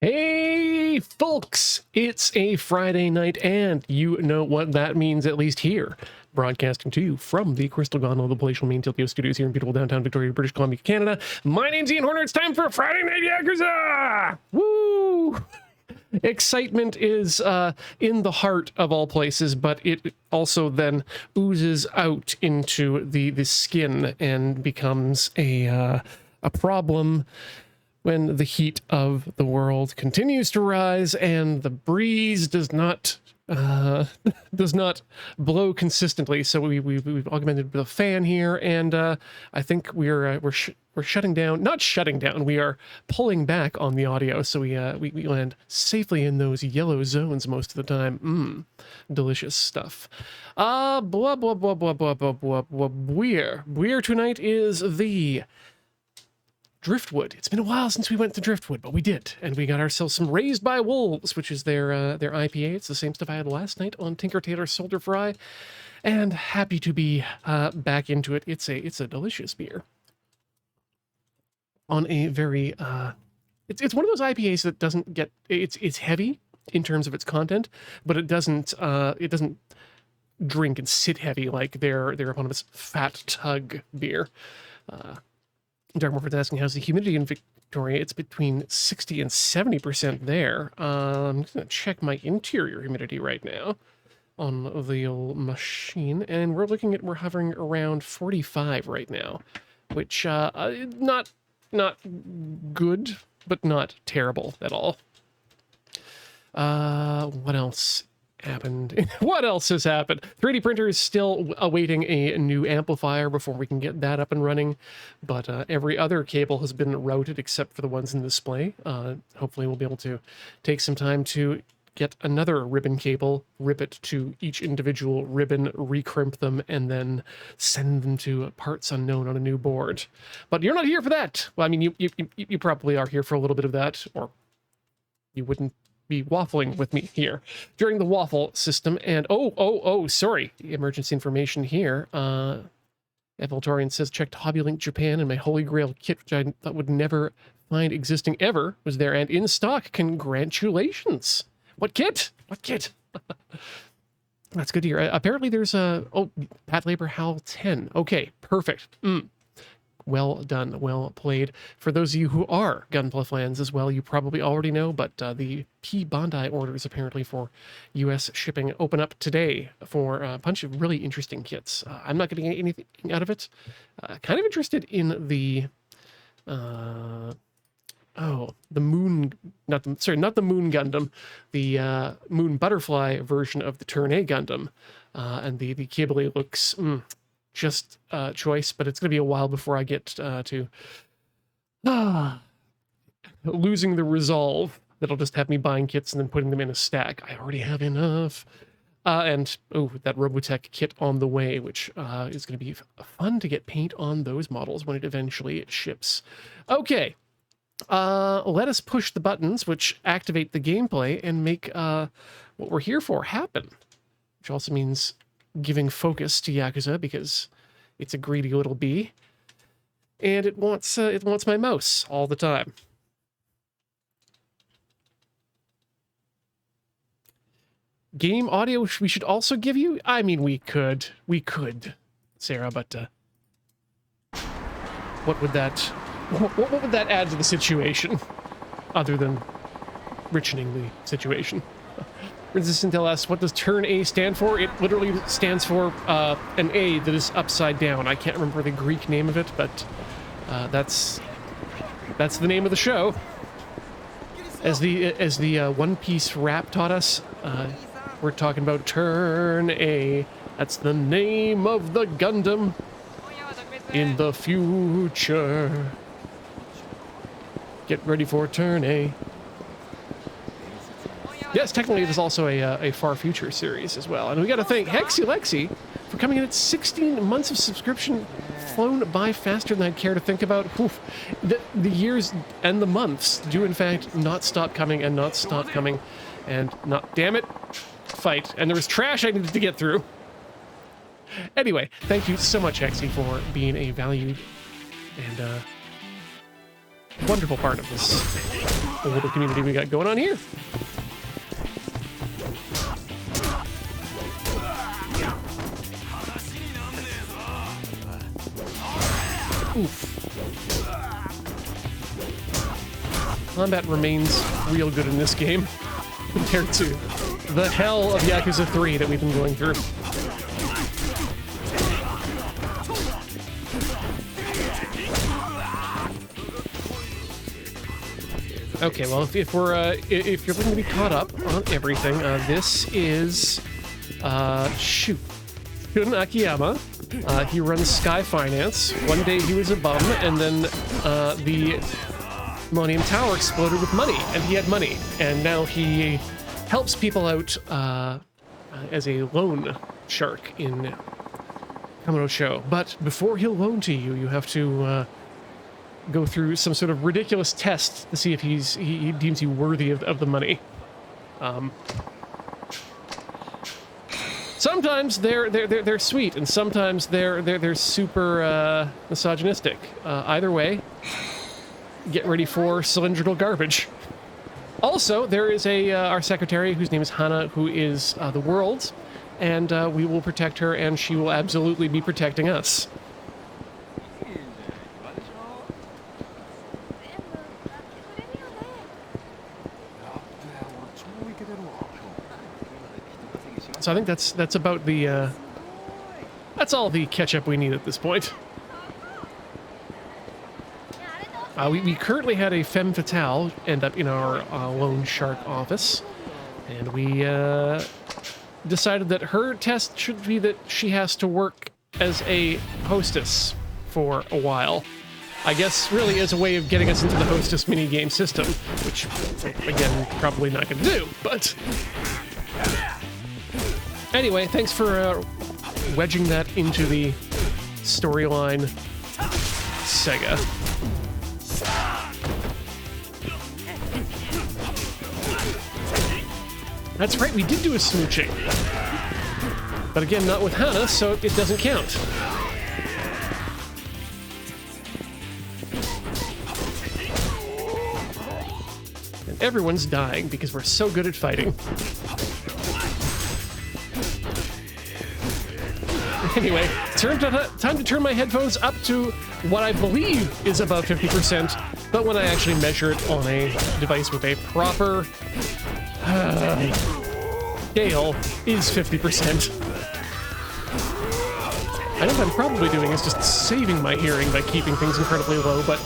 Hey folks, it's a Friday night and you know what that means, at least here. Broadcasting to you from the Crystal Gondola, the palatial main Tiltio studios here in beautiful downtown Victoria, British Columbia, Canada. My name's Ian Horner. It's time for Friday Night Yakuza! Woo! Excitement is in the heart of all places, but it also then oozes out into the skin and becomes a problem when the heat of the world continues to rise and the breeze does not blow consistently. So we've augmented with a fan here, and I think we're shutting down, not shutting down, we are pulling back on the audio, so we land safely in those yellow zones most of the time. Delicious stuff. Blah blah blah blah blah blah blah blah. We're tonight is the Driftwood. It's been a while since we went to Driftwood, but we did, and we got ourselves some Raised by Wolves, which is their IPA. It's the same stuff I had last night on Tinker Tailor Soldier Fry, and happy to be back into it. It's a delicious beer. On a very it's one of those IPAs that doesn't get it's heavy in terms of its content, but it doesn't drink and sit heavy like their eponymous Fat Tug beer. Dark Morphin's asking, how's the humidity in Victoria? It's between 60 and 70% there. I'm just going to check my interior humidity right now on the old machine, and we're hovering around 45 right now, which not good, but not terrible at all. What else happened? What else has happened? 3D printer is still awaiting a new amplifier before we can get that up and running, but every other cable has been routed except for the ones in the display. Hopefully we'll be able to take some time to get another ribbon cable, rip it to each individual ribbon, recrimp them, and then send them to parts unknown on a new board. But you're not here for that. Well, I mean, you probably are here for a little bit of that, or you wouldn't be waffling with me here during the waffle system. And sorry, emergency information here. Evoltorian says, checked HobbyLink Japan, and my Holy Grail kit, which I thought would never find existing ever, was there and in stock. Congratulations. What kit? That's good to hear. Apparently there's Pat Labor Hal 10. Okay, perfect. Well done, well played. For those of you who are Gunpla fans as well, you probably already know, but the P. Bondi orders apparently for U.S. shipping open up today for a bunch of really interesting kits. I'm not getting anything out of it. Kind of interested in the Moon, not the Moon Gundam, the Moon Butterfly version of the Turn A Gundam, and the Kibble looks just choice, but it's going to be a while before I get to losing the resolve that'll just have me buying kits and then putting them in a stack. I already have enough. And that Robotech kit on the way, which is going to be fun to get paint on those models when it eventually ships. Okay, let us push the buttons which activate the gameplay and make what we're here for happen, which also means giving focus to Yakuza, because it's a greedy little bee, and it wants my mouse all the time. Game audio we should also give you? I mean, we could, Sarah, but what would that add to the situation, other than richening the situation? Resistant LS, what does Turn A stand for? It literally stands for an A that is upside down. I can't remember the Greek name of it, but that's the name of the show. As the One Piece rap taught us, we're talking about Turn A. That's the name of the Gundam in the future. Get ready for Turn A. Yes, technically it is also a Far Future series as well. And we got to thank Hexy Lexi for coming in at 16 months of subscription, flown by faster than I'd care to think about. Oof. The years and the months do in fact not stop coming and not stop coming and not, damn it, fight. And there was trash I needed to get through. Anyway, thank you so much, Hexy, for being a valued and wonderful part of this little community we got going on here. Oof. Combat remains real good in this game compared to the hell of Yakuza 3 that we've been going through. Okay, well, if you're looking to be caught up on everything, this is shoot, Shun Akiyama. He runs Sky Finance. One day he was a bum, and then the Millennium Tower exploded with money, and he had money, and now he helps people out as a loan shark in Kamino Show. But before he'll loan to you, you have to go through some sort of ridiculous test to see if he deems you worthy of the money. Sometimes they're sweet, and sometimes they're super misogynistic. Either way, get ready for cylindrical garbage. Also, there is our secretary whose name is Hana, who is the world's, and we will protect her, and she will absolutely be protecting us. So I think that's about the that's all the catch-up we need at this point. We currently had a femme fatale end up in our loan shark office, and we decided that her test should be that she has to work as a hostess for a while. I guess really as a way of getting us into the hostess minigame system, which, again, probably not going to do, but... Anyway, thanks for wedging that into the storyline, Sega. That's right, we did do a smooching. But again, not with Hana, so it doesn't count. And everyone's dying because we're so good at fighting. Anyway, time to turn my headphones up to what I believe is above 50%, but when I actually measure it on a device with a proper scale is 50%. I think what I'm probably doing is just saving my hearing by keeping things incredibly low, but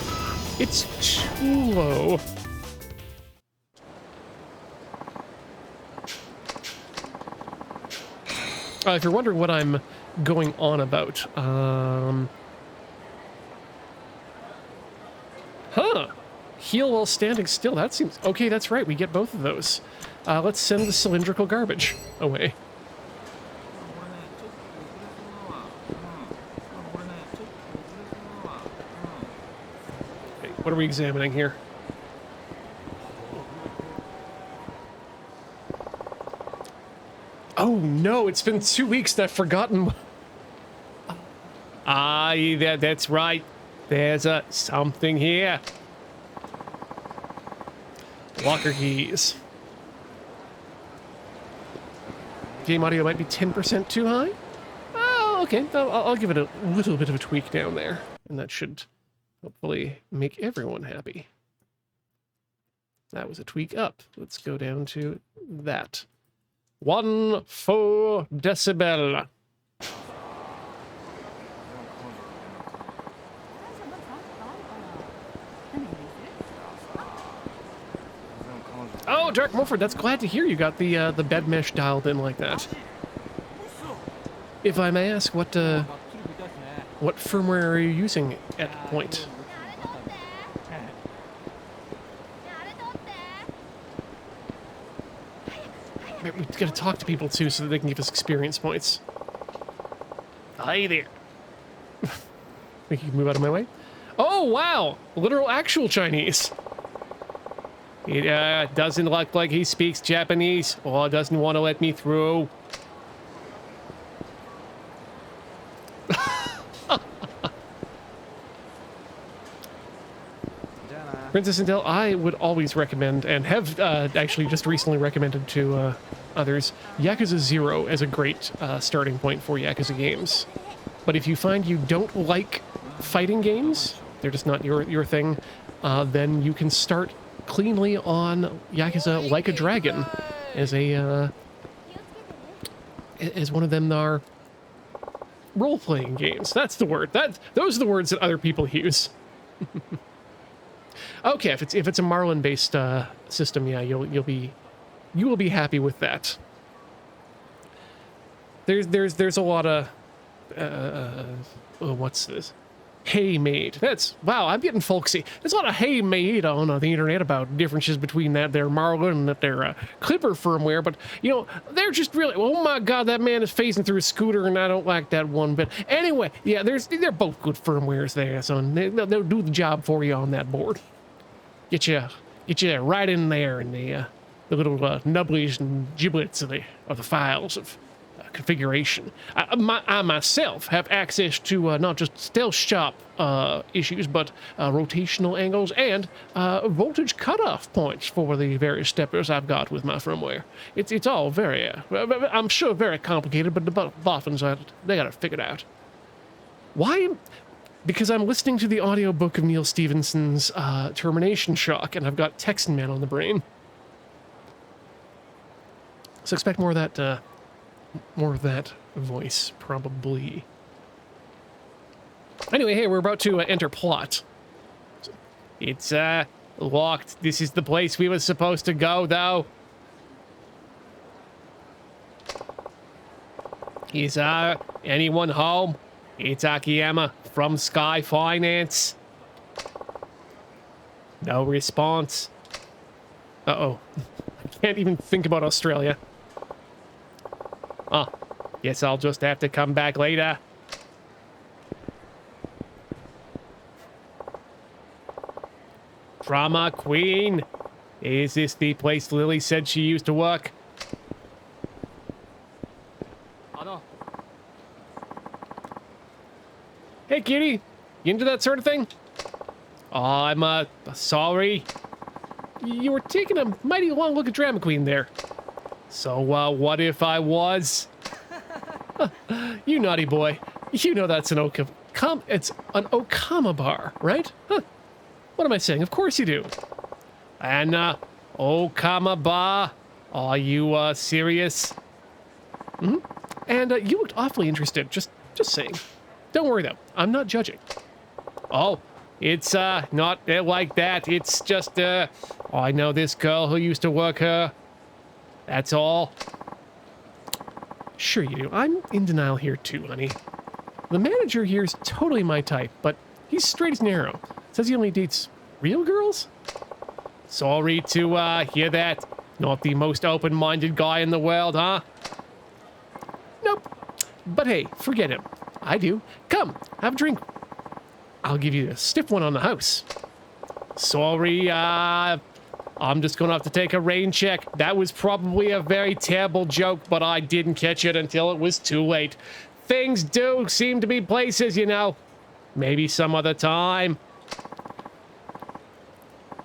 it's too low. If you're wondering what I'm going on about, heal while standing still, that seems... Okay, that's right, we get both of those. Let's send the cylindrical garbage away. Okay, what are we examining here? Oh no, it's been 2 weeks and I've forgotten. That's right. There's something here. Locker keys. Game audio might be 10% too high. Oh, okay. I'll give it a little bit of a tweak down there. And that should hopefully make everyone happy. That was a tweak up. Let's go down to that. 1 full decibel. Oh, Dark Morford, that's glad to hear you got the bed mesh dialed in like that. If I may ask, what firmware are you using at point? We've got to talk to people too so that they can give us experience points. Hi there. Think you can move out of my way? Oh, wow! Literal actual Chinese. It doesn't look like he speaks Japanese or doesn't want to let me through. Princess Intel, I would always recommend, and have actually just recently recommended to others, Yakuza 0 as a great starting point for Yakuza games. But if you find you don't like fighting games, they're just not your thing, then you can start cleanly on Yakuza Like a Dragon as a as one of them are role-playing games. That's the word. Those are the words that other people use. Okay, if it's a Marlin-based system, yeah, you will be happy with that. There's a lot of oh, what's this? Hay made. Wow, I'm getting folksy. There's a lot of hay made on the internet about differences between that their Marlin and that their Clipper firmware, but you know, they're just really, oh my god, that man is phasing through a scooter and I don't like that one bit. Anyway, yeah, they're both good firmwares there, so they'll do the job for you on that board. Get you right in there in the little nubblies and giblets of the files of configuration. I myself have access to not just stealth shop issues, but rotational angles and voltage cutoff points for the various steppers I've got with my firmware. It's all very, I'm sure, very complicated, but the boffins, they got it figured out. Why? Because I'm listening to the audiobook of Neil Stephenson's Termination Shock, and I've got Texan Man on the brain. So expect more of that voice, probably. Anyway, hey, we're about to enter plot. It's locked. This is the place we were supposed to go, though. Is anyone home? It's Akiyama from Sky Finance. No response. Uh-oh. I can't even think about Australia. Oh, guess I'll just have to come back later. Drama Queen. Is this the place Lily said she used to work? Hey, kitty. You into that sort of thing? Oh, I'm, sorry. You were taking a mighty long look at Drama Queen there. So, what if I was? You naughty boy. You know that's an it's an Okama bar, right? Huh. What am I saying? Of course you do. And, Okama bar? Are you, serious? Mm-hmm. And, you looked awfully interested. Just saying. Don't worry, though. I'm not judging. Oh, it's, not like that. It's just, I know this girl who used to work her. That's all. Sure you do. I'm in denial here, too, honey. The manager here's totally my type, but he's straight as an arrow. Says he only dates real girls? Sorry to, hear that. Not the most open-minded guy in the world, huh? Nope. But hey, forget him. I do. Come, have a drink. I'll give you a stiff one on the house. Sorry, I'm just gonna have to take a rain check. That was probably a very terrible joke, but I didn't catch it until it was too late. Things do seem to be places, you know. Maybe some other time.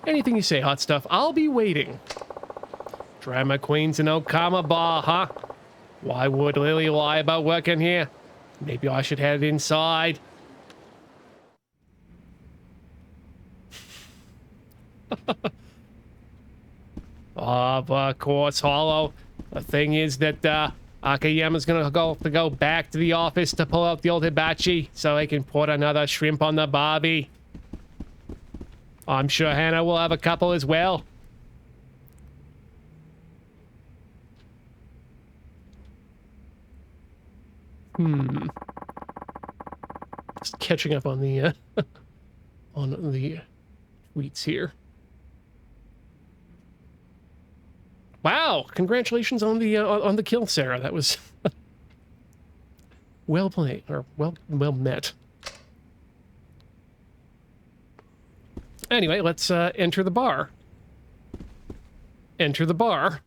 Anything you say, hot stuff. I'll be waiting. Drama Queen's an Okama bar, huh? Why would Lily lie about working here? Maybe I should head inside. Of course, Hollow. The thing is that, Akiyama's gonna go back to the office to pull out the old hibachi so he can put another shrimp on the barbie. I'm sure Hannah will have a couple as well. Just catching up on the, on the tweets here. Wow! Congratulations on the kill, Sarah. That was well played, or well met. Anyway, let's enter the bar. Enter the bar.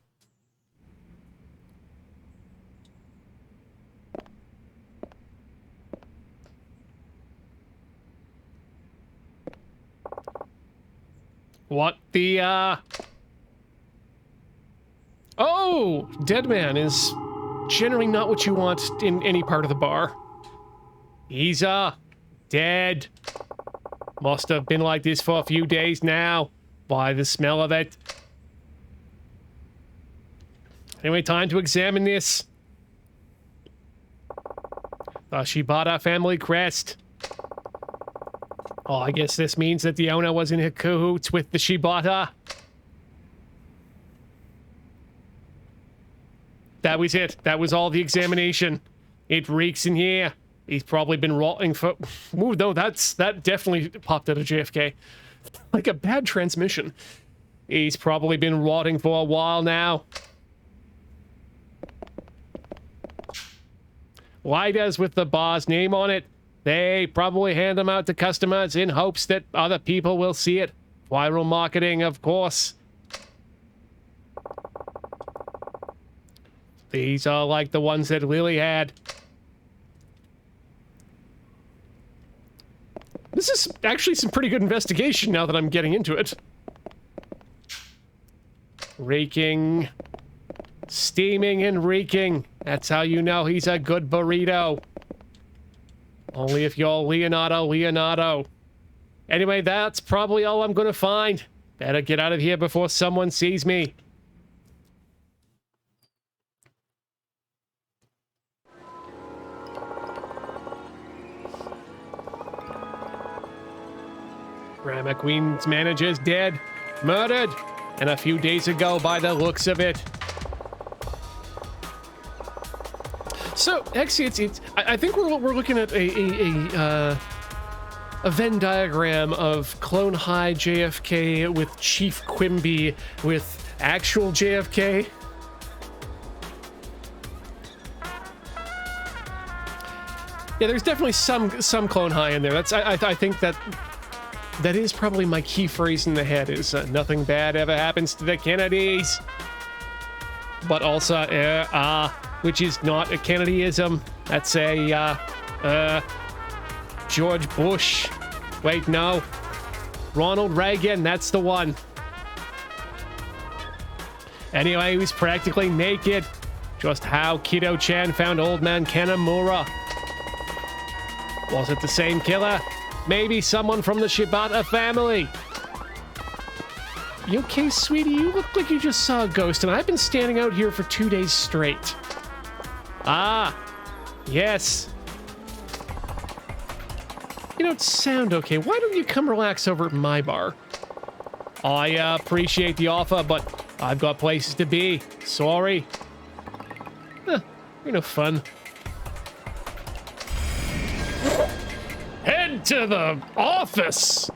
What the, Oh! Dead man is generally not what you want in any part of the bar. He's, dead. Must have been like this for a few days now, by the smell of it. Anyway, time to examine this. The Shibata family crest. Oh, I guess this means that the owner was in cahoots with the Shibata. That was it. That was all the examination. It reeks in here. He's probably been rotting for... Ooh, no, that definitely popped out of JFK. Like a bad transmission. He's probably been rotting for a while now. Lighters with the bar's name on it. They probably hand them out to customers in hopes that other people will see it. Viral marketing, of course. These are like the ones that Lily had. This is actually some pretty good investigation now that I'm getting into it. Raking. Steaming and reeking. That's how you know he's a good burrito. Only if you're Leonardo. Anyway, that's probably all I'm gonna find. Better get out of here before someone sees me. Grandma Queen's manager's dead. Murdered. And a few days ago by the looks of it. So, actually, I think we're looking at a Venn diagram of Clone High JFK with Chief Quimby with actual JFK. Yeah, there's definitely some Clone High in there. That's I think that is probably my key phrase in the head is nothing bad ever happens to the Kennedys. But also, which is not a Kennedyism. That's a, George Bush. Wait, no. Ronald Reagan, that's the one. Anyway, he was practically naked. Just how Kido-chan found Old Man Kanamura. Was it the same killer? Maybe someone from the Shibata family. You okay, sweetie? You look like you just saw a ghost, and I've been standing out here for 2 days straight. Ah, yes. You don't sound okay. Why don't you come relax over at my bar? I appreciate the offer, but I've got places to be. Sorry. You're no fun. Head to the office!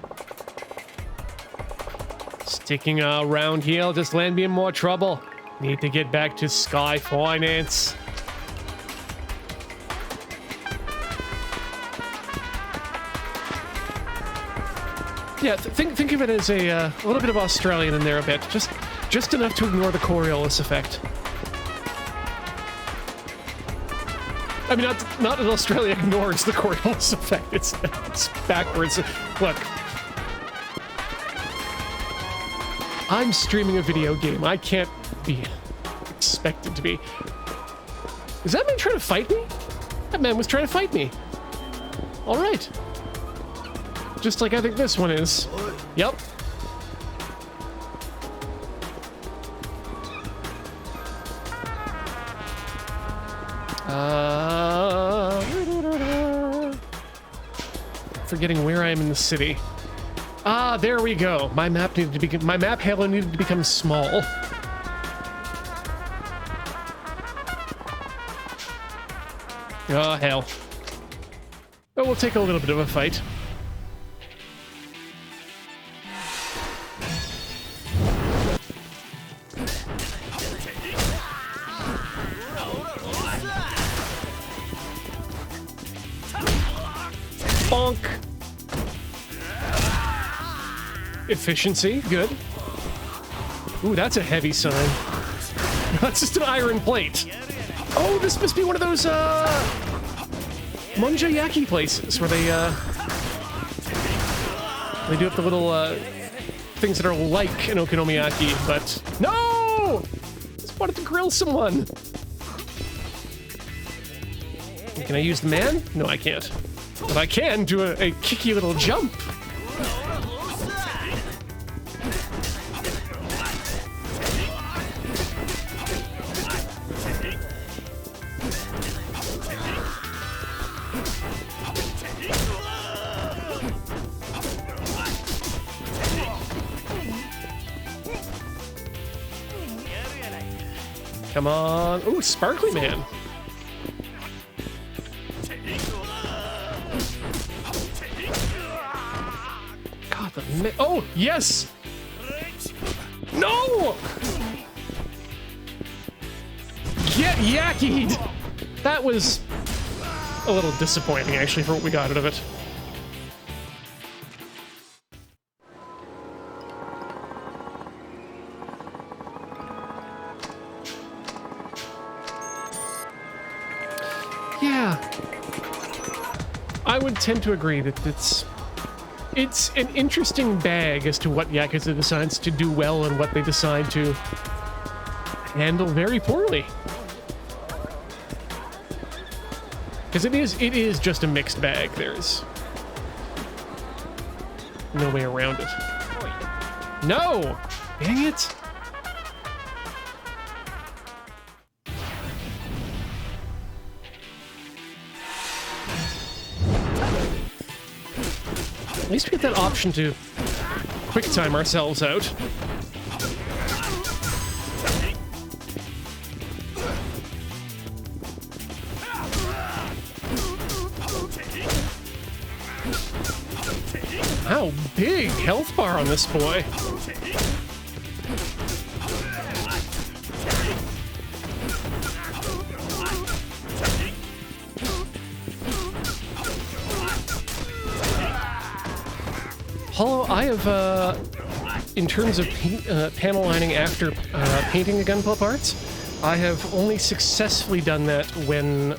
Sticking around here will just land me in more trouble. Need to get back to Sky Finance. Yeah, think of it as a little bit of Australian in there a bit. Just enough to ignore the Coriolis effect. I mean, not that Australia ignores the Coriolis effect. It's backwards. Look. I'm streaming a video game. I can't be expected to be. Is that man trying to fight me? That man was trying to fight me. All right. Just like I think this one is. Yep. Forgetting where I am in the city. Ah, there we go. My map halo needed to become small. Oh, hell. But we'll take a little bit of a fight. Bonk. Efficiency, good. Ooh, that's a heavy sign. That's just an iron plate. Oh, this must be one of those, Monjayaki places where they do up the little, things that are like an okonomiyaki, but no! Just wanted to grill someone. Can I use the man? No, I can't. But I can do a kicky little jump. Come on. Ooh, Sparkly Man. God, oh, yes! No! Get yakied! That was a little disappointing, actually, for what we got out of it. Yeah, I would tend to agree that it's an interesting bag as to what Yakuza decides to do well and what they decide to handle very poorly. Because it is just a mixed bag. There's no way around it. No! Dang it! At least we get that option to quick time ourselves out. Wow, big health bar on this boy. Hollow, I have, in terms of panel lining after painting the gunpla parts, I have only successfully done that when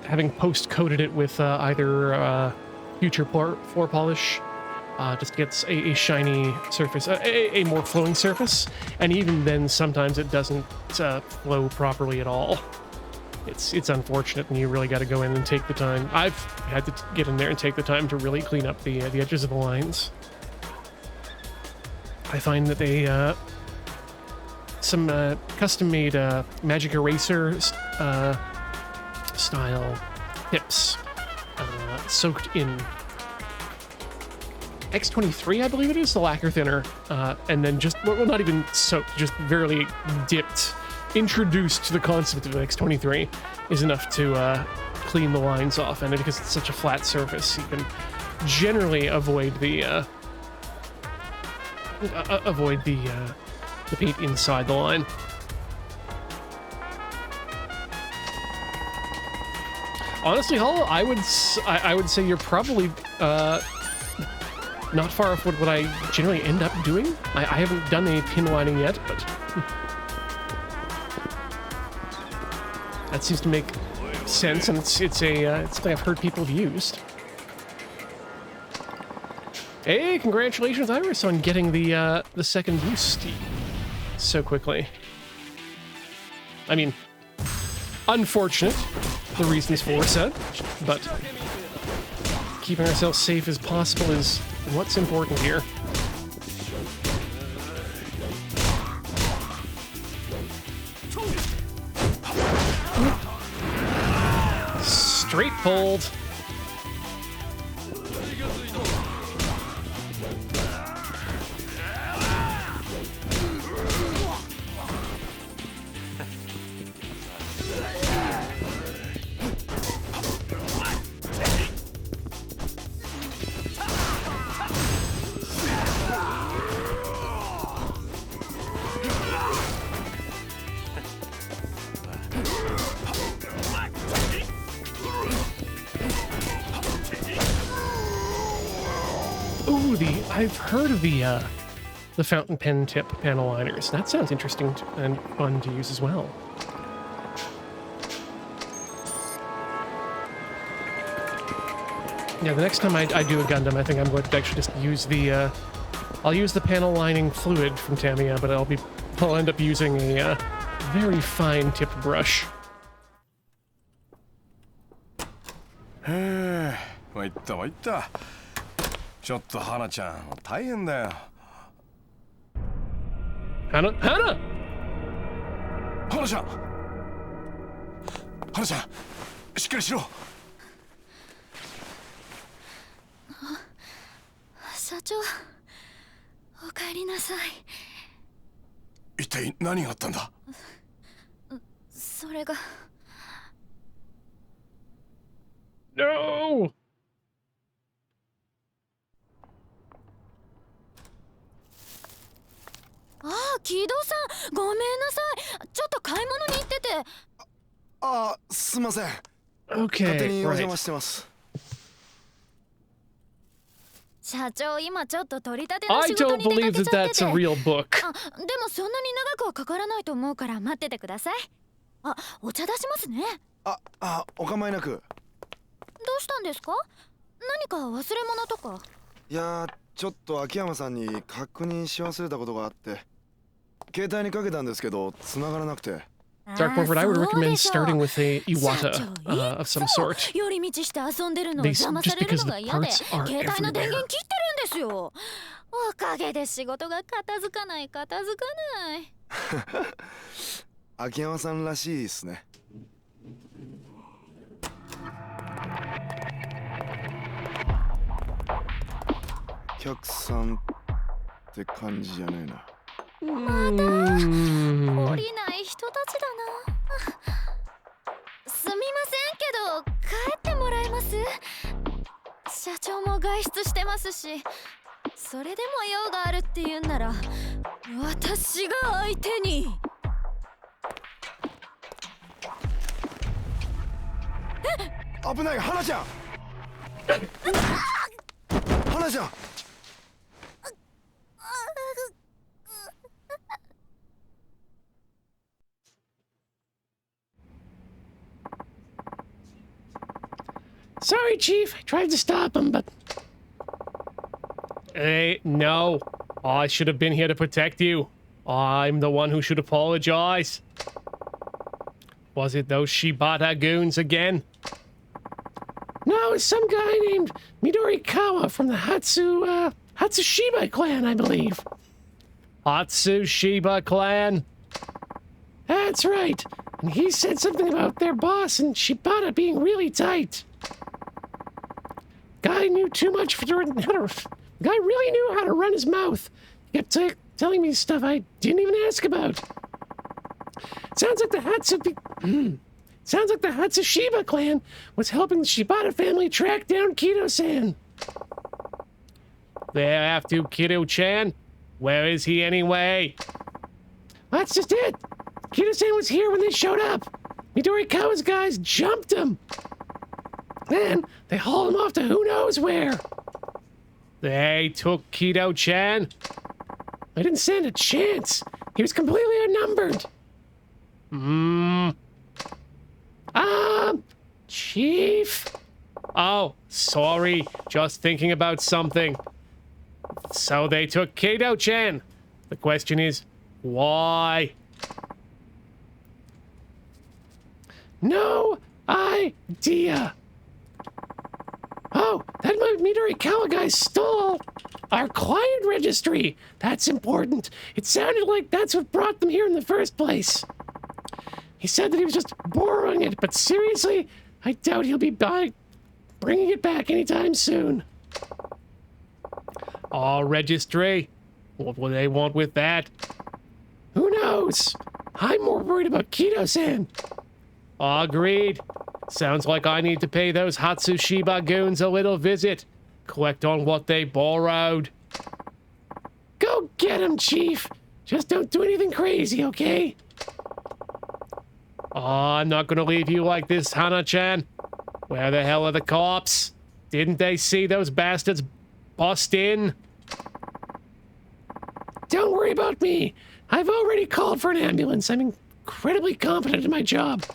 having post-coated it with either future floor polish, just gets a shiny surface, a more flowing surface, and even then sometimes it doesn't flow properly at all. It's unfortunate, and you really got to go in and take the time. I've had to get in there and take the time to really clean up the edges of the lines. I find that they some custom-made magic eraser style tips soaked in X23, I believe it is, the lacquer thinner, and then just, well, not even soaked, just barely dipped, introduced to the concept of X23 is enough to clean the lines off, and because it's such a flat surface, you can generally avoid the paint inside the line. Honestly, Hollow, I would say you're probably not far off what I generally end up doing. I haven't done any pin lining yet, but that seems to make sense, and it's something I've heard people have used. Hey, congratulations, Iris, on getting the second boost so quickly. I mean, unfortunate, the reasons for said, but keeping ourselves safe as possible is what's important here. Straight pulled. I've heard of the fountain pen tip panel liners. That sounds interesting and fun to use as well. Yeah, the next time I do a Gundam, I think I'm going to actually just use the, I'll use the panel lining fluid from Tamiya, but I'll end up using a very fine tipped brush. へえ、参った参った。ちょっと花ちゃん、大変だよ。花ちゃん、しっかりしろ。社長、お帰りなさい。一体何があったんだ。それが。No! ああ、木戸さん、ごめんなさい。ちょっと買い物に行ってて。あ、すみません。Okay, 勝手にお邪 right. 魔してます。社長、今ちょっと取り立ての I 仕事 don't に出 believe かけ that ちゃって that's a て。 real book. あ、でもそんなに長くはかからないと思うから待っててください。あ、お茶出しますね。お構いなく。どうしたんですか？何か忘れ物とか。いや、ちょっと秋山さんに確認し忘れたことがあって、携帯にかけたんですけど繋がらなくて。Dark Morford, I would recommend starting with a Iwata of some sort. 寄り道して遊んでるのを邪魔されるのが嫌で、携帯の電源切ってるんですよ。おかげで仕事が片付かない。秋山さんらしいですね。お客さんって感じじゃねえな。また降りない人たちだな。すみませんけど帰ってもらえます？社長も外出してますし、それでも用があるって言うんなら私が相手に。危ない、花ちゃん。花ちゃん。Sorry, Chief. I tried to stop him, but... Hey, no. I should have been here to protect you. I'm the one who should apologize. Was it those Shibata goons again? No, it's some guy named Midorikawa from the Hatsushiba clan, I believe. Hatsushiba clan? That's right. And he said something about their boss and Shibata being really tight. Guy knew too much guy really knew how to run his mouth. He kept telling me stuff I didn't even ask about. Sounds like the Hatsushiba clan was helping the Shibata family track down Kido-san. They're after Kido-chan? Where is he anyway? That's just it. Kido-san was here when they showed up. Midorikawa's guys jumped him. Then they hauled him off to who knows where. They took Kido-chan? I didn't stand a chance. He was completely outnumbered. Chief? Oh, sorry. Just thinking about something. So they took Kido-chan. The question is, why? No idea. Oh, that Midorikawa guy stole our client registry. That's important. It sounded like that's what brought them here in the first place. He said that he was just borrowing it, but seriously, I doubt he'll be bringing it back anytime soon. Our registry? What will they want with that? Who knows? I'm more worried about Kido-san. Agreed. Sounds like I need to pay those Hatsushiba goons a little visit. Collect on what they borrowed. Go get 'em, Chief. Just don't do anything crazy, okay? I'm not gonna leave you like this, Hana-chan. Where the hell are the cops? Didn't they see those bastards bust in? Don't worry about me. I've already called for an ambulance. I'm incredibly competent in my job.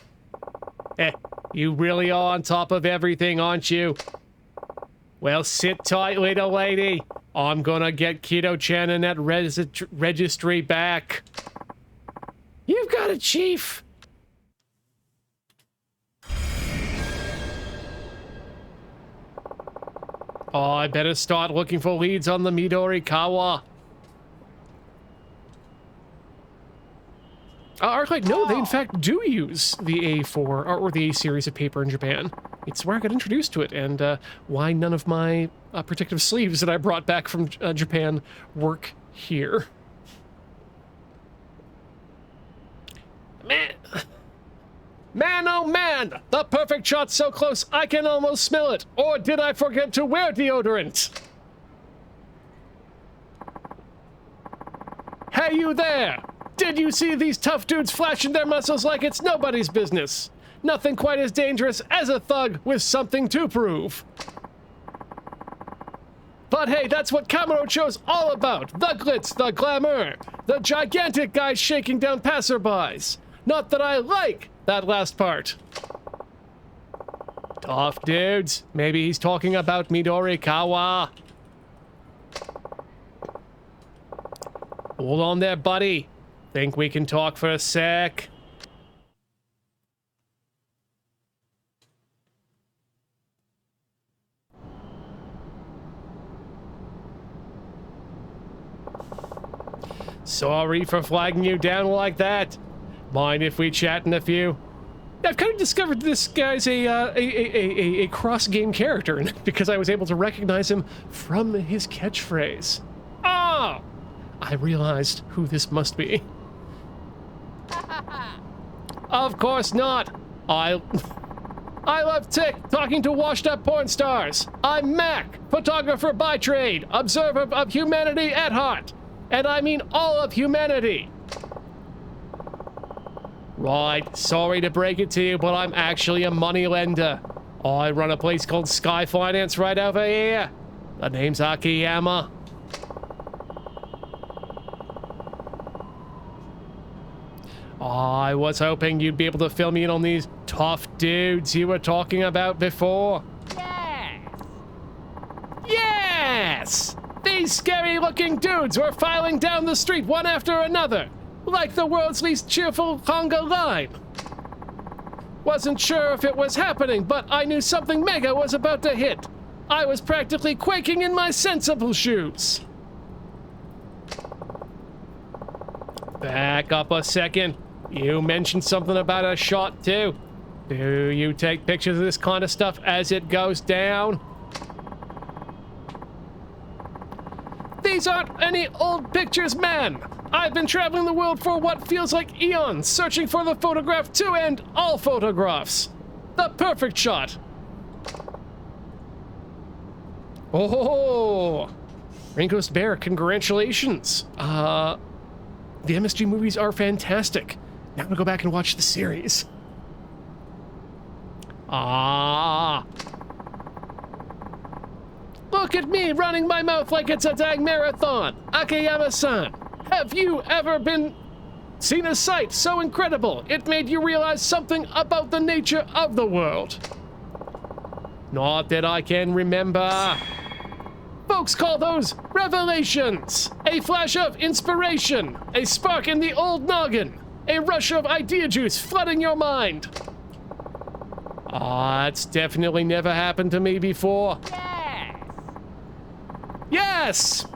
You really are on top of everything, aren't you? Well, sit tight, little lady. I'm gonna get Kido-chan and that registry back. You've got it, Chief. Oh, I better start looking for leads on the Midorikawa. Arclight, no, they in fact do use the A4, or the A series of paper in Japan. It's where I got introduced to it, and why none of my protective sleeves that I brought back from Japan work here. Man, oh man! The perfect shot's so close I can almost smell it! Or did I forget to wear deodorant? Hey, you there! Did you see these tough dudes flashing their muscles like it's nobody's business? Nothing quite as dangerous as a thug with something to prove. But hey, that's what Kamurocho's all about! The glitz, the glamour! The gigantic guys shaking down passerbys! Not that I like that last part. Tough dudes. Maybe he's talking about Midorikawa. Hold on there, buddy. Think we can talk for a sec? Sorry for flagging you down like that. Mind if we chat in a few? I've kind of discovered this guy's a cross-game character because I was able to recognize him from his catchphrase. Ah! I realized who this must be. Of course not. I love Tick talking to washed-up porn stars. I'm Mac, photographer by trade, observer of humanity at heart. And I mean all of humanity. Right, sorry to break it to you, but I'm actually a moneylender. I run a place called Sky Finance right over here. The name's Akiyama. I was hoping you'd be able to fill me in on these tough dudes you were talking about before. Yes! Yes! These scary-looking dudes were filing down the street one after another. Like the world's least cheerful conga line. Wasn't sure if it was happening, but I knew something mega was about to hit. I was practically quaking in my sensible shoes. Back up a second. You mentioned something about a shot too. Do you take pictures of this kind of stuff as it goes down? These aren't any old pictures, man. I've been traveling the world for what feels like eons, searching for the photograph to end all photographs. The perfect shot. Oh, Raincoast Bear, congratulations. The MSG movies are fantastic. Now I'm gonna go back and watch the series. Ah. Look at me running my mouth like it's a dang marathon. Akiyama-san. Have you ever seen a sight so incredible it made you realize something about the nature of the world? Not that I can remember. Folks call those revelations. A flash of inspiration, a spark in the old noggin, a rush of idea juice flooding your mind. It's definitely never happened to me before. Yes! Yes!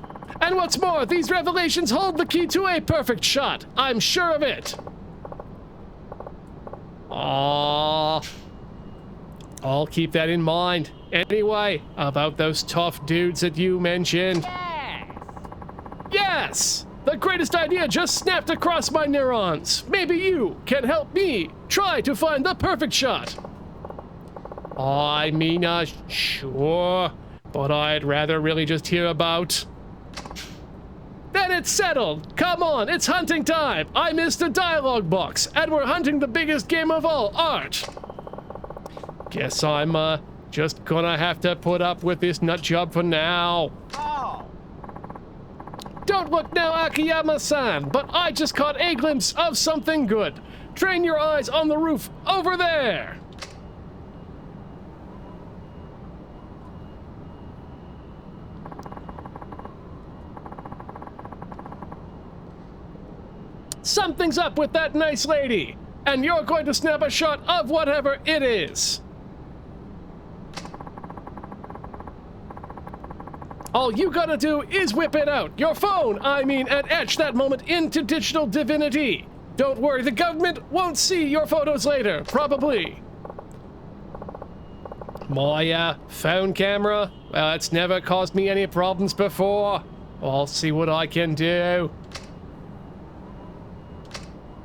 And what's more, these revelations hold the key to a perfect shot. I'm sure of it. I'll keep that in mind. Anyway, about those tough dudes that you mentioned. Yes! Yes! The greatest idea just snapped across my neurons. Maybe you can help me try to find the perfect shot. I mean, sure, but I'd rather really just hear about... Then it's settled! Come on, it's hunting time! I missed a dialogue box, and we're hunting the biggest game of all, art! Guess I'm, just gonna have to put up with this nut job for now. Oh. Don't look now, Akiyama-san, but I just caught a glimpse of something good. Train your eyes on the roof over there! something's up with that nice lady, and you're going to snap a shot of whatever it is. All you gotta do is whip it out, your phone, I mean, and etch that moment into digital divinity. Don't worry, the government won't see your photos later, probably. My phone camera, well, it's never caused me any problems before. I'll see what I can do.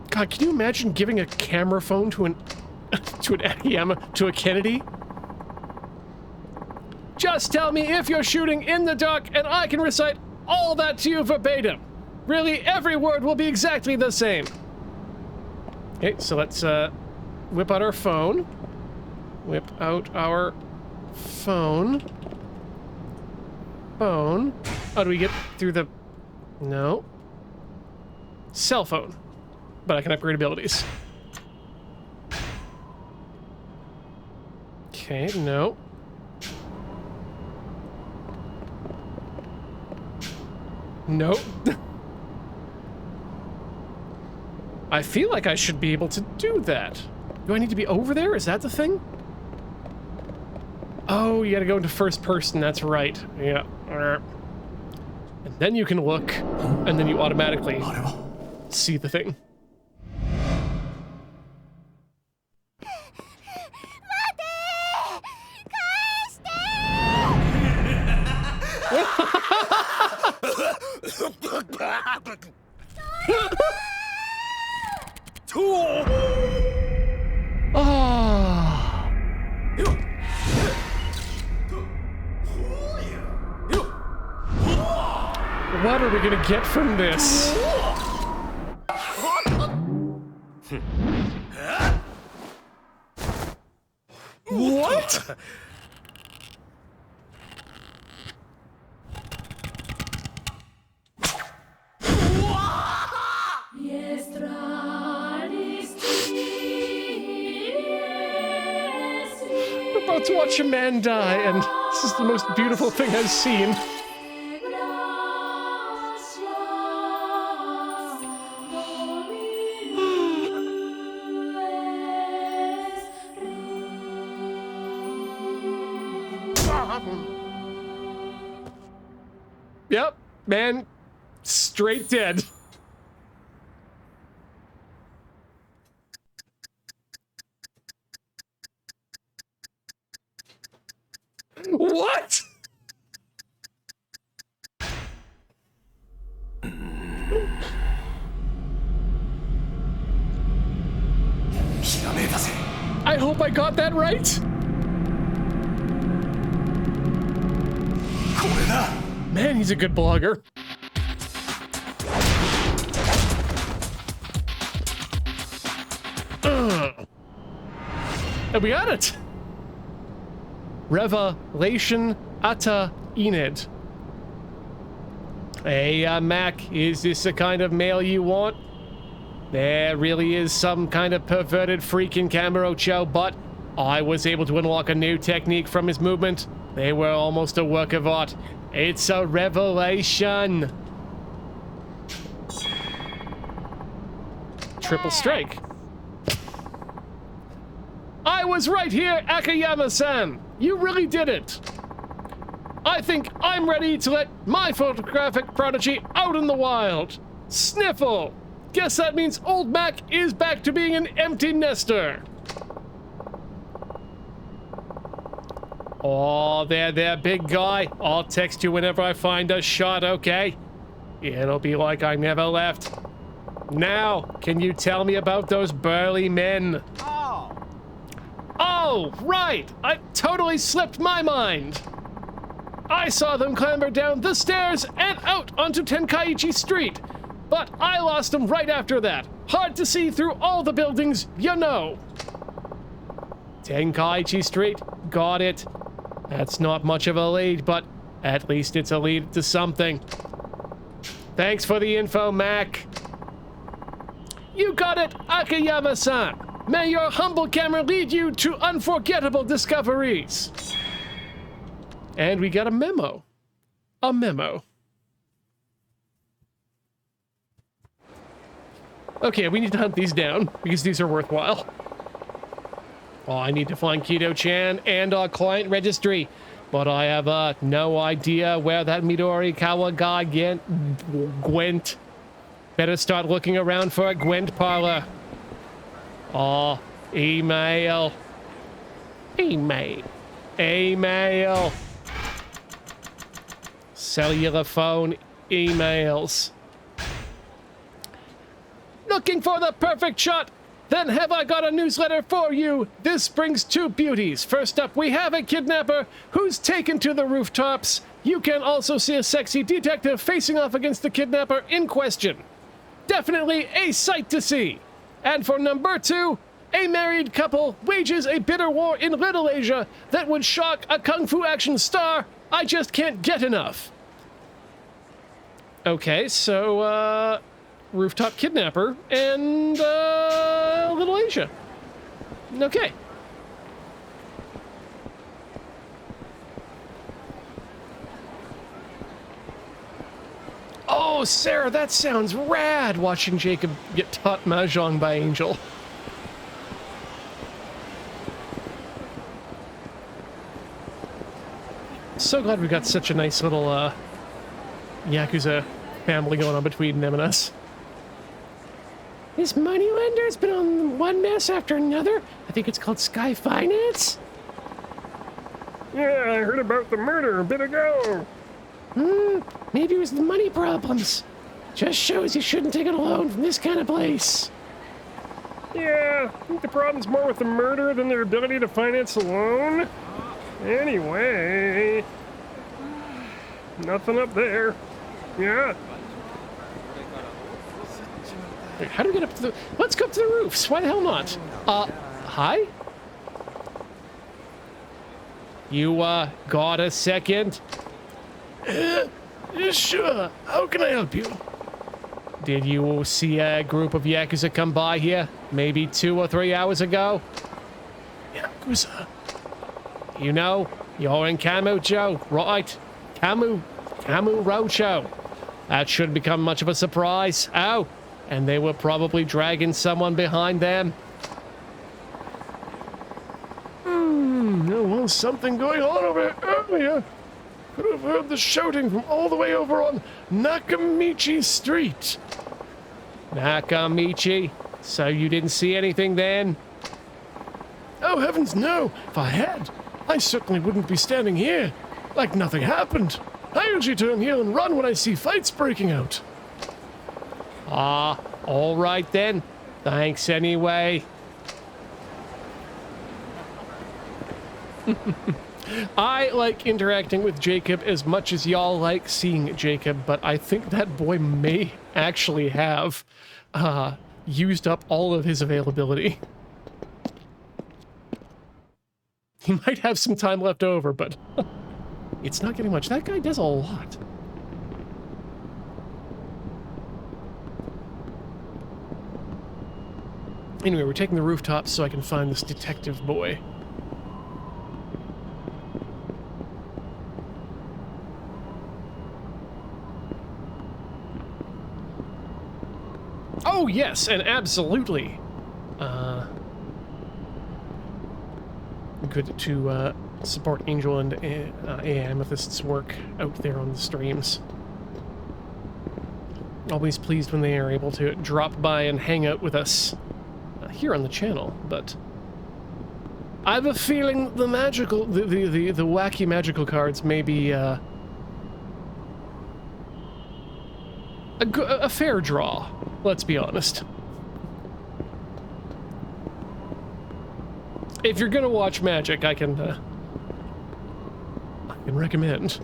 God, can you imagine giving a camera phone to an Akiyama, to a Kennedy? Just tell me if you're shooting in the dark and I can recite all that to you verbatim. Really, every word will be exactly the same. Okay, so let's whip out our phone. Whip out our phone. Phone. How do we get through the... No. Cell phone. But I can upgrade abilities. Okay, no. Nope. I feel like I should be able to do that. Do I need to be over there? Is that the thing? Oh, you gotta go into first person, that's right. Yeah. And then you can look, and then you automatically see the thing. Oh. What are we gonna get from this? What? We're about to watch a man die, and this is the most beautiful thing I've seen. Yep, man, straight dead. What? I hope I got that right. Man, he's a good blogger. And we got it. Revelation Ata Enid. Hey, Mac, is this the kind of mail you want? There really is some kind of perverted freak in Kamurocho, but I was able to unlock a new technique from his movement. They were almost a work of art. It's a revelation. Triple strike. I was right here, Akiyama-san. You really did it. I think I'm ready to let my photographic prodigy out in the wild. Sniffle. Guess that means old Mac is back to being an empty nester. Oh, there, big guy. I'll text you whenever I find a shot, okay? It'll be like I never left. Now, can you tell me about those burly men? Oh, right! I totally slipped my mind! I saw them clamber down the stairs and out onto Tenkaichi Street, but I lost them right after that. Hard to see through all the buildings, you know. Tenkaichi Street, got it. That's not much of a lead, but at least it's a lead to something. Thanks for the info, Mac. You got it, Akiyama-san. May your humble camera lead you to unforgettable discoveries. And we got a memo. A memo. Okay, we need to hunt these down because these are worthwhile. Oh, I need to find Kido-chan and our client registry, but I have no idea where that Midorikawa guy went. Better start looking around for a Gwent parlor. Oh, email. Email. Cellular phone emails. Looking for the perfect shot? Then have I got a newsletter for you. This brings two beauties. First up, we have a kidnapper who's taken to the rooftops. You can also see a sexy detective facing off against the kidnapper in question. Definitely a sight to see. And for number two, a married couple wages a bitter war in Little Asia that would shock a kung fu action star. I just can't get enough. Okay, so, rooftop kidnapper and, Little Asia. Okay. Oh, Sarah, that sounds rad, watching Jacob get taught mahjong by Angel. So glad we got such a nice little, Yakuza family going on between them and us. This moneylender's been on one mess after another. I think it's called Sky Finance. Yeah, I heard about the murder a bit ago. Maybe it was the money problems. Just shows you shouldn't take a loan from this kind of place. Yeah, I think the problem's more with the murder than their ability to finance a loan. Anyway, nothing up there. Yeah. Wait, how do we get up to the... Let's go up to the roofs. Why the hell not? Hi? You, got a second? Sure. How can I help you? Did you see a group of Yakuza come by here? Maybe 2 or 3 hours ago? Yakuza? You know, you're in Camu, Joe, right? Camu Roadshow. That shouldn't become much of a surprise. Oh, and they were probably dragging someone behind them. There was something going on over earlier. Could have heard the shouting from all the way over on Nakamichi Street. Nakamichi? So you didn't see anything then? Oh, heavens no! If I had, I certainly wouldn't be standing here. Like nothing happened. I usually turn heel and run when I see fights breaking out. Ah, all right then. Thanks anyway. I like interacting with Jacob as much as y'all like seeing Jacob, but I think that boy may actually have used up all of his availability. He might have some time left over, but it's not getting much. That guy does a lot. Anyway, we're taking the rooftops so I can find this detective boy. Oh, yes, and absolutely. Good to support Angel and Amethyst's work out there on the streams. Always pleased when they are able to drop by and hang out with us here on the channel, but I have a feeling the wacky magical cards may be a fair draw. Let's be honest. If you're gonna watch magic, I can recommend.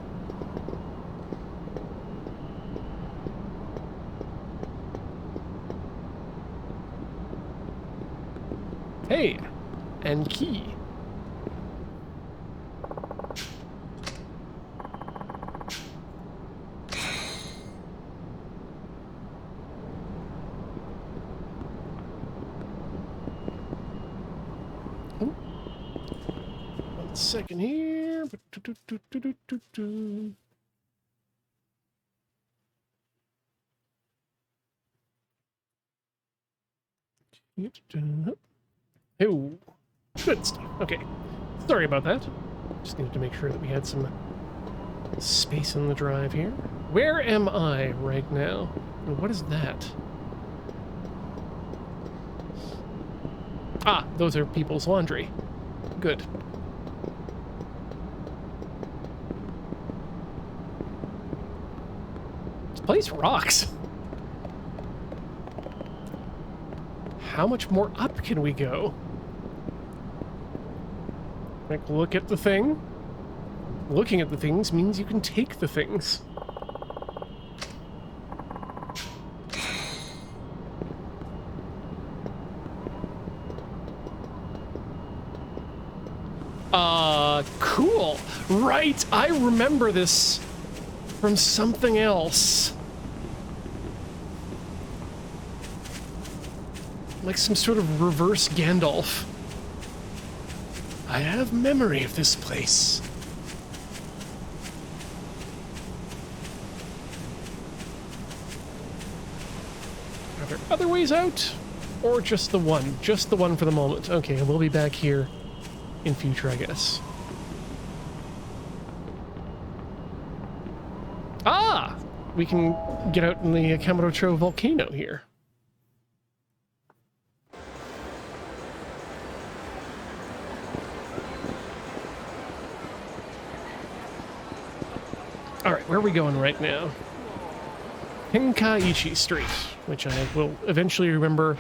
Hey, and key. One second here. Oh, good stuff. Okay. Sorry about that. Just needed to make sure that we had some space in the drive here. Where am I right now? What is that? Ah, those are people's laundry. Good. This place rocks. How much more up can we go? Like, look at the thing. Looking at the things means you can take the things. Cool. Right, I remember this from something else. Like some sort of reverse Gandalf. I have memory of this place. Are there other ways out? Or just the one? Just the one for the moment. Okay, we'll be back here in future, I guess. Ah! We can get out in the Kamurocho volcano here. Alright, where are we going right now? Hinkaichi Street, which I will eventually remember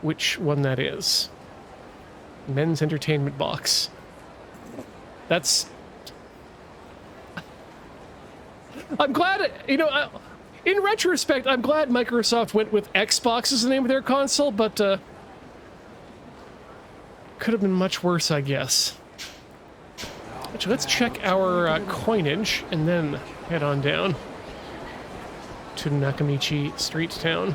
which one that is. Men's entertainment box. That's... I'm glad, you know, in retrospect, I'm glad Microsoft went with Xbox as the name of their console, but could have been much worse, I guess. Actually, let's check our coinage and then head on down to Nakamichi Street Town.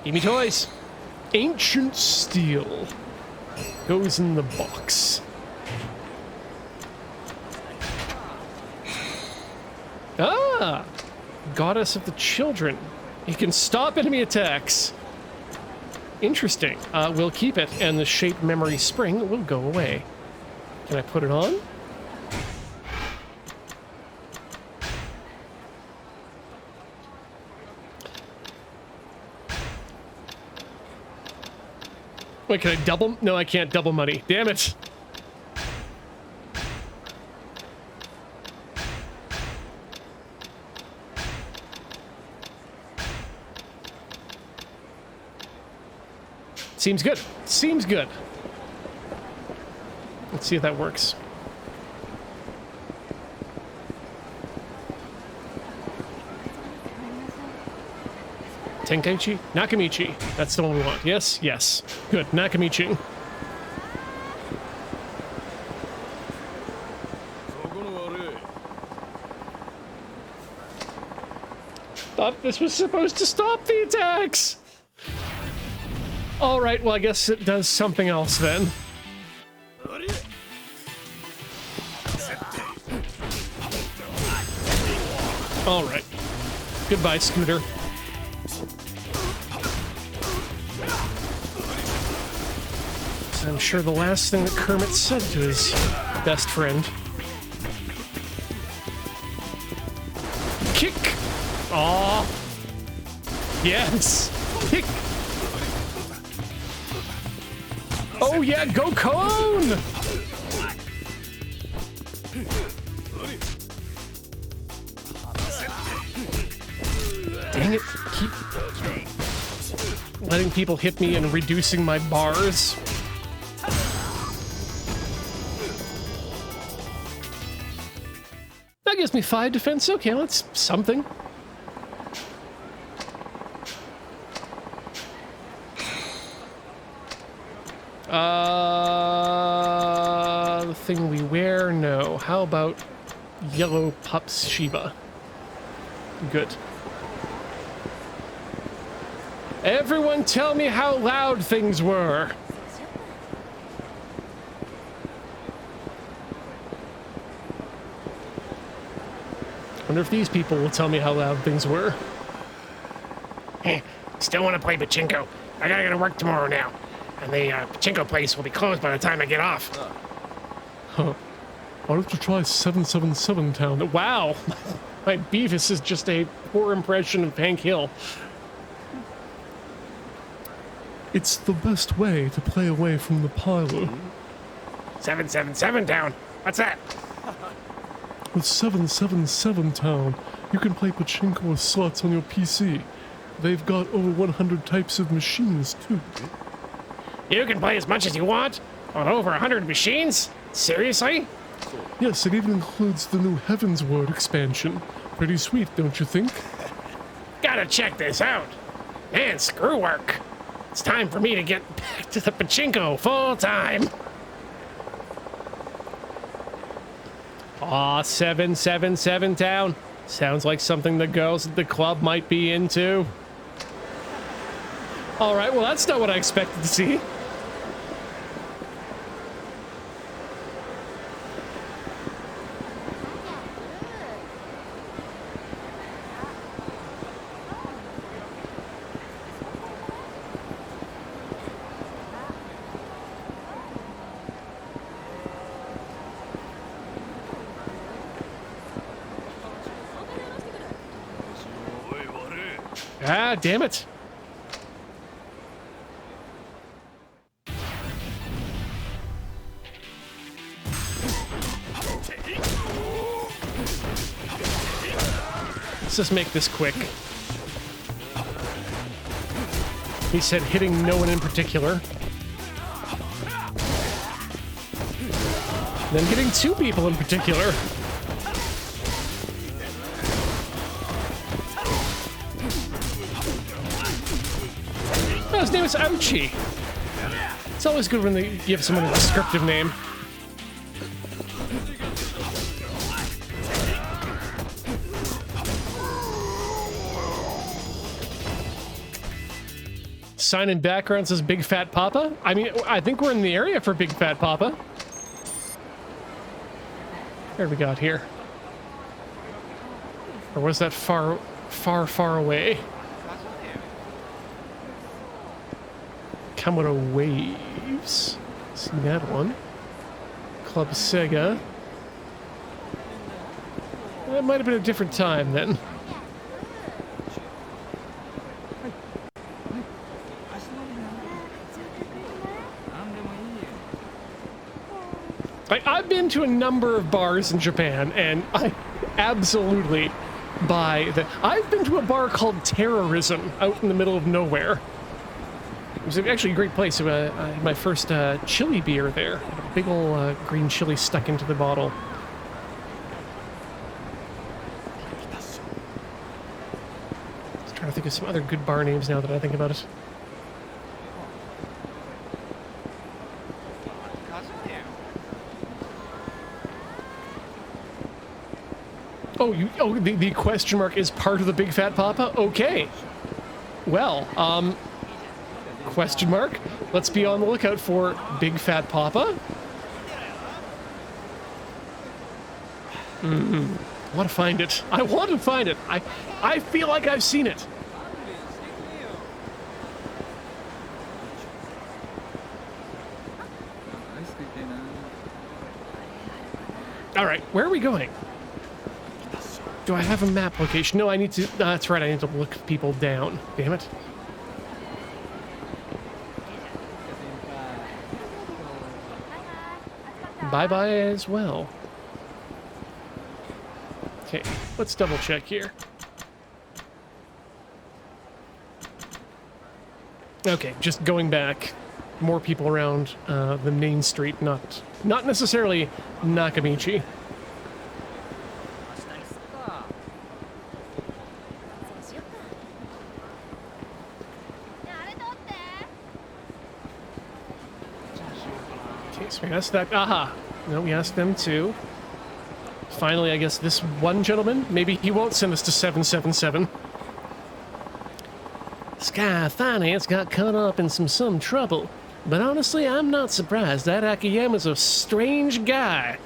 Give me toys. Ancient steel goes in the box. Ah! Goddess of the Children. You can stop enemy attacks. Interesting. We'll keep it, and the shape memory spring will go away. Can I put it on? Wait, can I double? No, I can't double money. Damn it. Seems good. Seems good. Let's see if that works. Tenkaichi? Nakamichi. That's the one we want. Yes? Yes. Good. Nakamichi. Thought this was supposed to stop the attacks! Alright, well I guess it does something else then. Alright. Goodbye, Scooter. I'm sure the last thing that Kermit said to his best friend. Kick! Aww. Yes! Kick! Oh yeah, go Cone! Dang it, keep letting people hit me and reducing my bars. That gives me 5 defense. Okay, that's something. The thing we wear? No. How about yellow pups Shiba? Good. Everyone tell me how loud things were. Wonder if these people will tell me how loud things were. Hey, still want to play pachinko. I gotta go to work tomorrow now. And the pachinko place will be closed by the time I get off. Huh. Why don't you try 777 Town? Wow! My Beavis is just a poor impression of Hank Hill. It's the best way to play away from the pilot. 777 Town. What's that? With 777 Town, you can play pachinko or slots on your PC. They've got over 100 types of machines, too. You can play as much as you want on over 100 machines? Seriously? Yes, it even includes the new Heaven's Word expansion. Pretty sweet, don't you think? Gotta check this out. Man, screw work. It's time for me to get back to the pachinko full time. Aw, 777 Town. Sounds like something the girls at the club might be into. Alright, well that's not what I expected to see. Ah, damn it. Let's just make this quick. He said hitting no one in particular. Then hitting two people in particular. Oh, his name is Ouchie. It's always good when they give someone a descriptive name. Sign in background says Big Fat Papa. I mean, I think we're in the area for Big Fat Papa. What do we got here? Or was that far, far, far away? Kamado Waves. See that one. Club Sega. That might have been a different time then. I've been to a number of bars in Japan, and I absolutely buy that. I've been to a bar called Terrorism out in the middle of nowhere. It was actually a great place. I had my first chili beer there. A big ol' green chili stuck into the bottle. Just trying to think of some other good bar names now that I think about it. Oh, the question mark is part of the Big Fat Papa? Okay. Well, question mark. Let's be on the lookout for Big Fat Papa. I want to find it. I want to find it. I feel like I've seen it. All right, where are we going? Do I have a map location? No, I need to... that's right, I need to look people down. Damn it. Bye-bye as well. Okay, let's double check here. Okay, just going back. More people around the main street, not necessarily Nakamichi. Okay, so we asked that. Aha! No, we asked them too. Finally, I guess this one gentleman, maybe he won't send us to 777. Sky Finance got caught up in some trouble. But honestly, I'm not surprised. That Akiyama's a strange guy.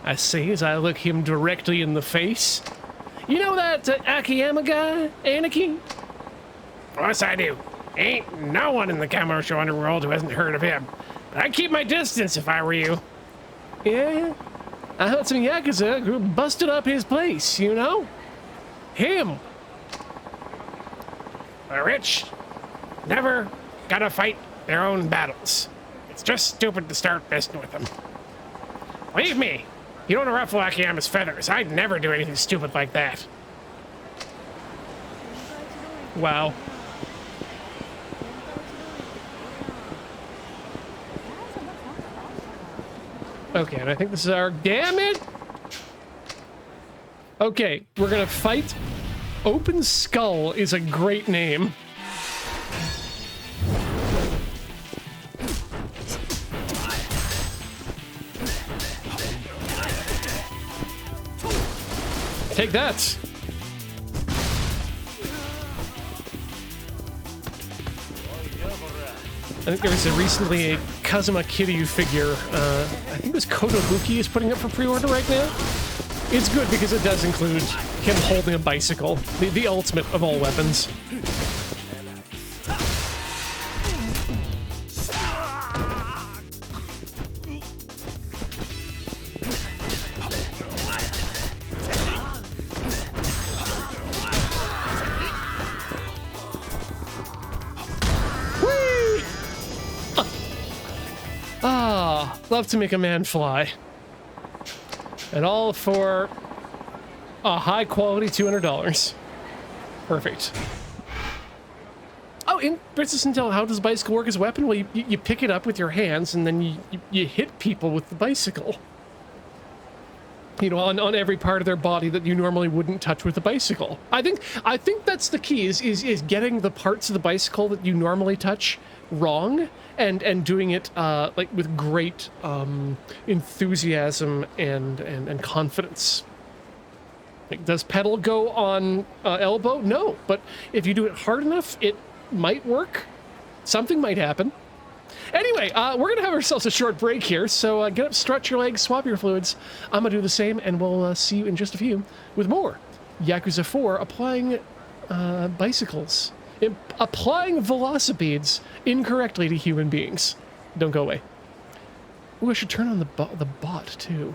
I say as I look him directly in the face. You know that Akiyama guy, Aniki? Of course I do. Ain't no one in the Kamosho underworld who hasn't heard of him. But I'd keep my distance if I were you. Yeah, I heard some Yakuza who busted up his place, you know? Him. The rich never gotta fight their own battles. It's just stupid to start messing with them. Believe me, you don't want to ruffle Akiyama's feathers. I'd never do anything stupid like that. Wow. Okay, and I think this is our... Damn it! Okay, we're gonna fight. Open Skull is a great name. Take that! I think there was recently a Kazuma Kiryu figure, I think it was Kotobuki is putting up for pre-order right now. It's good because it does include him holding a bicycle, the ultimate of all weapons. Love to make a man fly. And all for a high quality $200. Perfect. Oh, in Princess Intel, how does a bicycle work as a weapon? Well, you pick it up with your hands and then you hit people with the bicycle. You know, on every part of their body that you normally wouldn't touch with a bicycle. I think that's the key is getting the parts of the bicycle that you normally touch wrong and doing it like with great enthusiasm and confidence. Like, does pedal go on elbow? No, but if you do it hard enough, it might work. Something might happen. Anyway, we're gonna have ourselves a short break here, so get up, stretch your legs, swap your fluids. I'm gonna do the same, and we'll see you in just a few with more Yakuza 4 applying bicycles. Applying velocipedes incorrectly to human beings. Don't go away. Ooh, I should turn on the bot, too.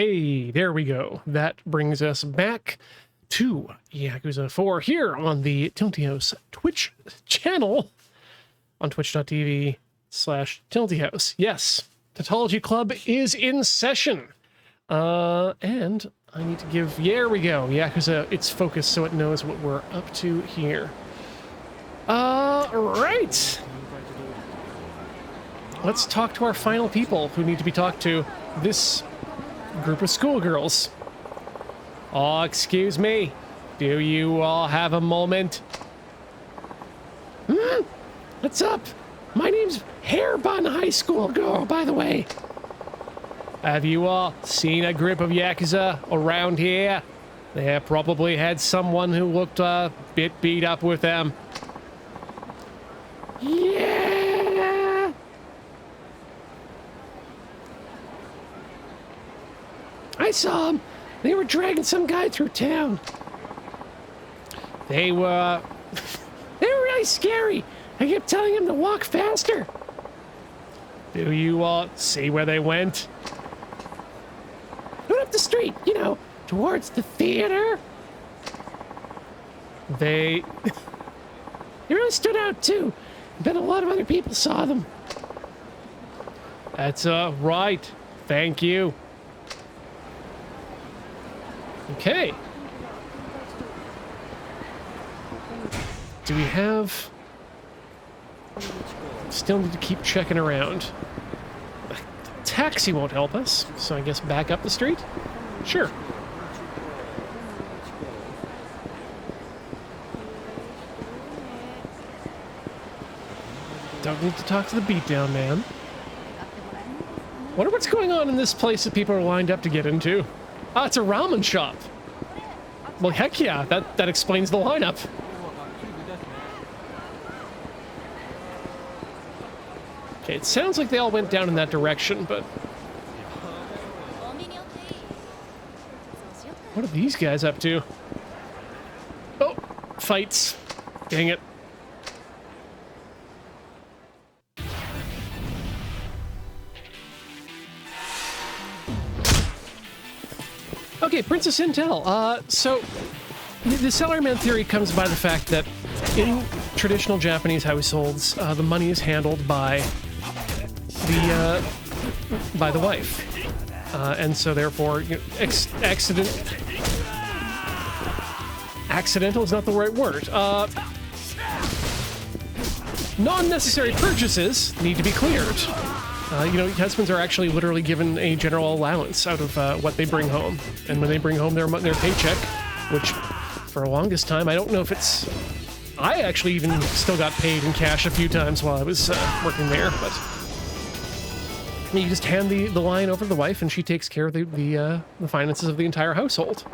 Hey, there we go. That brings us back to Yakuza 4 here on the Tiltios Twitch channel on twitch.tv/Tiltios. Yes, Tautology Club is in session. And I need to give, there we go, Yakuza its focus so it knows what we're up to here. Right. Let's talk to our final people who need to be talked to. This group of schoolgirls. Oh, excuse me. Do you all have a moment? What's up? My name's Hair Bun High School Girl, by the way. Have you all seen a group of Yakuza around here? They probably had someone who looked a bit beat up with them. Yeah. I saw them. They were dragging some guy through town. They were really scary. I kept telling him to walk faster. Do you all see where they went? Went up the street, you know, towards the theater. They really stood out too. Bet a lot of other people saw them. That's right. Thank you. Okay. Do we have... Still need to keep checking around. Taxi won't help us, so I guess back up the street? Sure. Don't need to talk to the beatdown man. Wonder what's going on in this place that people are lined up to get into. Ah, it's a ramen shop. Well, heck yeah, that explains the lineup. Okay, it sounds like they all went down in that direction, but... What are these guys up to? Oh, fights. Dang it. Okay, Princess Intel. So, the salaryman theory comes by the fact that in traditional Japanese households, the money is handled by the wife, and so therefore, you know, accidental is not the right word. Non-necessary purchases need to be cleared. You know, husbands are actually literally given a general allowance out of what they bring home. And when they bring home their paycheck, which for the longest time, I don't know if it's... I actually even still got paid in cash a few times while I was working there, but... You just hand the line over to the wife and she takes care of the finances of the entire household.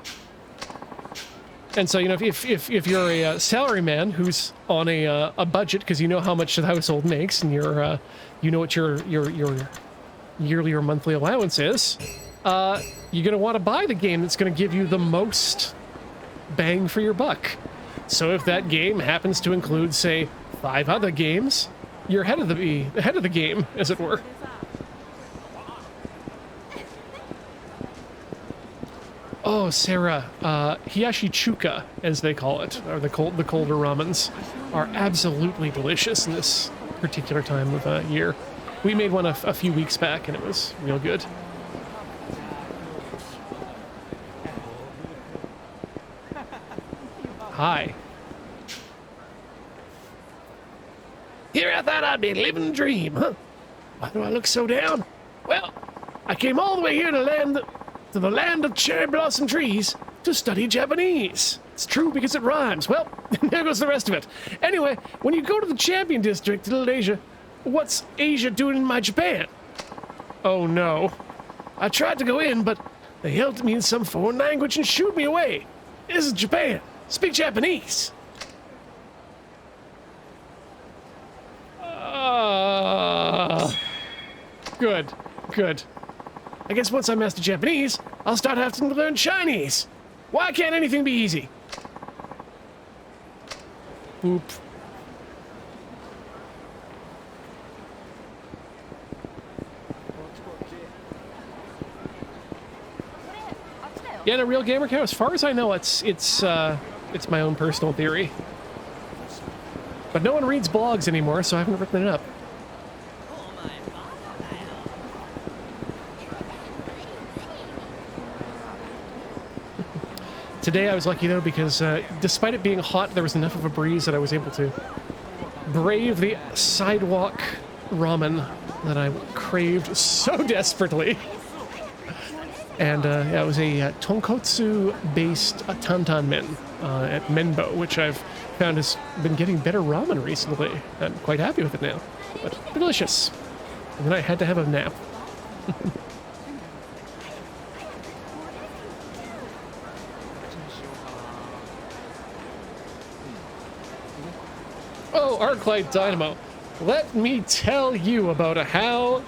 And so, you know, if you're a salaryman who's on a budget because you know how much the household makes and you're you know what your yearly or monthly allowance is, you're gonna want to buy the game that's gonna give you the most bang for your buck. So if that game happens to include, say, 5 other games, you're ahead of the game, as it were. Oh, Sarah, hiyashi chuka, as they call it, or the colder ramens, are absolutely delicious in this particular time of year. We made one a few weeks back, and it was real good. Hi. Here I thought I'd be living a dream, huh? Why do I look so down? Well, I came all the way here to the land of cherry blossom trees to study Japanese. It's true because it rhymes. Well, there goes the rest of it. Anyway, when you go to the Champion District, Little Asia, what's Asia doing in my Japan? Oh no. I tried to go in, but they yelled at me in some foreign language and shooed me away. This is Japan. Speak Japanese. Good, good. I guess once I master Japanese, I'll start having to learn Chinese. Why can't anything be easy? Boop. Yeah, no, real gamer cow. As far as I know, it's my own personal theory. But no one reads blogs anymore, so I haven't written it up. Today I was lucky though because despite it being hot, there was enough of a breeze that I was able to brave the sidewalk ramen that I craved so desperately. And yeah, it was a tonkotsu-based tantan men at Menbo, which I've found has been getting better ramen recently. I'm quite happy with it now, but delicious. And then I had to have a nap. Oh, Arclight Dynamo. Let me tell you about how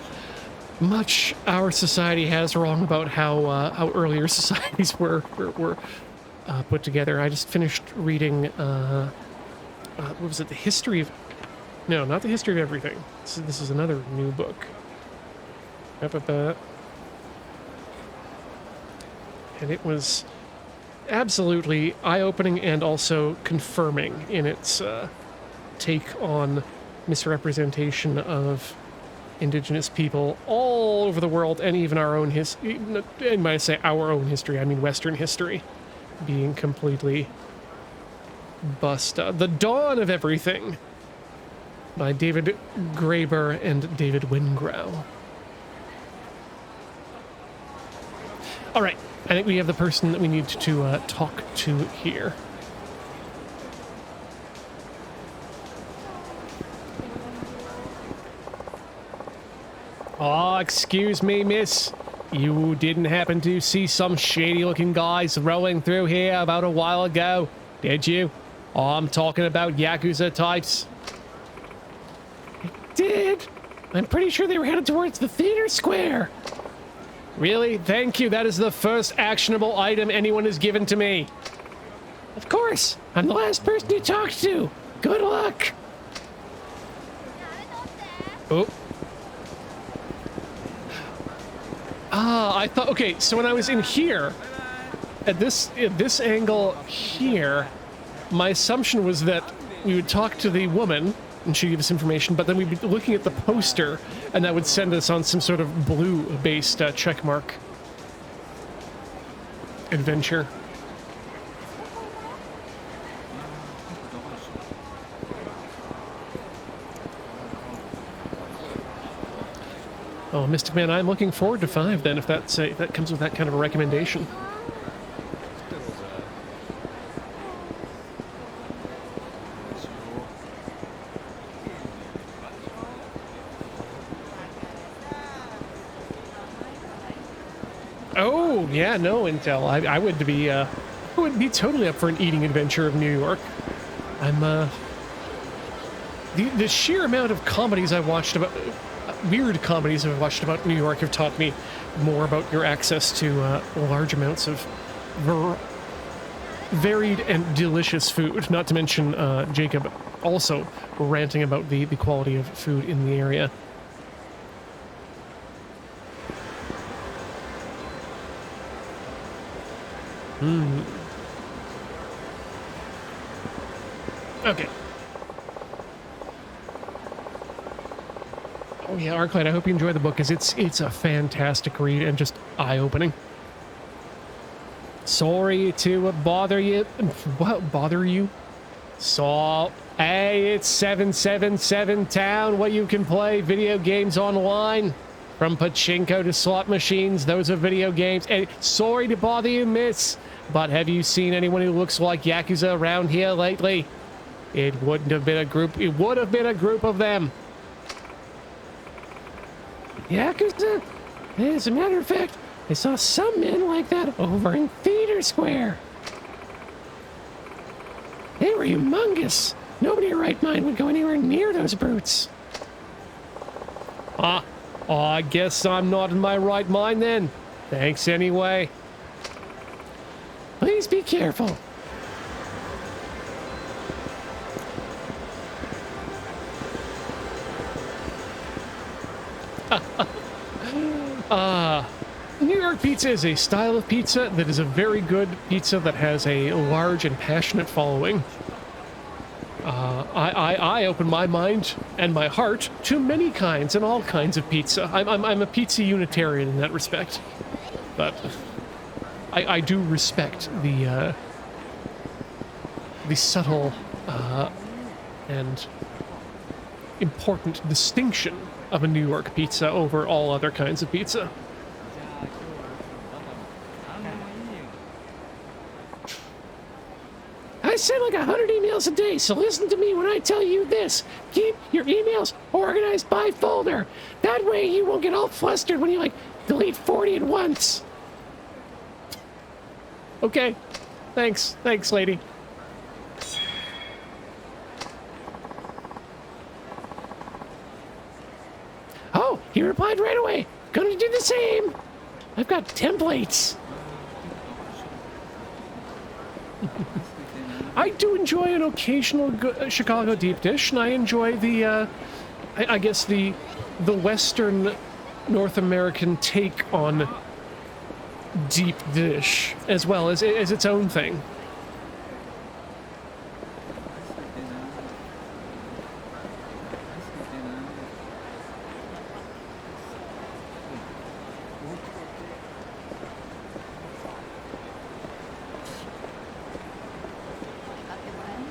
much our society has wrong about how earlier societies were put together. I just finished reading, what was it? The history of... No, not the history of everything. This is another new book. And it was absolutely eye-opening and also confirming in its take on misrepresentation of indigenous people all over the world, and even our own history. And when I say our own history, I mean Western history being completely busted. The Dawn of Everything by David Graeber and David Wingrow. All right, I think we have the person that we need to talk to here. Oh, excuse me, miss. You didn't happen to see some shady-looking guys rolling through here about a while ago, did you? Oh, I'm talking about Yakuza types. I did? I'm pretty sure they were headed towards the theater square. Really? Thank you. That is the first actionable item anyone has given to me. Of course. I'm the last person you talked to. Good luck. Oh. Ah, I thought, okay, so when I was in here, at this angle here, my assumption was that we would talk to the woman, and she'd give us information, but then we'd be looking at the poster, and that would send us on some sort of blue-based checkmark adventure. Oh, Mystic Man, I'm looking forward to 5 then, if that's if that comes with that kind of a recommendation. Oh, yeah, no, Intel. I would be totally up for an eating adventure of New York. I'm the sheer amount of comedies I watched about weird comedies I've watched about New York have taught me more about your access to large amounts of varied and delicious food. Not to mention Jacob also ranting about the quality of food in the area. Okay. Oh yeah, Arclight, I hope you enjoy the book, because it's a fantastic read and just eye-opening. Sorry to bother you. What, bother you? So, hey, it's 777 Town, where you can play video games online. From pachinko to slot machines, those are video games. And sorry to bother you, miss, but have you seen anyone who looks like Yakuza around here lately? It wouldn't have been a group. It would have been a group of them. Yakuza? As a matter of fact, I saw some men like that over in Theater Square. They were humongous. Nobody in their right mind would go anywhere near those brutes. I guess I'm not in my right mind then. Thanks anyway. Please be careful. New York pizza is a style of pizza that is a very good pizza that has a large and passionate following. I open my mind and my heart to many kinds and all kinds of pizza. I'm a pizza Unitarian in that respect, but I do respect the subtle and important distinction of a New York pizza over all other kinds of pizza. I send like 100 emails a day, so listen to me when I tell you this. Keep your emails organized by folder. That way you won't get all flustered when you like delete 40 at once. Okay. Thanks, lady. Oh, he replied right away. Gonna do the same. I've got templates. I do enjoy an occasional Chicago deep dish, and I enjoy the, I guess the Western North American take on deep dish, as well as its own thing.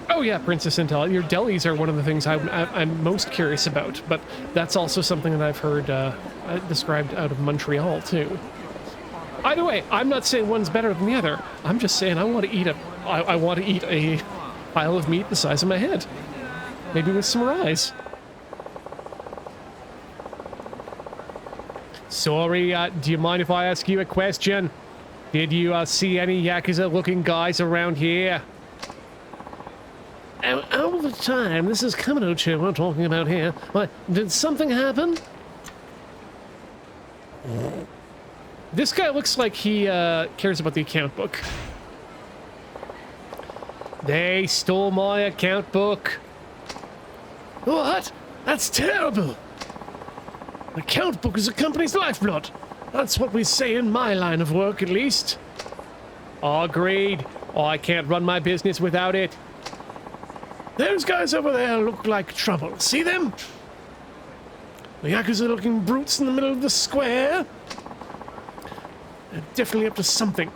Oh yeah, Princess Intel. Your delis are one of the things I'm most curious about, but that's also something that I've heard described out of Montreal too. Either way, I'm not saying one's better than the other. I'm just saying I want to eat a pile of meat the size of my head, maybe with some rice. Sorry, do you mind if I ask you a question? Did you see any Yakuza-looking guys around here? All the time, this is Kaminocho we're talking about here. What, did something happen? This guy looks like he cares about the account book. They stole my account book. What? That's terrible. The account book is a company's lifeblood. That's what we say in my line of work, at least. Agreed. I can't run my business without it. Those guys over there look like trouble. See them? The Yakuza-looking brutes in the middle of the square. They're definitely up to something.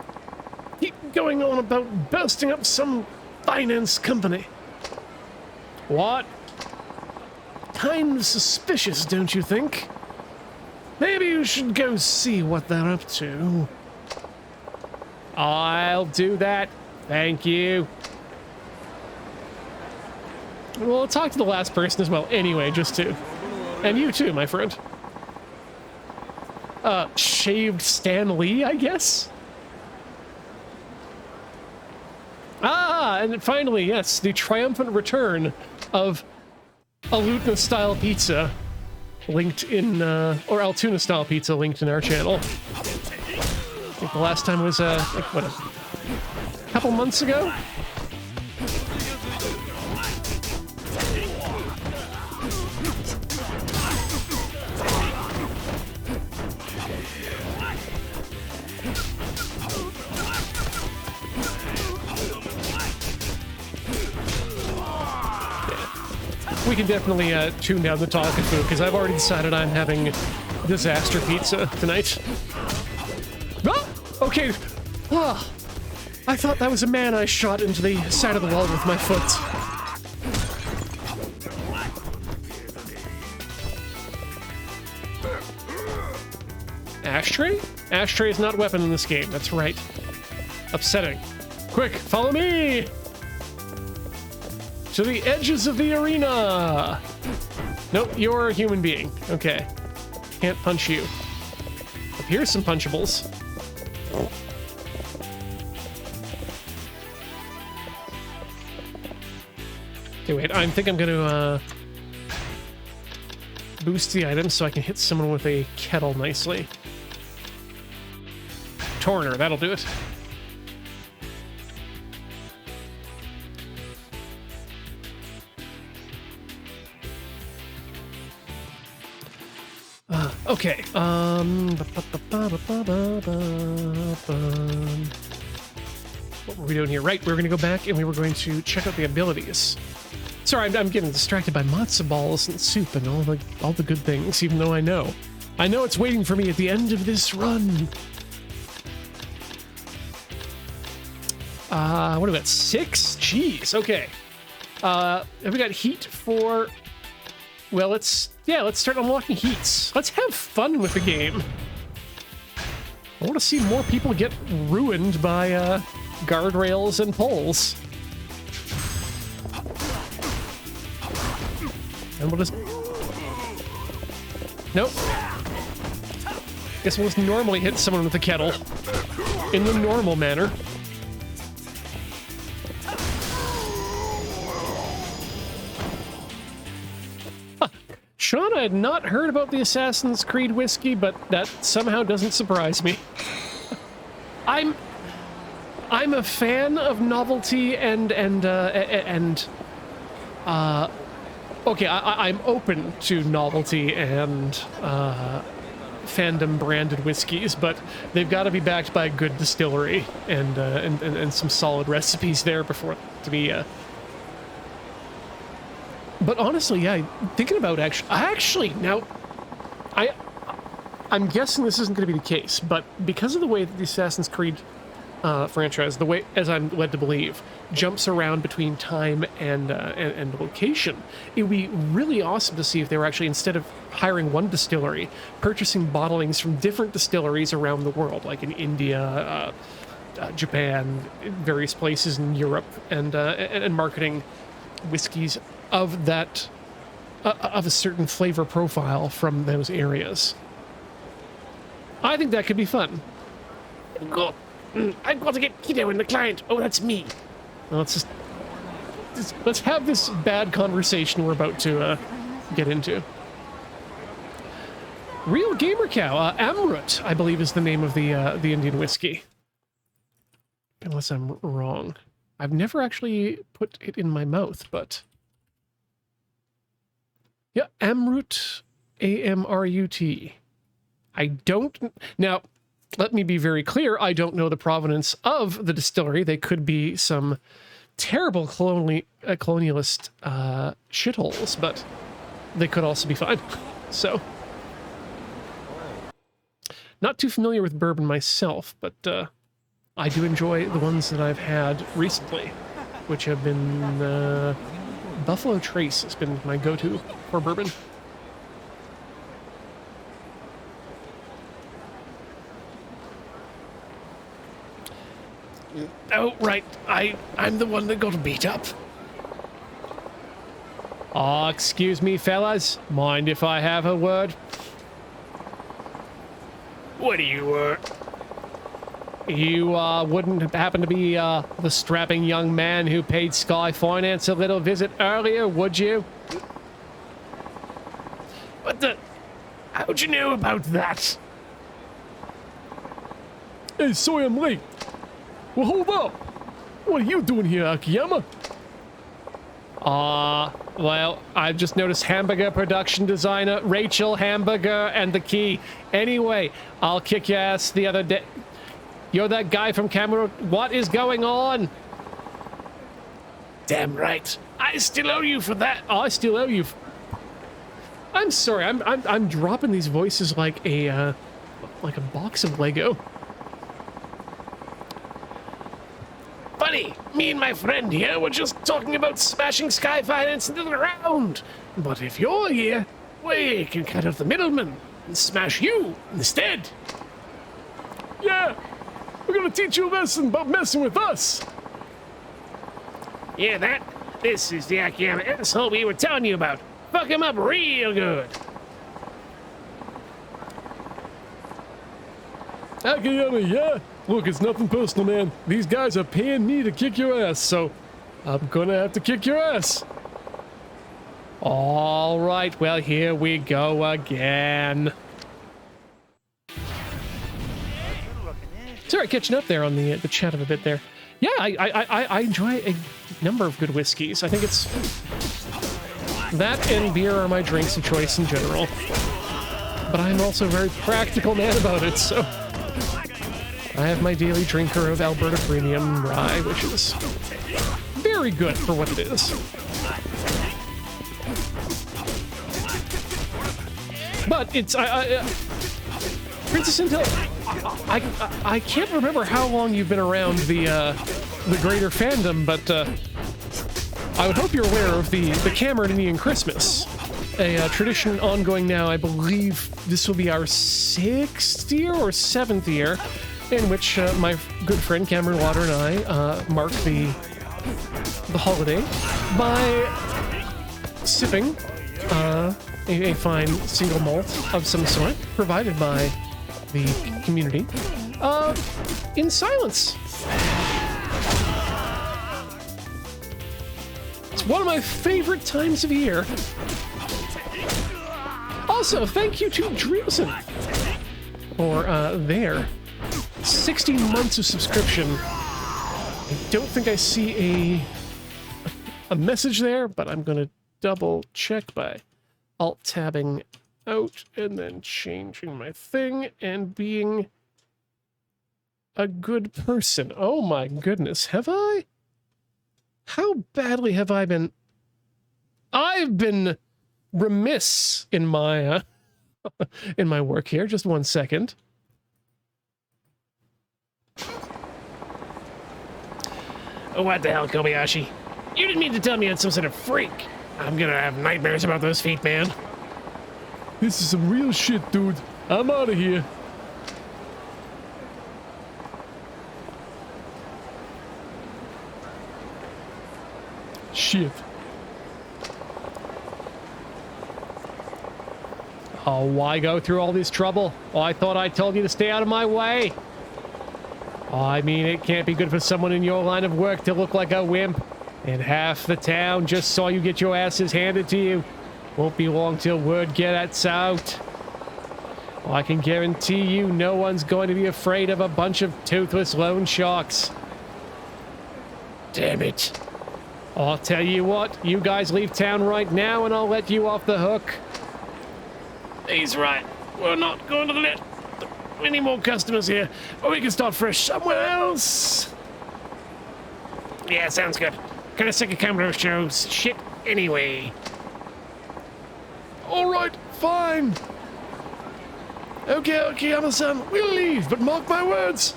Keep going on about bursting up some finance company. What? Kind of suspicious, don't you think? Maybe you should go see what they're up to. I'll do that. Thank you. Well, I'll talk to the last person as well anyway, just to... And you too, my friend. Shaved Stan Lee, I guess? Ah, and finally, yes, the triumphant return of Alutna-style pizza, linked in, or Altoona-style pizza, linked in our channel. I think the last time was, like, what, a couple months ago? We can definitely tune down the talk of food, because I've already decided I'm having disaster pizza tonight. Oh, okay. Oh, I thought that was a man I shot into the side of the wall with my foot. Ashtray? Ashtray is not a weapon in this game, that's right. Upsetting. Quick, follow me! To the edges of the arena! Nope, you're a human being. Okay. Can't punch you. But here's some punchables. Okay, wait, I think I'm gonna, boost the item so I can hit someone with a kettle nicely. Torner, that'll do it. Okay. What were we doing here? Right, we were going to go back and we were going to check out the abilities. Sorry, I'm getting distracted by matzo balls and soup and all the good things, even though I know it's waiting for me at the end of this run. What about 6? Jeez, okay. Have we got heat for... Well, let's start unlocking heats. Let's have fun with the game. I want to see more people get ruined by guardrails and poles. And we'll just... Nope. Guess we'll just normally hit someone with a kettle. In the normal manner. Shauna had not heard about the Assassin's Creed whiskey, but that somehow doesn't surprise me. I'm a fan of novelty and okay, I'm open to novelty and fandom branded whiskeys, but they've got to be backed by a good distillery and some solid recipes there before to be But honestly, yeah, thinking about now, I'm guessing this isn't going to be the case, but because of the way that the Assassin's Creed franchise, the way, as I'm led to believe, jumps around between time and location, it would be really awesome to see if they were actually, instead of hiring one distillery, purchasing bottlings from different distilleries around the world, like in India, Japan, various places in Europe, and marketing whiskeys of that of a certain flavor profile from those areas. I think that could be fun. I've got to get Keto in the client. Oh, that's me. Well, let's have this bad conversation we're about to get into. Real Gamer Cow, Amrut, I believe, is the name of the Indian whiskey. Unless I'm wrong. I've never actually put it in my mouth, but... Yeah, Amrut, A-M-R-U-T. I don't... Now, let me be very clear, I don't know the provenance of the distillery. They could be some terrible colonialist shitholes, but they could also be fine. So... Not too familiar with bourbon myself, but I do enjoy the ones that I've had recently, which have been... Buffalo Trace has been my go-to for bourbon. Oh, right. I'm the one that got beat up. Oh, excuse me, fellas. Mind if I have a word? What do you, You, wouldn't happen to be, the strapping young man who paid Sky Finance a little visit earlier, would you? What the... How'd you know about that? Hey, sorry I'm late. Well, hold up. What are you doing here, Akiyama? Well, I've just noticed hamburger production designer, Rachel Hamburger, and the key. Anyway, I'll kick your ass the other day. You're that guy from Cameroon. What is going on? Damn right. I still owe you for that. Oh, I still owe you. I'm sorry. I'm dropping these voices like a box of Lego. Funny, me and my friend here were just talking about smashing Sky Finance into the ground. But if you're here, we can cut out the middleman and smash you instead. Yeah, we're gonna teach you a lesson about messing with us. Yeah, that? This is the Akiyama asshole we were telling you about. Fuck him up real good. Akiyama, yeah? Look, it's nothing personal, man. These guys are paying me to kick your ass, so I'm gonna have to kick your ass. All right, well, here we go again. Sorry, catching up there on the chat of a bit there. Yeah, I enjoy a number of good whiskeys. I think it's... That and beer are my drinks of choice in general. but I'm also a very practical man about it, so I have my daily drinker of Alberta Premium Rye, which is very good for what it is. But it's Princess Intel. I can't remember how long you've been around the greater fandom, but I would hope you're aware of the Cameron Indian Christmas, a tradition ongoing now. I believe this will be our 6th year or 7th year, in which my good friend Cameron Water and I mark the holiday by sipping a fine single malt of some sort provided by the community in silence. It's one of my favorite times of year. Also, thank you to Dreamson for their 16 months of subscription. I don't think I see a message there, but I'm going to double check by alt-tabbing out and then changing my thing and being a good person. Oh my goodness, have I? How badly have I been? I've been remiss in my in my work here. Just 1 second. What the hell, Kobayashi? You didn't mean to tell me you had some sort of freak. I'm gonna have nightmares about those feet, man. This is some real shit, dude. I'm out of here. Shit. Oh, why go through all this trouble? Oh, I thought I told you to stay out of my way. Oh, I mean, it can't be good for someone in your line of work to look like a wimp. And half the town just saw you get your asses handed to you. Won't be long till word gets out. Oh, I can guarantee you no one's going to be afraid of a bunch of toothless loan sharks. Damn it. I'll tell you what, you guys leave town right now and I'll let you off the hook. He's right. We're not going to let any more customers here, or we can start fresh somewhere else. Yeah, sounds good. Kind of sick of Camero shows shit anyway. All right, fine. Okay, Ama-san, we'll leave, but mark my words.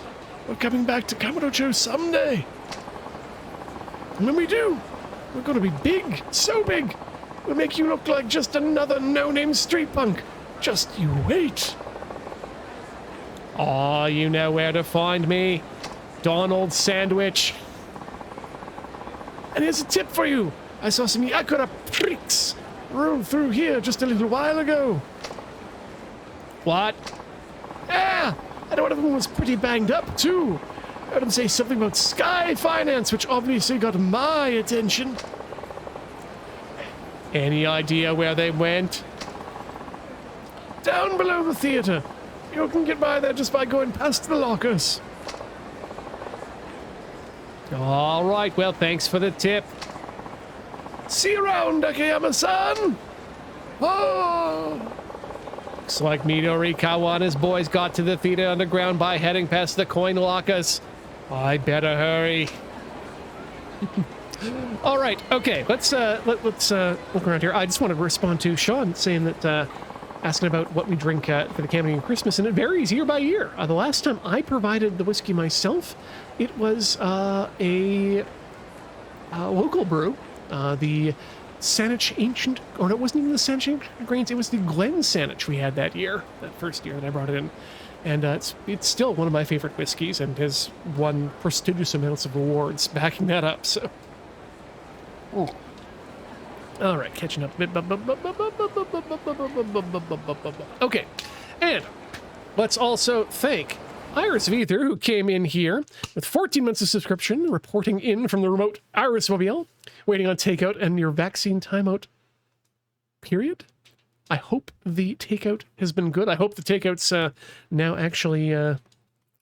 We're coming back to Kamurocho someday. And when we do, we're gonna be big, so big. We'll make you look like just another no-name street punk. Just you wait. Oh, you know where to find me. Donald Sandwich. And here's a tip for you. I saw some Yakuza pricks roll through here just a little while ago. What? Ah, and one of them was pretty banged up, too. I heard him say something about Sky Finance, which obviously got my attention. Any idea where they went? Down below the theater. You can get by there just by going past the lockers. All right, well, thanks for the tip. See you around, Akiyama-san. Oh. Looks like Midorikawa and his boys got to the theater underground by heading past the coin lockers. I better hurry. All right, okay, let's look around here. I just want to respond to Sean saying that asking about what we drink for the Canadian Christmas, and it varies year by year. The last time I provided the whiskey myself, it was a local brew, the Saanich Ancient, or no, it wasn't even the Saanich Ancient Grains, it was the Glen Saanich we had that year, that first year that I brought it in. And it's still one of my favorite whiskeys and has won prestigious amounts of awards backing that up, so. Ooh. All right, catching up a bit. Okay, and let's also thank Iris Veether, who came in here with 14 months of subscription, reporting in from the remote Iris Mobile, waiting on takeout and your vaccine timeout period. I hope the takeout has been good. I hope the takeout's now actually in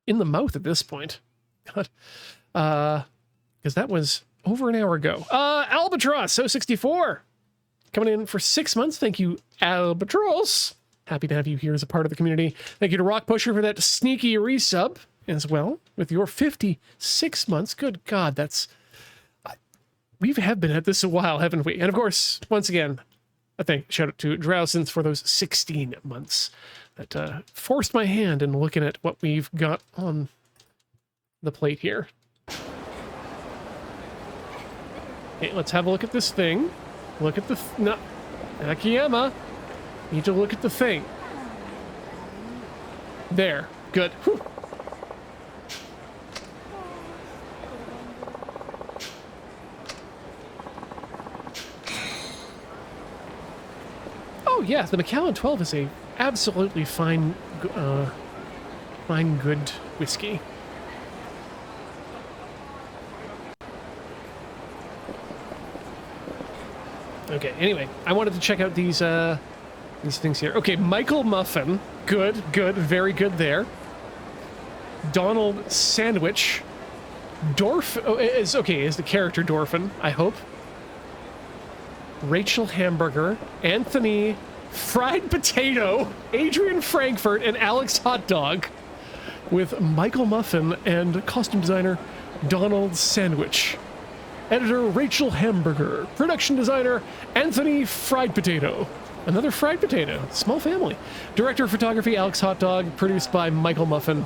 the mouth at this point. God, because that was over an hour ago. Albatross 064 coming in for 6 months. Thank you, Albatross. Happy to have you here as a part of the community. Thank you to Rock Pusher for that sneaky resub as well with your 56 months. Good God, that's... We have been at this a while, haven't we? And of course, once again, shout out to Drowsons for those 16 months that forced my hand in looking at what we've got on the plate here. Okay, let's have a look at this thing. Look at the... no, Akiyama, need to look at the thing. There. Good. Whew. Oh yeah, the Macallan 12 is a absolutely fine good whiskey. Okay, anyway, I wanted to check out these things here. Okay, Michael Muffin. Good, very good there. Donald Sandwich. Is the character Dorfin, I hope. Rachel Hamburger. Anthony Fried Potato. Adrian Frankfurt and Alex Hot Dog. With Michael Muffin and costume designer Donald Sandwich. Editor Rachel Hamburger. Production designer Anthony Fried Potato. Another fried potato. Small family. Director of photography Alex Hot Dog. Produced by Michael Muffin.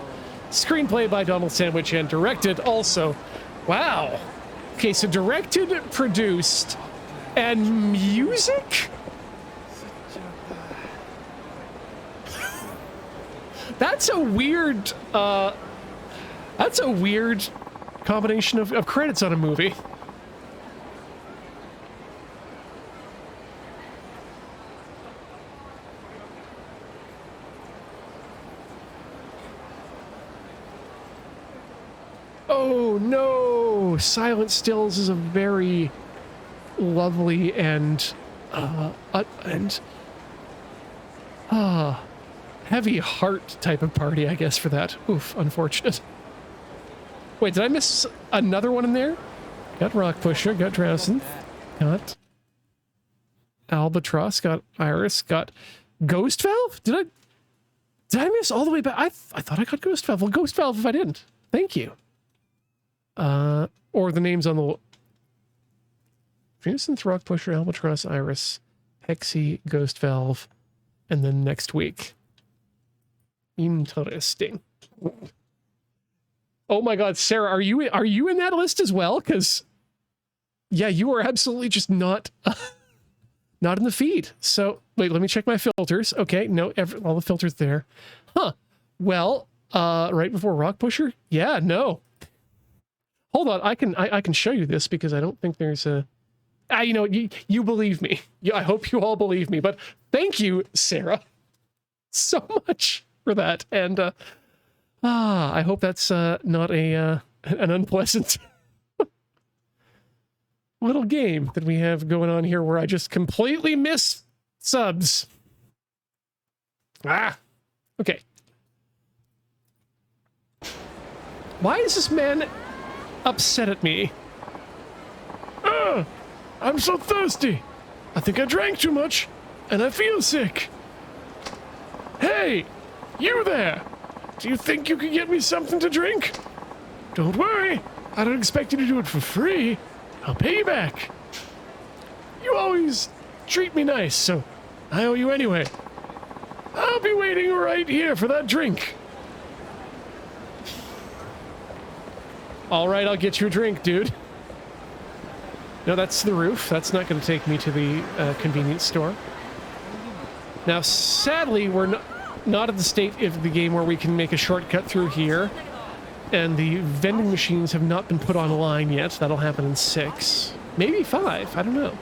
Screenplay by Donald Sandwich and directed also. Wow. Okay, so directed, produced, and music? That's a weird combination of credits on a movie. Oh no! Silent Stills is a very lovely and heavy heart type of party, I guess, for that. Oof, unfortunate. Wait, did I miss another one in there? Got Rock Pusher, got Drowson, got Albatross, got Iris, got Ghost Valve? Did I miss all the way back? I thought I got Ghost Valve. Well, Ghost Valve if I didn't. Thank you. Or the names on the... Drewson's Rock Pusher, Albatross, Iris, Hexy, Ghost Valve, and then next week. Interesting. Oh my God, Sarah, are you in that list as well? Because, yeah, you are absolutely just not not in the feed. So wait, let me check my filters. Okay, no, all the filters there. Huh. Well, right before Rock Pusher. Yeah, no. Hold on, I can show you this because I don't think there's a. You know, you believe me. I hope you all believe me. But thank you, Sarah, so much for that. And I hope that's not an unpleasant little game that we have going on here where I just completely miss subs. Okay. Why is this man upset at me? I'm so thirsty. I think I drank too much, and I feel sick. Hey, you there. Do you think you could get me something to drink? Don't worry. I don't expect you to do it for free. I'll pay you back. You always treat me nice, so I owe you anyway. I'll be waiting right here for that drink. All right, I'll get you a drink, dude. No, that's the roof. That's not going to take me to the convenience store. Now, sadly, we're not at the state of the game where we can make a shortcut through here. And the vending machines have not been put online yet. That'll happen in 6. Maybe 5. I don't know.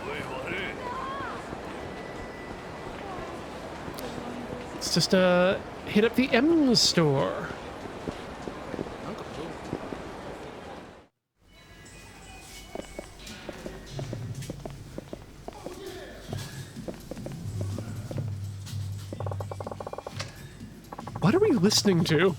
Let's just hit up the M store. What are we listening to?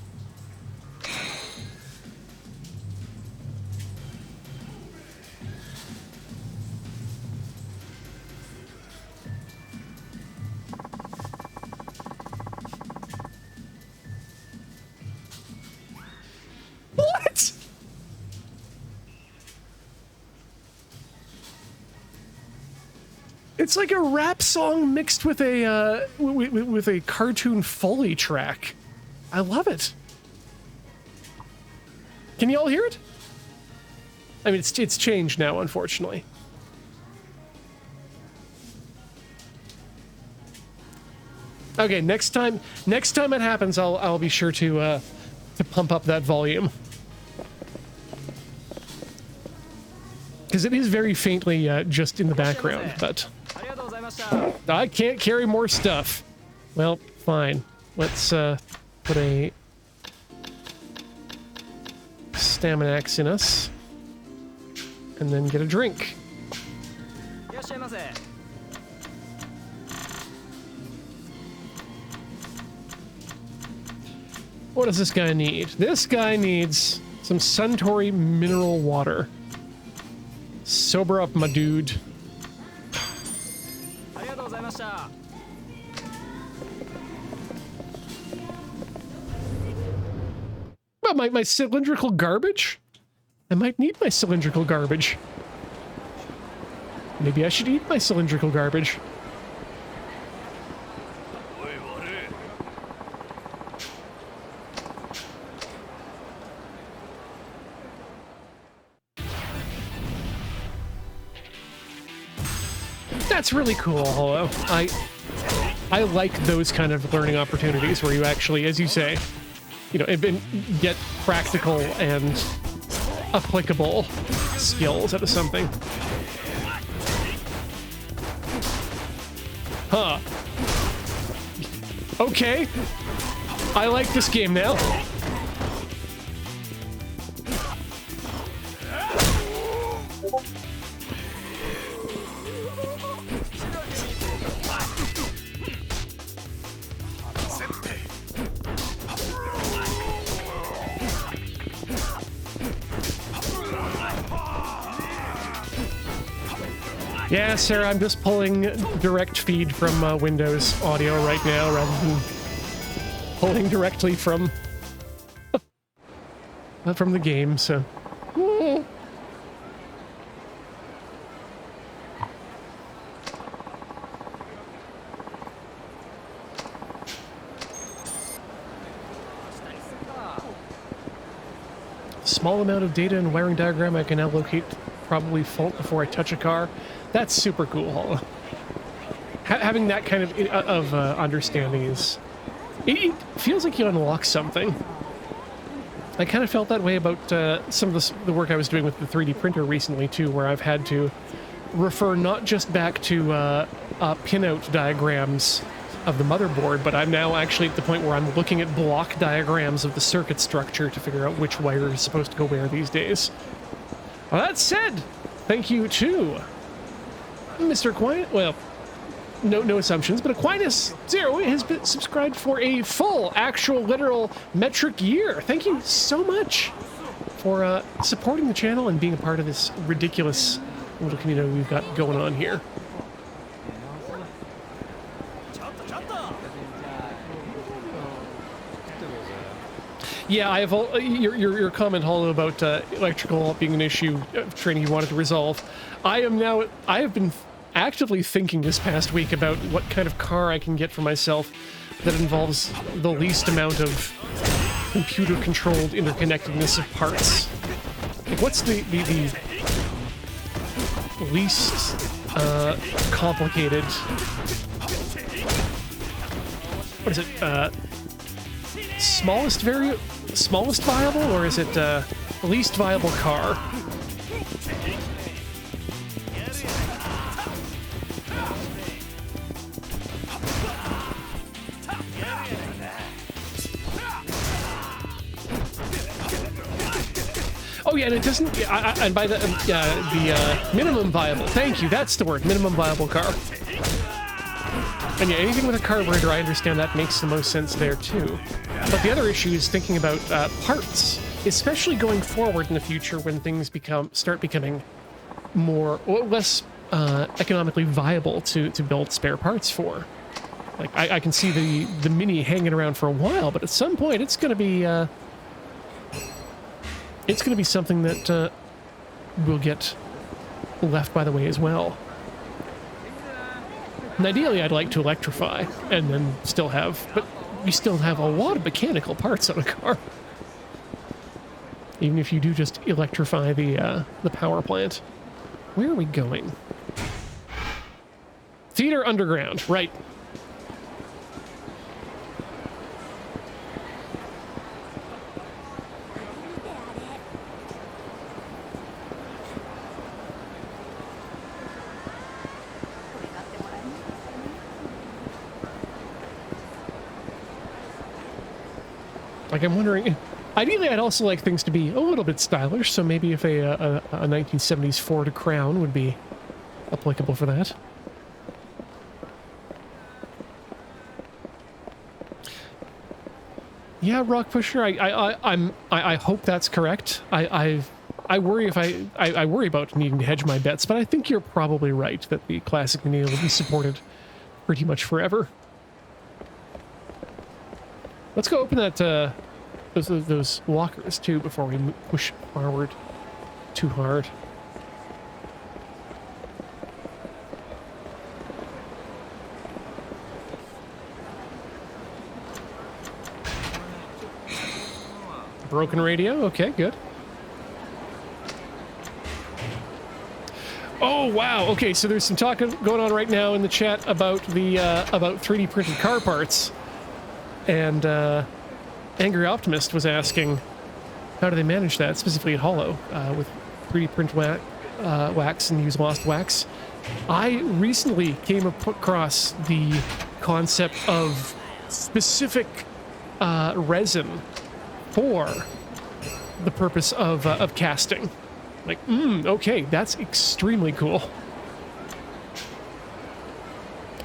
It's like a rap song mixed with a with a cartoon Foley track. I love it. Can you all hear it? I mean, it's changed now, unfortunately. Okay, next time it happens, I'll be sure to pump up that volume. Because it is very faintly just in the background, but I can't carry more stuff. Well, fine. Let's put a stamina axe in us, and then get a drink. What does this guy need? This guy needs some Suntory mineral water. Sober up, my dude. Well, my cylindrical garbage? I might need my cylindrical garbage. Maybe I should eat my cylindrical garbage. That's really cool, Hollow. I like those kind of learning opportunities where you actually, as you say, you know, get practical and applicable skills out of something. Huh. Okay. I like this game now. Yeah, Sarah, I'm just pulling direct feed from Windows Audio right now rather than pulling directly from from the game, so. Small amount of data and wiring diagram I can now locate probably fault before I touch a car. That's super cool, Hollow. Having that kind of understanding is... It feels like you unlock something. I kind of felt that way about some of the work I was doing with the 3D printer recently, too, where I've had to refer not just back to pinout diagrams of the motherboard, but I'm now actually at the point where I'm looking at block diagrams of the circuit structure to figure out which wire is supposed to go where these days. Well, that said, thank you to Mr. Aquinas. Well, no assumptions, but Aquinas0 has been subscribed for a full, actual, literal metric year. Thank you so much for supporting the channel and being a part of this ridiculous little community we've got going on here. Yeah, I have your comment, Hollow, about electrical being an issue training you wanted to resolve. I have been actively thinking this past week about what kind of car I can get for myself that involves the least amount of computer-controlled interconnectedness of parts. Like, what's the least complicated? What is it? Smallest viable, or is it least viable car? Oh yeah, and it doesn't. And by the minimum viable. Thank you. That's the word. Minimum viable car. And yeah, anything with a carburetor, I understand that makes the most sense there too. But the other issue is thinking about parts, especially going forward in the future when things start becoming less economically viable to build spare parts for. Like I can see the Mini hanging around for a while, but at some point it's going to be something that will get left by the way as well. And ideally, I'd like to electrify and then still have, but you still have a lot of mechanical parts on a car. Even if you do just electrify the power plant. Where are we going? Theater Underground, right. Like, I'm wondering, ideally I'd also like things to be a little bit stylish, so maybe if a 1970s Ford Crown would be applicable for that. Yeah, Rock Pusher, I hope that's correct. I worry if I worry about needing to hedge my bets, but I think you're probably right that the classic Mania will be supported pretty much forever. Let's go open that those lockers too before we push forward too hard. Broken radio. Okay, good. Oh wow. Okay, so there's some talk going on right now in the chat about the about 3D printed car parts, and Angry Optimist was asking, how do they manage that, specifically at Hollow, with 3D print wax and use lost wax? I recently came across the concept of specific resin for the purpose of casting. Like, okay, that's extremely cool.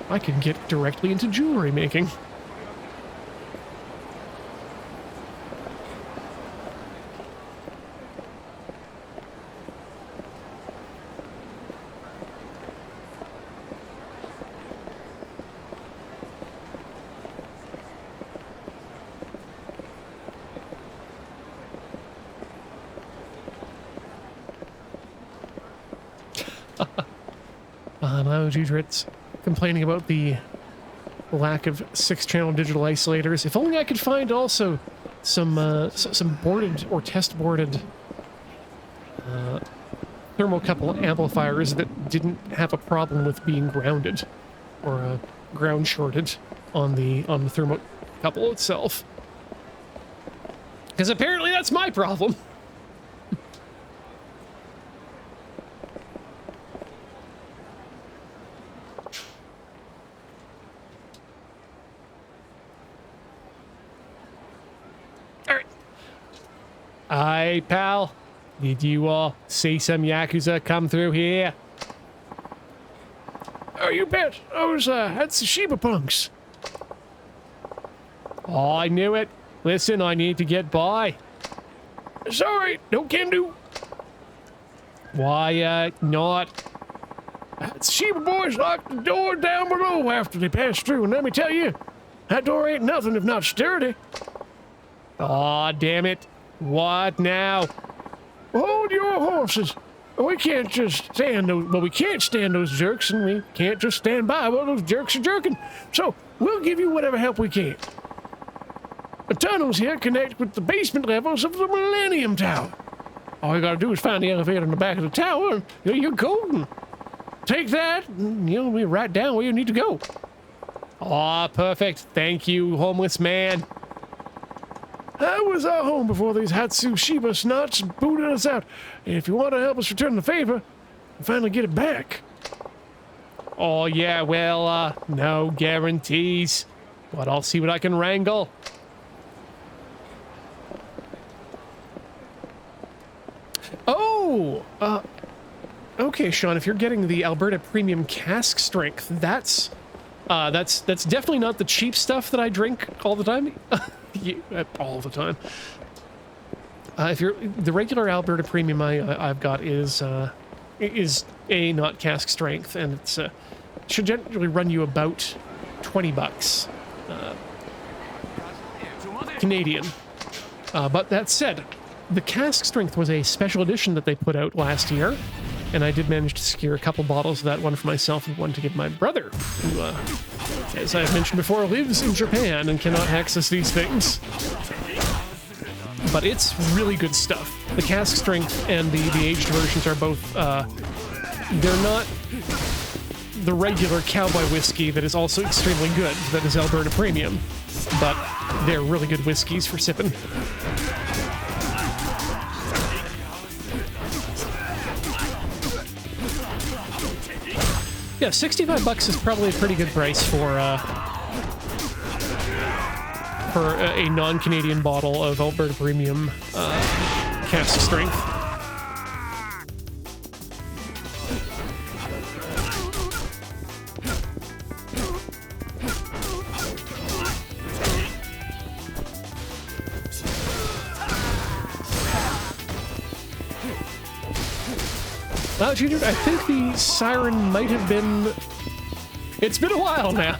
I can get directly into jewelry making. Judrit's complaining about the lack of 6-channel digital isolators. If only I could find also some boarded or test boarded thermocouple amplifiers that didn't have a problem with being grounded or ground shorted on the thermocouple itself. Because apparently that's my problem. Hey, pal, did you see some Yakuza come through here? Oh, you bet. Those Hatsushiba punks. Oh, I knew it. Listen, I need to get by. Sorry, no can do. Why, not? Hatsushiba boys locked the door down below after they passed through, and let me tell you, that door ain't nothing if not sturdy. Aw, damn it. What now? Hold your horses. We can't just stand those, well, we can't stand those jerks, and we can't just stand by while those jerks are jerking. So, we'll give you whatever help we can. The tunnels here connect with the basement levels of the Millennium Tower. All you gotta do is find the elevator in the back of the tower, and you're golden. Take that, and you'll be right down where you need to go. Aw, perfect. Thank you, homeless man. That was our home before these Hatsushiba snots booted us out. And if you want to help us return the favor, and finally get it back. Oh, yeah, well, no guarantees. But I'll see what I can wrangle. Oh! Okay, Sean, if you're getting the Alberta Premium Cask Strength, that's definitely not the cheap stuff that I drink all the time. Yeah, all the time. If you're the regular Alberta Premium I've got is not cask strength, and it's should generally run you about $20 Canadian. But that said, the cask strength was a special edition that they put out last year, And I did manage to secure a couple bottles of that, one for myself and one to give my brother, who, as I've mentioned before, lives in Japan and cannot access these things. But it's really good stuff. The cask strength and the aged versions are both, they're not the regular cowboy whiskey that is also extremely good, that is Alberta Premium, but they're really good whiskeys for sipping. Yeah, $65 is probably a pretty good price for a non-Canadian bottle of Alberta Premium cask strength. Now, Junior, I think the siren might have been... It's been a while now.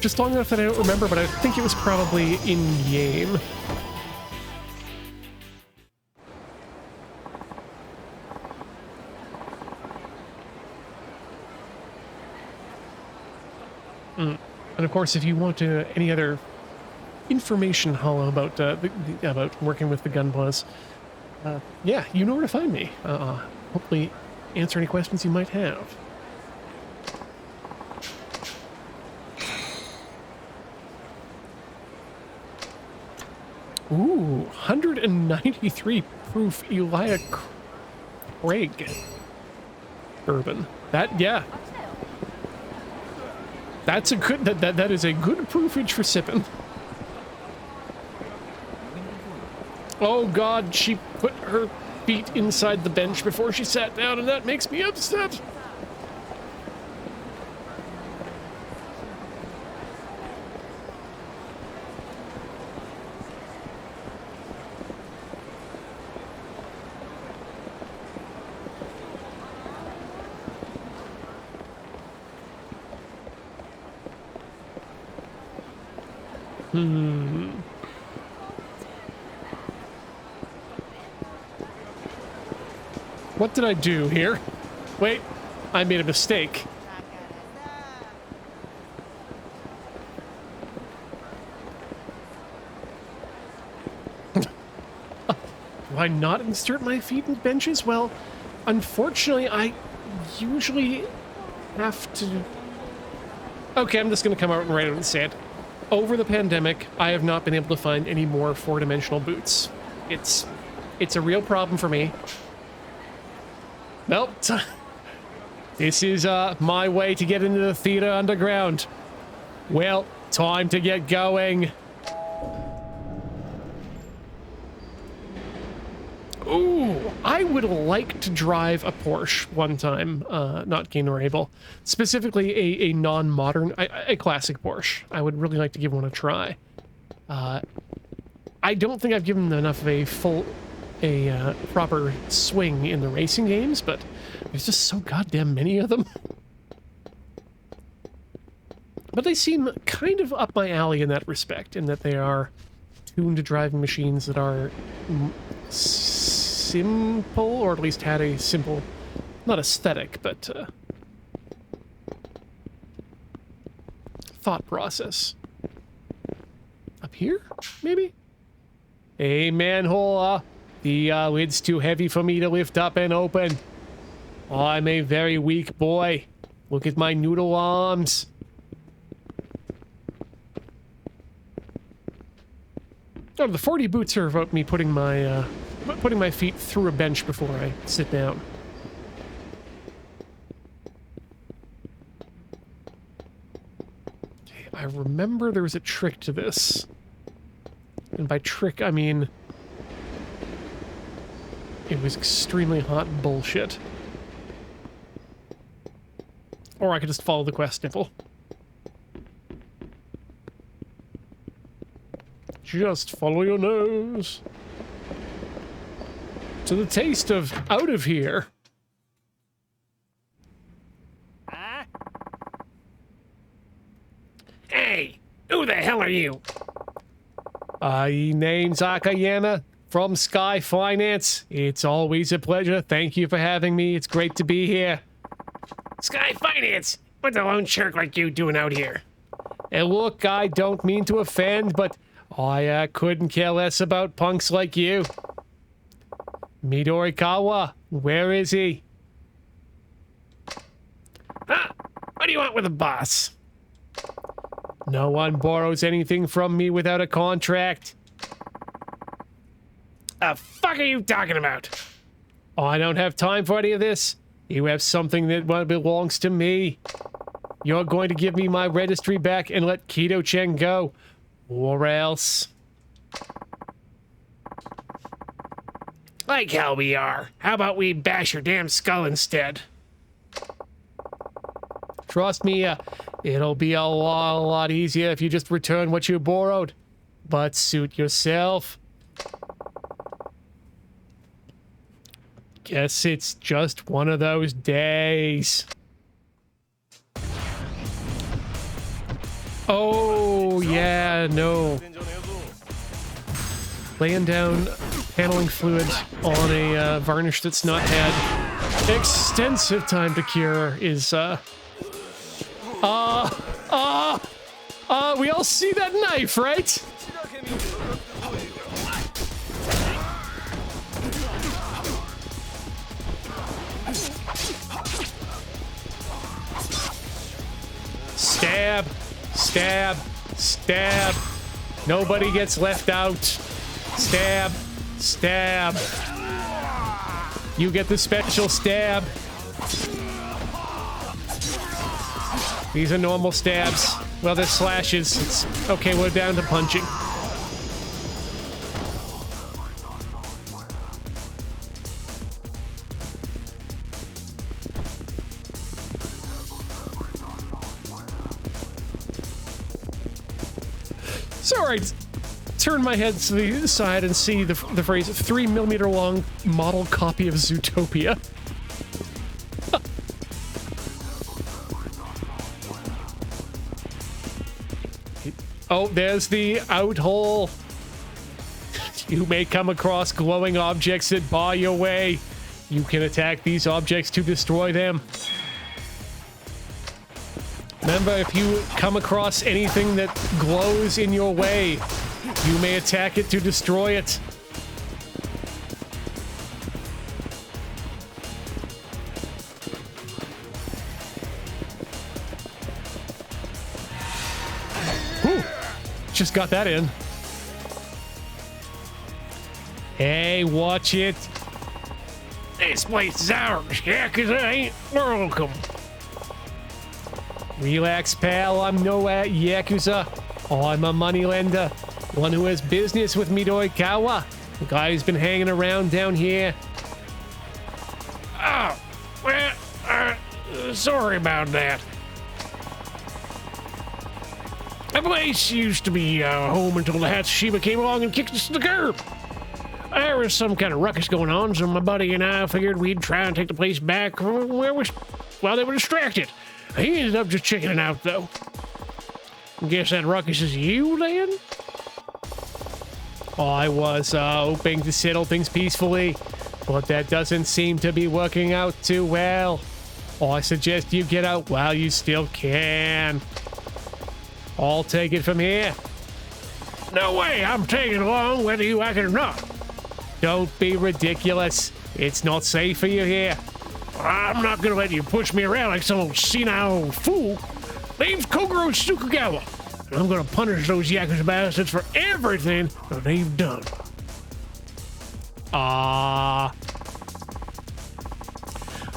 Just long enough that I don't remember, but I think it was probably in-game. And of course, if you want any other information, Hollow, about about working with the Gunplas, yeah, you know where to find me. Hopefully answer any questions you might have. Ooh, 193 proof Elia Craig bourbon. That, yeah. That's a good, that is a good proofage for sipping. Oh God, she put her feet inside the bench before she sat down, and that makes me upset. What did I do here? Wait, I made a mistake. Do I not insert my feet in benches? Well, unfortunately, I usually have to... Okay, I'm just going to come out and right out and say it. Over the pandemic, I have not been able to find any more four-dimensional boots. It's a real problem for me. Nope. This is my way to get into the theater underground. Well, time to get going. Ooh, I would like to drive a Porsche one time, not keen or able. Specifically a non-modern, a classic Porsche. I would really like to give one a try. I don't think I've given enough of a proper swing in the racing games, but there's just so goddamn many of them. But they seem kind of up my alley in that respect, in that they are tuned to driving machines that are simple, or at least had a simple, not aesthetic, but thought process. Up here, maybe? Hey, manhole, the lid's too heavy for me to lift up and open. I'm a very weak boy. Look at my noodle arms. Oh, the 40 boots are about me putting my feet through a bench before I sit down. Okay, I remember there was a trick to this. And by trick, I mean... it was extremely hot bullshit. Or I could just follow the quest nipple. Just follow your nose. To the taste of out of here. Hey, who the hell are you? Name's Akayama, from Sky Finance. It's always a pleasure. Thank you for having me. It's great to be here. Sky Finance? What's a lone shark like you doing out here? And look, I don't mean to offend, but I couldn't care less about punks like you. Midorikawa, where is he? Huh? What do you want with the boss? No one borrows anything from me without a contract. The fuck are you talking about? I don't have time for any of this. You have something that belongs to me. You're going to give me my registry back and let Kido-Chen go. Or else... Like how we are. How about we bash your damn skull instead? Trust me, it'll be a lot easier if you just return what you borrowed. But suit yourself. Guess it's just one of those days. Oh, yeah, no. Laying down paneling fluid on a varnish that's not had extensive time to cure is, we all see that knife, right? Stab, stab, stab. Nobody gets left out. Stab, stab. You get the special stab. These are normal stabs. Well, they're slashes. It's okay, we're down to punching. So, alright, turn my head to the side and see the phrase 3mm long model copy of Zootopia. Oh, there's the out hole. You may come across glowing objects that bar your way. You can attack these objects to destroy them. Remember, if you come across anything that glows in your way, you may attack it to destroy it. Whew. Just got that in. Hey, watch it. This place is ours, Yakuza ain't welcome. Relax, pal. I'm no Yakuza. I'm a moneylender. One who has business with Midorikawa. The guy who's been hanging around down here. Oh, well, sorry about that. The place used to be home until the Hatsushima came along and kicked us to the curb. There was some kind of ruckus going on, so my buddy and I figured we'd try and take the place back while they were distracted. He ended up just checking it out, though. Guess that ruckus is you, then? I was hoping to settle things peacefully, but that doesn't seem to be working out too well. I suggest you get out while you still can. I'll take it from here. No way, I'm taking along whether you like it or not. Don't be ridiculous. It's not safe for you here. I'm not gonna let you push me around like some old senile fool. Name's Kogoro Tsukugawa, and I'm gonna punish those Yakuza bastards for everything that they've done.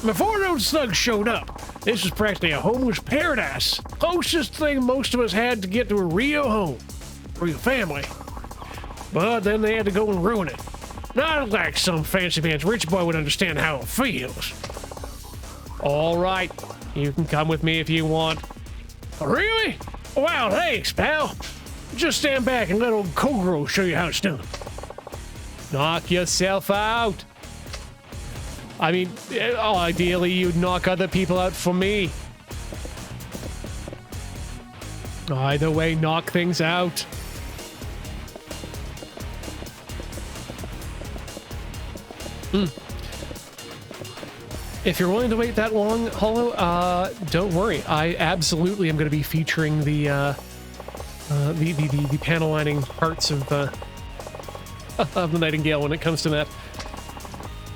Before those thugs showed up, this was practically a homeless paradise. Closest thing most of us had to get to a real home, real family. But then they had to go and ruin it. Not like some fancy pants rich boy would understand how it feels. All right, you can come with me if you want. Really? Wow, thanks, pal. Just stand back and let old Kogoro show you how it's done. Knock yourself out. I mean, ideally, you'd knock other people out for me. Either way, knock things out. If you're willing to wait that long, Hollow, don't worry. I absolutely am going to be featuring the panel lining parts of the Nightingale when it comes to that.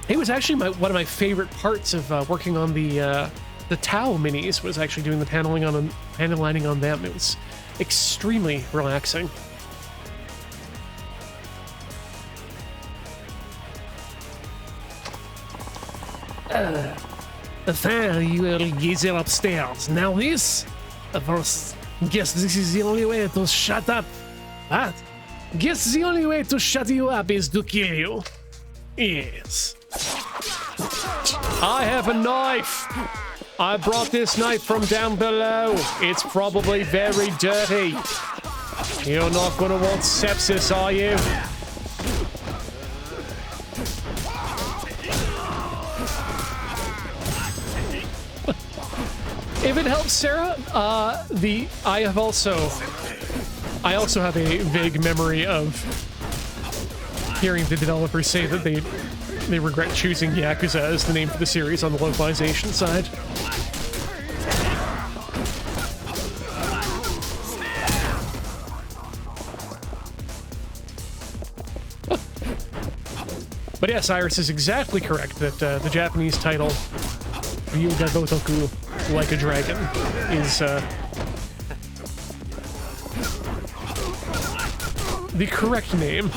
It was actually one of my favorite parts of working on the Tau minis, was actually doing the panel lining on them. It was extremely relaxing. Fine, you will get upstairs. Now this? First, guess this is the only way to shut up. What? Guess the only way to shut you up is to kill you. Yes. I have a knife. I brought this knife from down below. It's probably very dirty. You're not gonna want sepsis, are you? If it helps, Sarah, I also have a vague memory of hearing the developers say that they regret choosing Yakuza as the name for the series on the localization side. But yes, Iris is exactly correct that the Japanese title Ryuga Gotoku, Like a Dragon, is the correct name.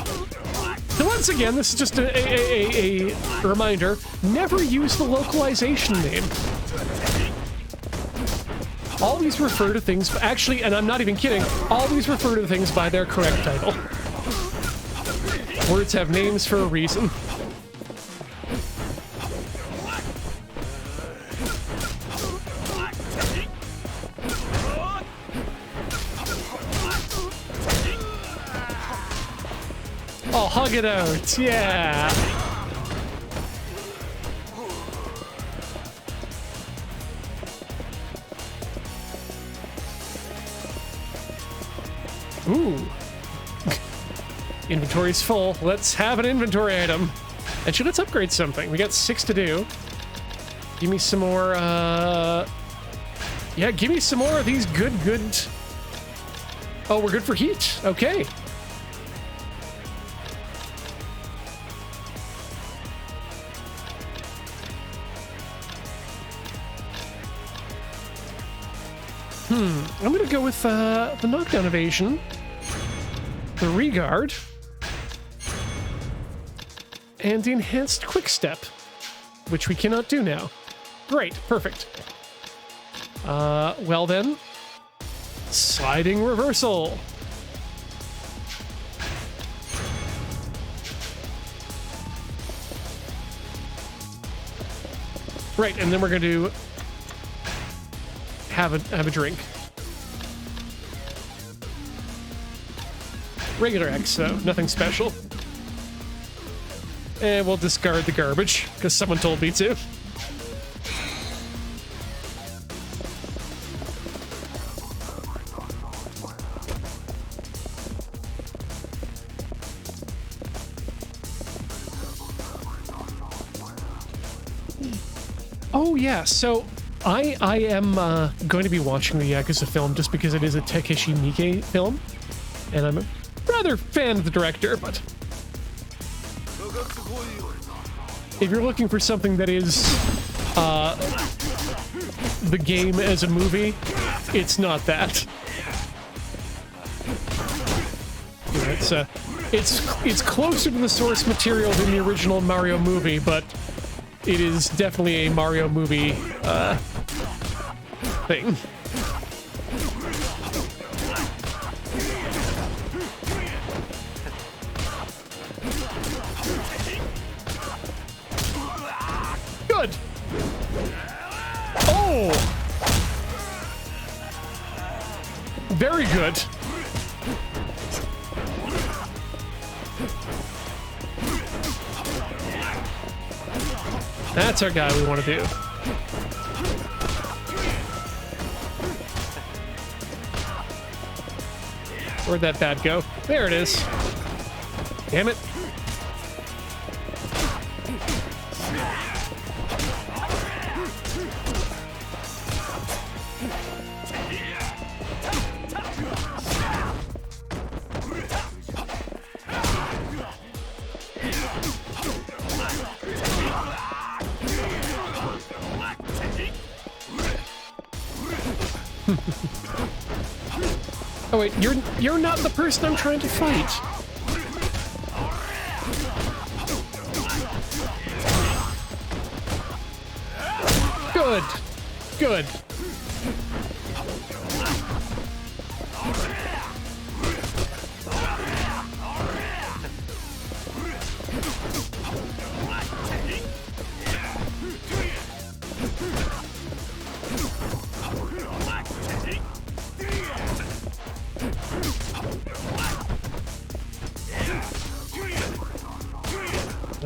So once again, this is just a reminder, never use the localization name. Always refer to things, actually, and I'm not even kidding, always refer to things by their correct title. Words have names for a reason. Oh, hug it out, yeah. Ooh. Inventory's full. Let's have an inventory item. Actually, let's upgrade something. We got 6 to do. Give me some more, yeah, give me some more of these good... Oh, we're good for heat. Okay. I'm gonna go with the knockdown evasion, the regard, and the enhanced quick step, which we cannot do now. Great, perfect. Well then, sliding reversal. Right, and then we're gonna do have a drink. Regular X, though. Nothing special. And we'll discard the garbage, because someone told me to. Oh, yeah, so I am going to be watching the Yakuza film just because it is a Takeshi Miike film, and I'm a rather fan of the director, but if you're looking for something that is the game as a movie, it's not that. Yeah, it's closer to the source material than the original Mario movie, but it is definitely a Mario movie thing. Good. Oh! Very good. That's our guy we want to do. Where'd that bat go? There it is. Damn it. Oh wait, you're not the person I'm trying to fight. Good. Good.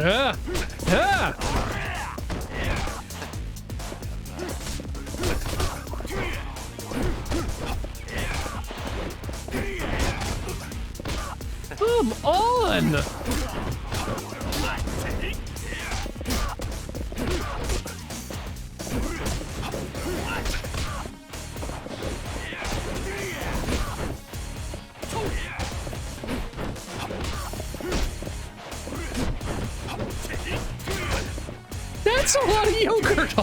Ah! Ah! Come on! That's a lot of yogurt!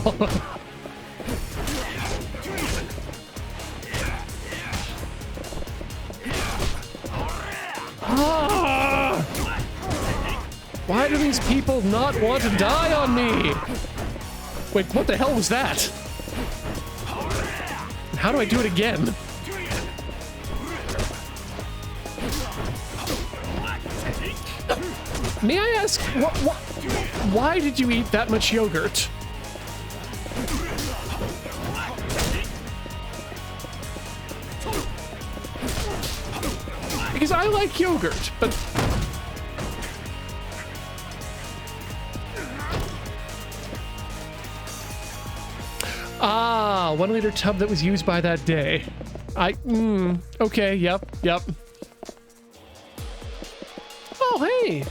Ah! Why do these people not want to die on me? Wait, what the hell was that? How do I do it again? May I ask, why did you eat that much yogurt? Because I like yogurt, but... Ah, 1 liter tub that was used by that day. Okay, yep. Oh, hey!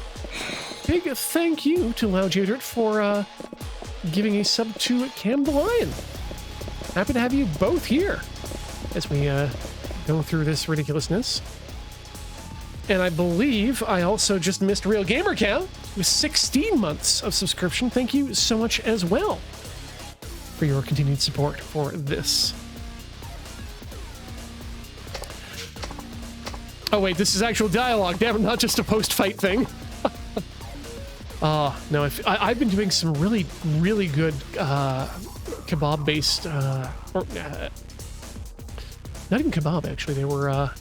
Big thank you to Lounge Yogurt for giving a sub to Cam the Lion. Happy to have you both here as we go through this ridiculousness. And I believe I also just missed Real Gamer Cow with 16 months of subscription. Thank you so much as well for your continued support for this. Oh wait, this is actual dialogue, damn it, not just a post-fight thing. No, I've been doing some really good kebab-based, not even kebab, actually. They were, oh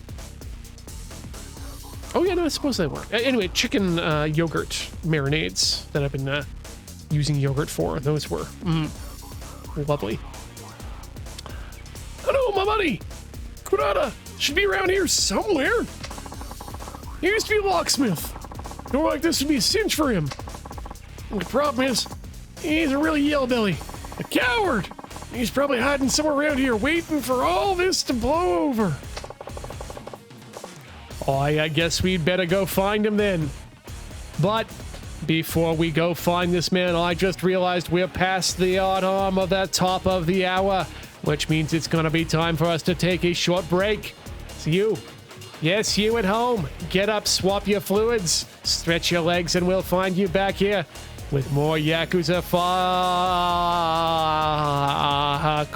yeah, no, I suppose they were. Anyway, chicken yogurt marinades that I've been using yogurt for. Those were lovely. Hello, my buddy! Kurata should be around here somewhere. He used to be a locksmith. Door like this would be a cinch for him. And the problem is, he's a really yellbelly. A coward! He's probably hiding somewhere around here waiting for all this to blow over. Oh, I guess we'd better go find him then. But before we go find this man, I just realized we're past the odd arm of that top of the hour, which means it's gonna be time for us to take a short break. So you, yes, you at home, get up, swap your fluids, stretch your legs, and we'll find you back here with more Yakuza 5.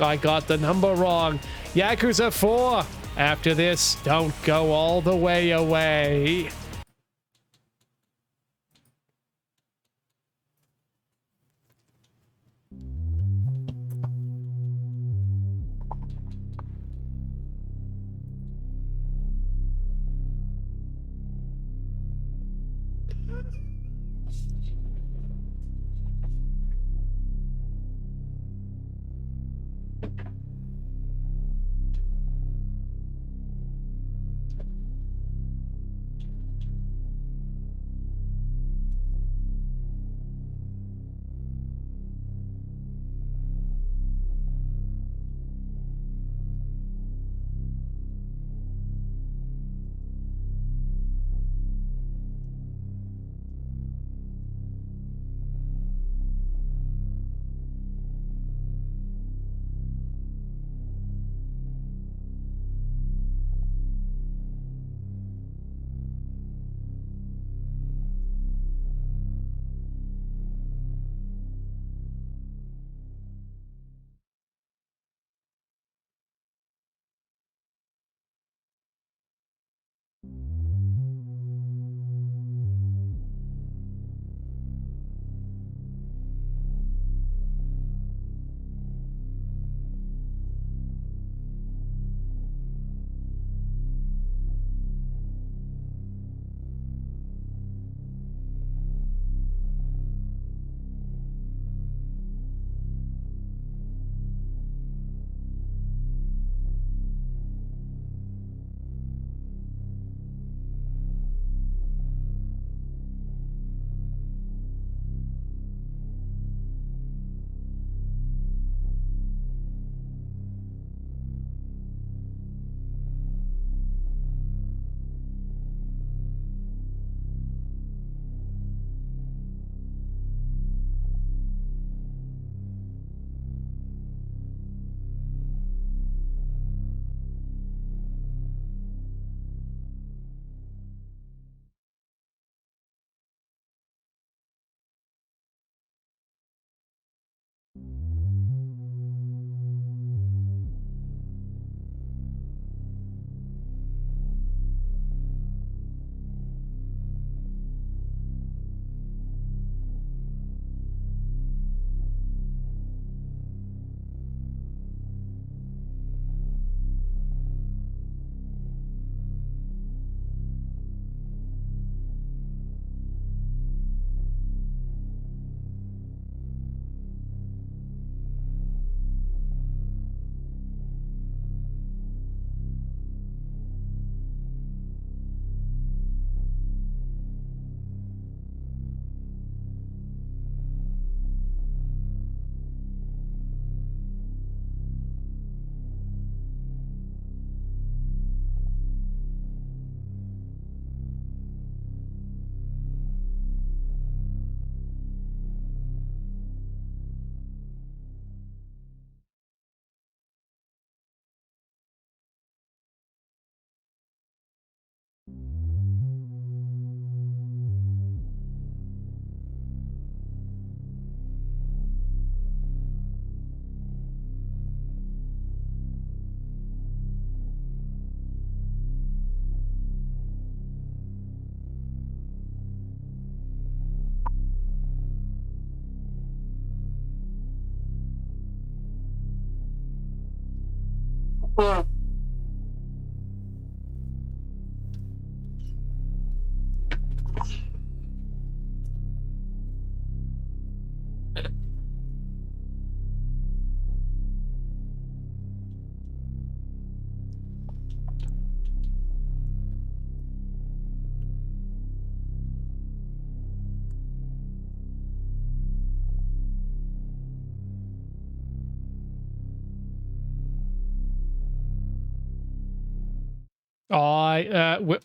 I got the number wrong. Yakuza 4. After this, don't go all the way away.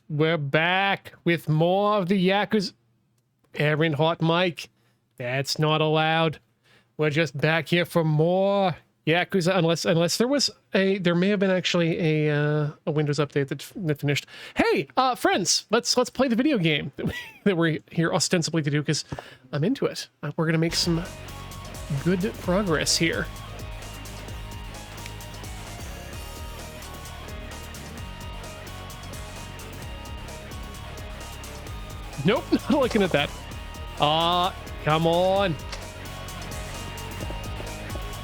We're back with more of the Yakuza. Aaron Hot Mike, that's not allowed. We're just back here for more Yakuza, unless there may have been actually a Windows update that finished. Hey, friends, let's play the video game that we're here ostensibly to do, because I'm into it. We're gonna make some good progress here. Nope, not looking at that. Come on.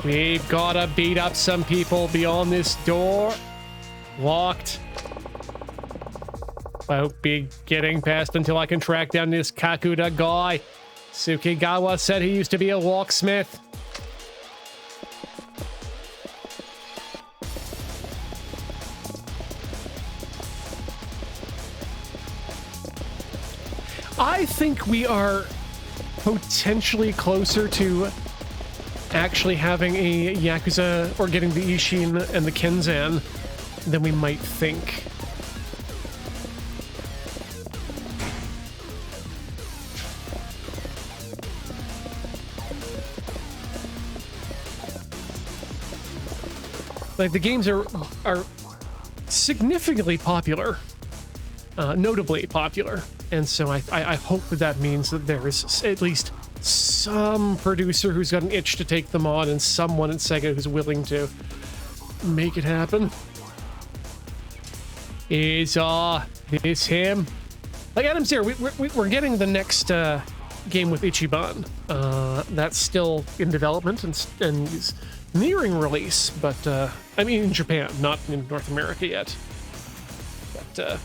We've gotta beat up some people beyond this door. Locked. I won't be getting past until I can track down this Kakuda guy. Tsukigawa said he used to be a locksmith. I think we are potentially closer to actually having a Yakuza, or getting the Ishin and the Kenzan, than we might think. Like, the games are significantly popular, notably popular. And so I hope that means that there is at least some producer who's got an itch to take them on, and someone at Sega who's willing to make it happen. Is this him? Like Adam's here. We're getting the next game with Ichiban. That's still in development and is nearing release, but I mean in Japan, not in North America yet. But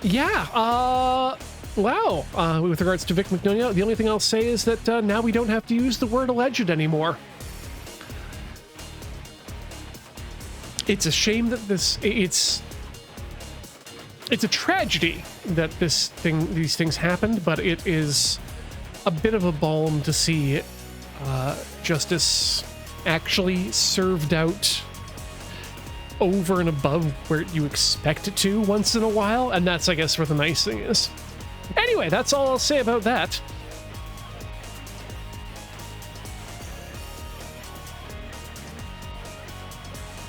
yeah, wow. With regards to Vic Mignogna, the only thing I'll say is that now we don't have to use the word alleged anymore. It's a shame that it's a tragedy that these things happened, but it is a bit of a balm to see justice actually served out over and above where you expect it to once in a while, and that's, I guess, where the nice thing is. Anyway, that's all I'll say about that.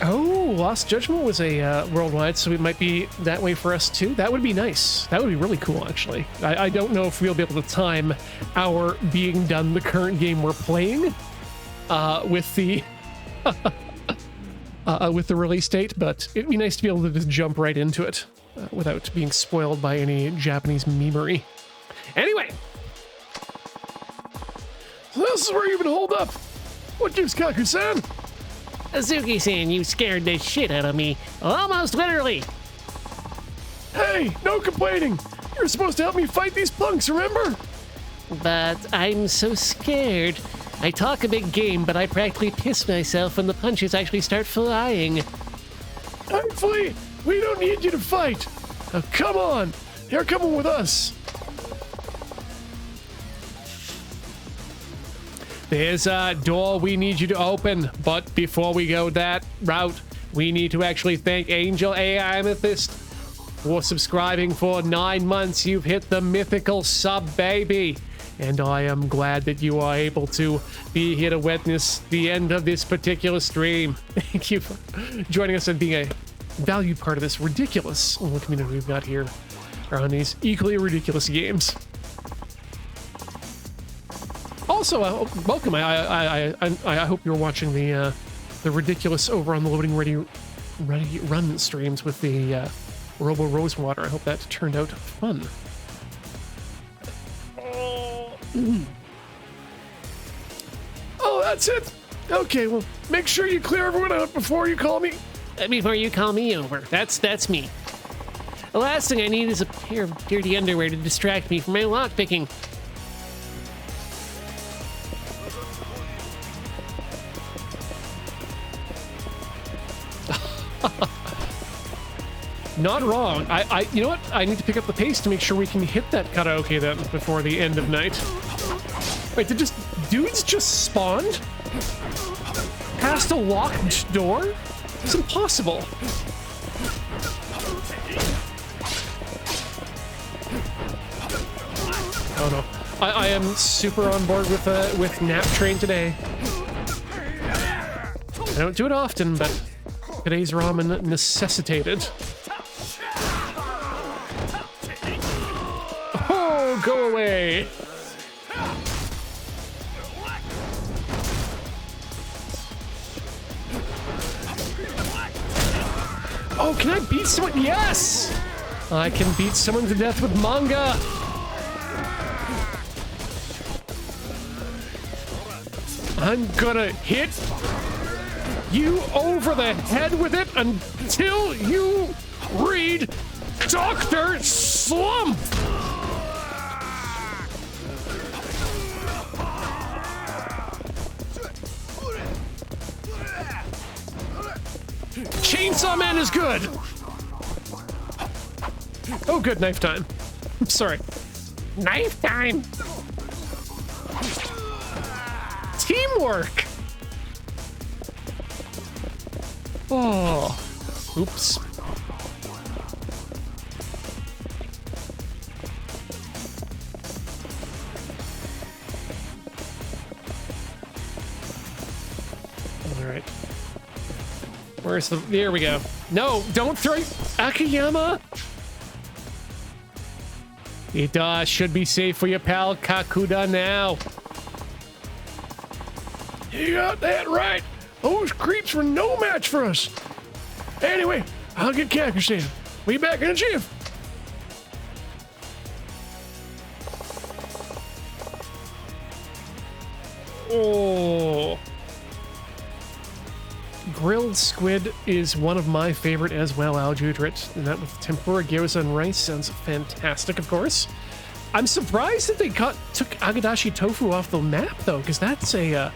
Oh, Lost Judgment was a worldwide, so it might be that way for us too. That would be nice. That would be really cool, actually. I don't know if we'll be able to time our being done the current game we're playing with the with the release date, but it'd be nice to be able to just jump right into it without being spoiled by any Japanese memery. Anyway, so this is where you've been holed up. What gives Kaku-san? Azuki-san, you scared the shit out of me. Almost literally. Hey, no complaining. You're supposed to help me fight these punks, remember? But I'm so scared. I talk a big game, but I practically piss myself when the punches actually start flying. Thankfully, we don't need you to fight. Now come on. You're coming with us. There's a door we need you to open, but before we go that route, we need to actually thank Angel A. Amethyst for subscribing for 9 months. You've hit the mythical sub, baby. And I am glad that you are able to be here to witness the end of this particular stream. Thank you for joining us and being a valued part of this ridiculous little community we've got here around these equally ridiculous games. Also, welcome. I hope you're watching the ridiculous over on the Loading Ready Run streams with the Robo Rosewater. I hope that turned out fun. Oh, that's it. Okay, well, make sure you clear everyone out before you call me. Before you call me over. That's me. The last thing I need is a pair of dirty underwear to distract me from my lockpicking. Not wrong. You know what? I need to pick up the pace to make sure we can hit that karaoke then before the end of night. Wait, did dudes just spawned? Past a locked door? It's impossible. Oh no. I am super on board with Nap Train today. I don't do it often, but today's ramen necessitated. Oh, go away. Oh, can I beat someone? Yes! I can beat someone to death with manga. I'm gonna hit you over the head with it until you read Dr. Slump! Chainsaw Man is good! Oh, good, knife time. I'm sorry. Knife time! Teamwork! Oh. Oops. Alright. Where's the... There we go. No, don't throw... Akiyama! It should be safe for your pal Kakuda now. You got that right. Those creeps were no match for us. Anyway, I'll get Kakusan. We back in a jiff. Oh. Grilled squid is one of my favorite as well, Aljudrit. And that with tempura, gyoza, and rice sounds fantastic, of course. I'm surprised that they took agadashi tofu off the map, though, because that's at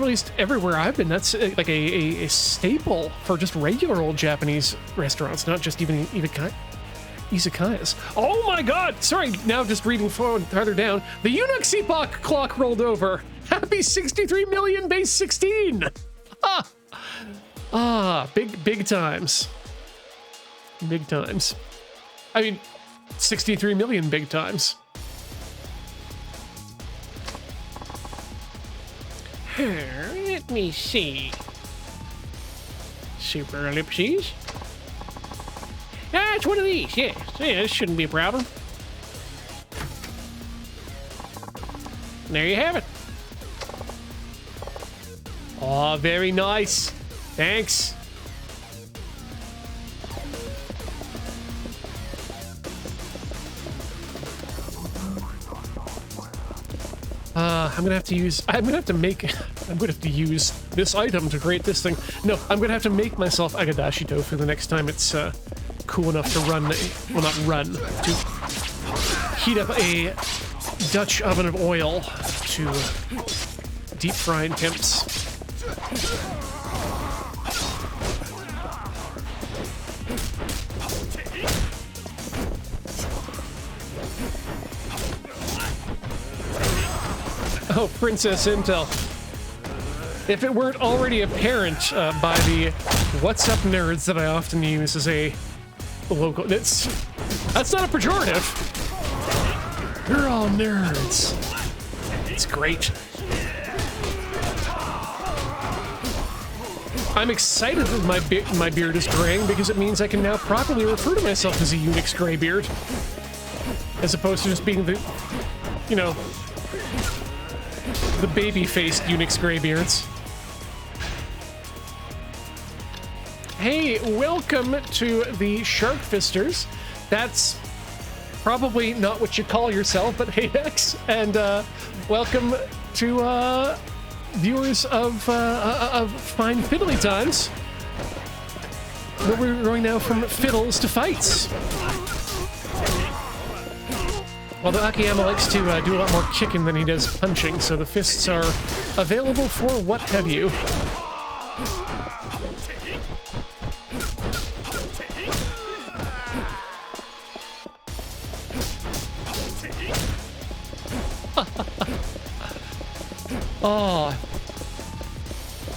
least everywhere I've been, that's like a staple for just regular old Japanese restaurants, not just even izakayas. Oh my god! Sorry, now just reading farther down. The Eunuch's Epoch clock rolled over. Happy 63 million base 16! Big times. Big times. I mean, 63 million big times. Let me see. Super ellipses. Ah, it's one of these, yes. Yeah, this shouldn't be a problem. There you have it. Oh, very nice. Thanks. I'm gonna have to use this item to create this thing. No, I'm gonna have to make myself agadashi tofu the next time it's cool enough to to heat up a Dutch oven of oil to deep frying temps. Oh, Princess Intel. If it weren't already apparent by the "What's up, nerds" that I often use as a local, that's not a pejorative. You're all nerds. It's great. I'm excited that my beard is graying because it means I can now properly refer to myself as a Unix graybeard, as opposed to just being the, you know, the baby-faced Unix graybeards. Hey, welcome to the Shark Fisters. That's probably not what you call yourself, but hey, X, and welcome to viewers of Fine Fiddly Times, where we're going now from fiddles to fights. Although Akiyama likes to do a lot more kicking than he does punching, so the fists are available for what have you. Oh,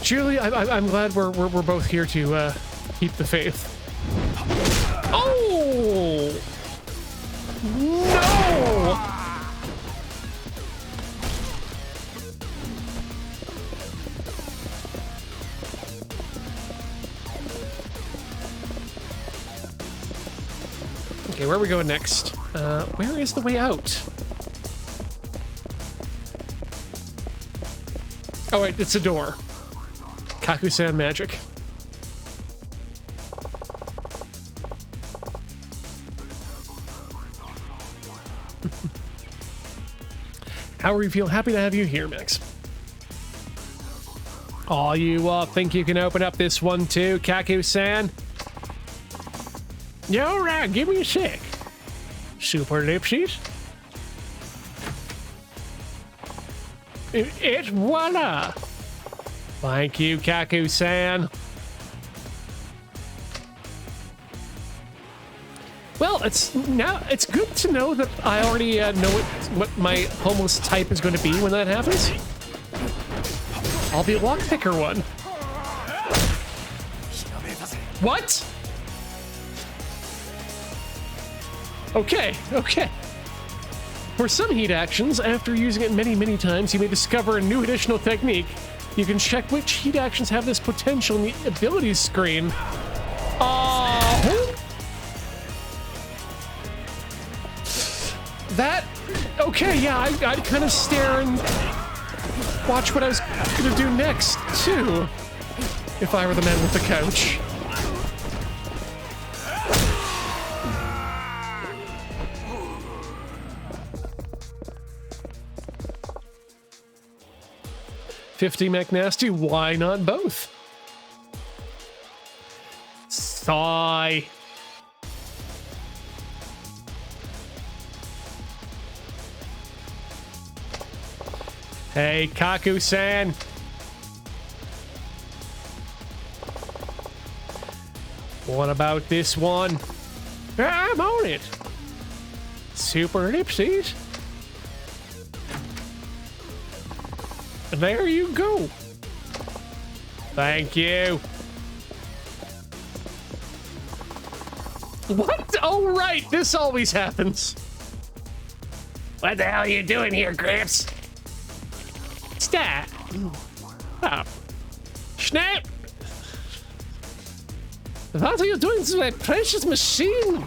Julie, I'm glad we're both here to keep the faith. Oh no! Okay, where are we going next? Where is the way out? Oh wait, it's a door. Kaku-san magic. How are you feel? Happy to have you here, Max. Oh, you all think you can open up this one too, Kaku-san? Yeah, all right, give me a sec. Super lipsies. It's voila. Thank you, Kaku-san. Well, it's good to know that I already know what my homeless type is going to be when that happens. I'll be a lockpicker one. What? Okay. For some heat actions, after using it many times, you may discover a new additional technique. You can check which heat actions have this potential in the abilities screen. That... Okay, yeah, I'd kind of stare and watch what I was gonna do next, too. If I were the man with the couch. $50 McNasty, why not both? Sigh. Hey, Kaku-san. What about this one? I'm on it. Super ellipses. There you go. Thank you. What? Oh, right. This always happens. What the hell are you doing here, Gramps? Stop. Oh. Snap. What are you doing to that precious machine?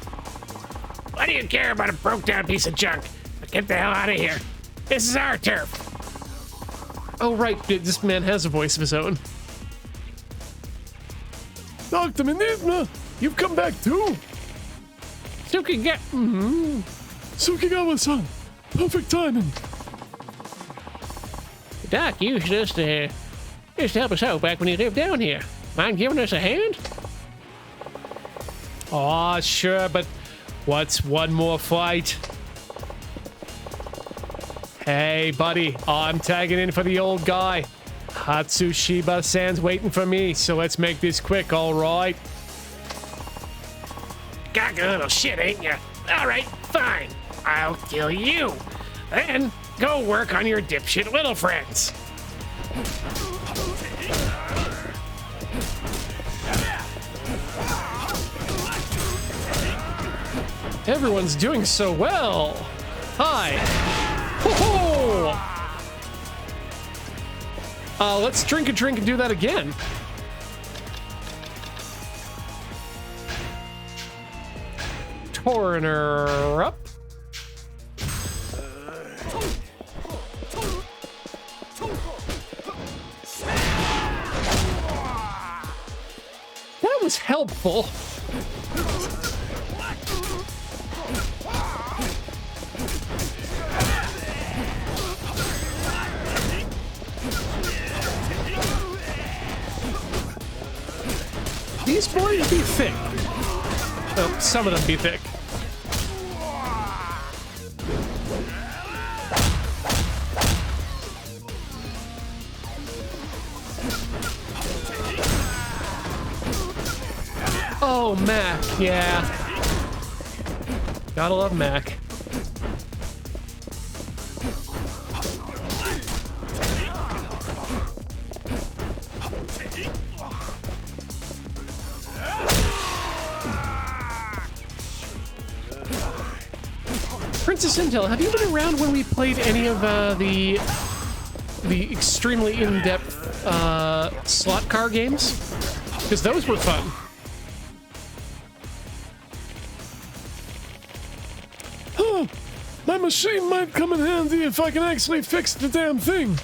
What do you care about a broke down piece of junk? Get the hell out of here. This is our turf. Oh, right. This man has a voice of his own. Dr. Enigma, you've come back too. Sukigawa-san, perfect timing. Doc, you used to help us out back when you lived down here. Mind giving us a hand? Aw, sure, but what's one more fight? Hey, buddy, I'm tagging in for the old guy. Hatsushiba-san's waiting for me, so let's make this quick, all right? Got a little shit, ain't ya? All right, fine. I'll kill you. Then go work on your dipshit little friends. Everyone's doing so well. Hi. Ho-ho! Let's drink a drink and do that again. Coroner up. That was helpful. these boys be thick? Oh, some of them be thick. Oh, Mac, yeah. Gotta love Mac. Princess Intel, have you been around when we played any of the extremely in-depth slot car games? Because those were fun. Huh. My machine might come in handy if I can actually fix the damn thing.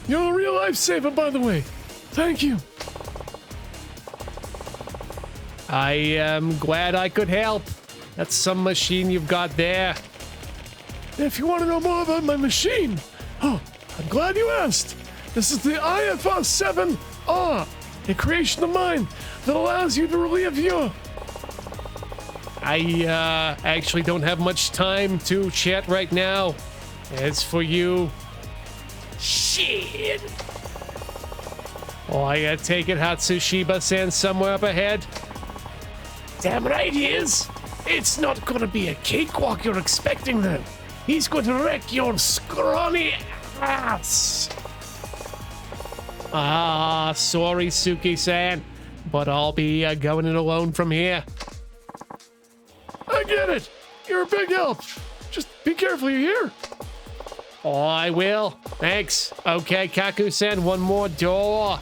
You're a real lifesaver, by the way. Thank you. I am glad I could help. That's some machine you've got there. If you want to know more about my machine, oh, I'm glad you asked. This is the IFR-7R, a creation of mine that allows you to relive your... I actually don't have much time to chat right now. As for you... Shit. Oh, I take it Hatsushiba-san's somewhere up ahead? Damn right he is. It's not gonna be a cakewalk you're expecting then. He's going to wreck your scrawny ass. Ah, sorry, Suki-san, but I'll be going it alone from here. I get it. You're a big help. Just be careful, you hear? Oh, I will. Thanks. Okay, Kaku-san, one more door.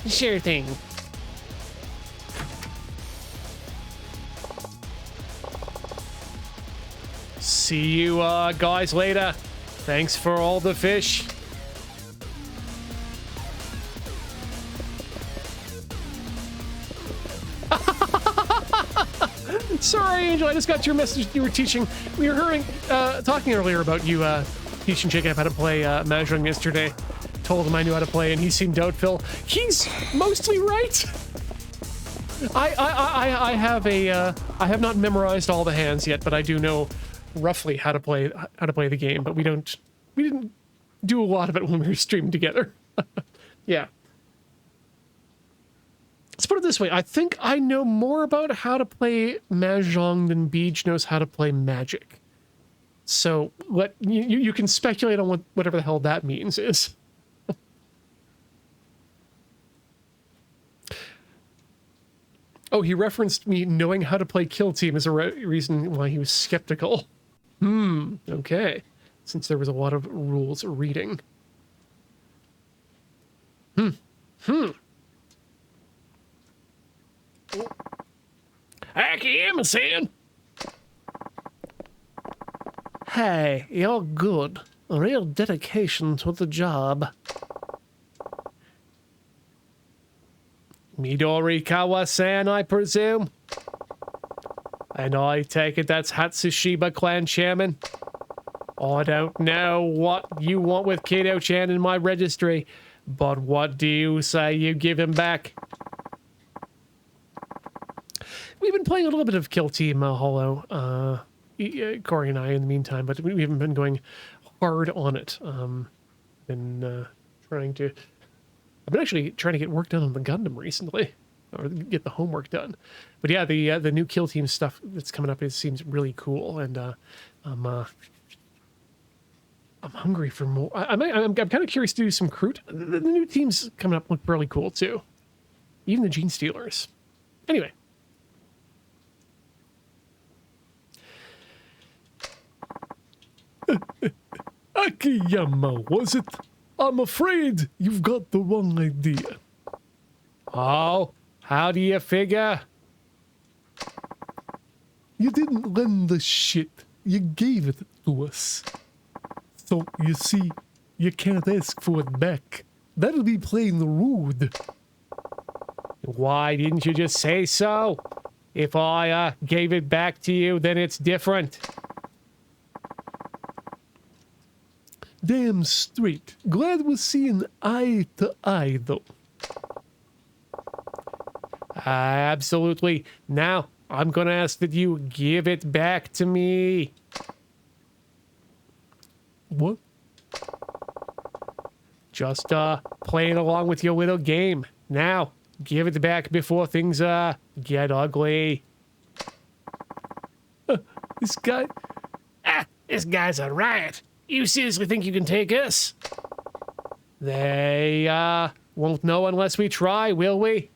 Sure thing. See you guys later. Thanks for all the fish. Sorry, Angel, I just got your message you were teaching. We were talking earlier about you teaching Jacob how to play Mahjong yesterday. Told him I knew how to play, and he seemed doubtful. He's mostly right. I have not memorized all the hands yet, but I do know roughly how to play the game. But we didn't do a lot of it when we were streaming together. Yeah. Let's put it this way. I think I know more about how to play Mahjong than Beej knows how to play Magic. So you can speculate on whatever the hell that means is. Oh, he referenced me knowing how to play Kill Team as a reason why he was skeptical. Okay. Since there was a lot of rules reading. Akiyama-san. Hey, you're good. A real dedication to the job. Midori Kawa-san, I presume? And I take it that's Hatsushiba clan chairman? I don't know what you want with Kato-chan in my registry, but what do you say you give him back? We've been playing a little bit of Kill Team Hollow, Corey and I in the meantime, but we haven't been going hard on it. I've been actually trying to get work done on the Gundam recently, or get the homework done. But yeah, the new Kill Team stuff that's coming up seems really cool, and I'm hungry for more. I'm kind of curious to do some Kroot. The new teams coming up look really cool too, even the Gene Stealers. Anyway. Akiyama, was it? I'm afraid you've got the wrong idea. Oh, how do you figure? You didn't lend the shit. You gave it to us. So, you see, you can't ask for it back. That'll be plain rude. Why didn't you just say so? If I gave it back to you, then it's different. Damn straight. Glad we're seeing eye to eye, though. Absolutely. Now, I'm gonna ask that you give it back to me. What? Just, playing along with your little game. Now, give it back before things, get ugly. This guy... Ah, this guy's a riot. You seriously think you can take us? They, won't know unless we try, will we?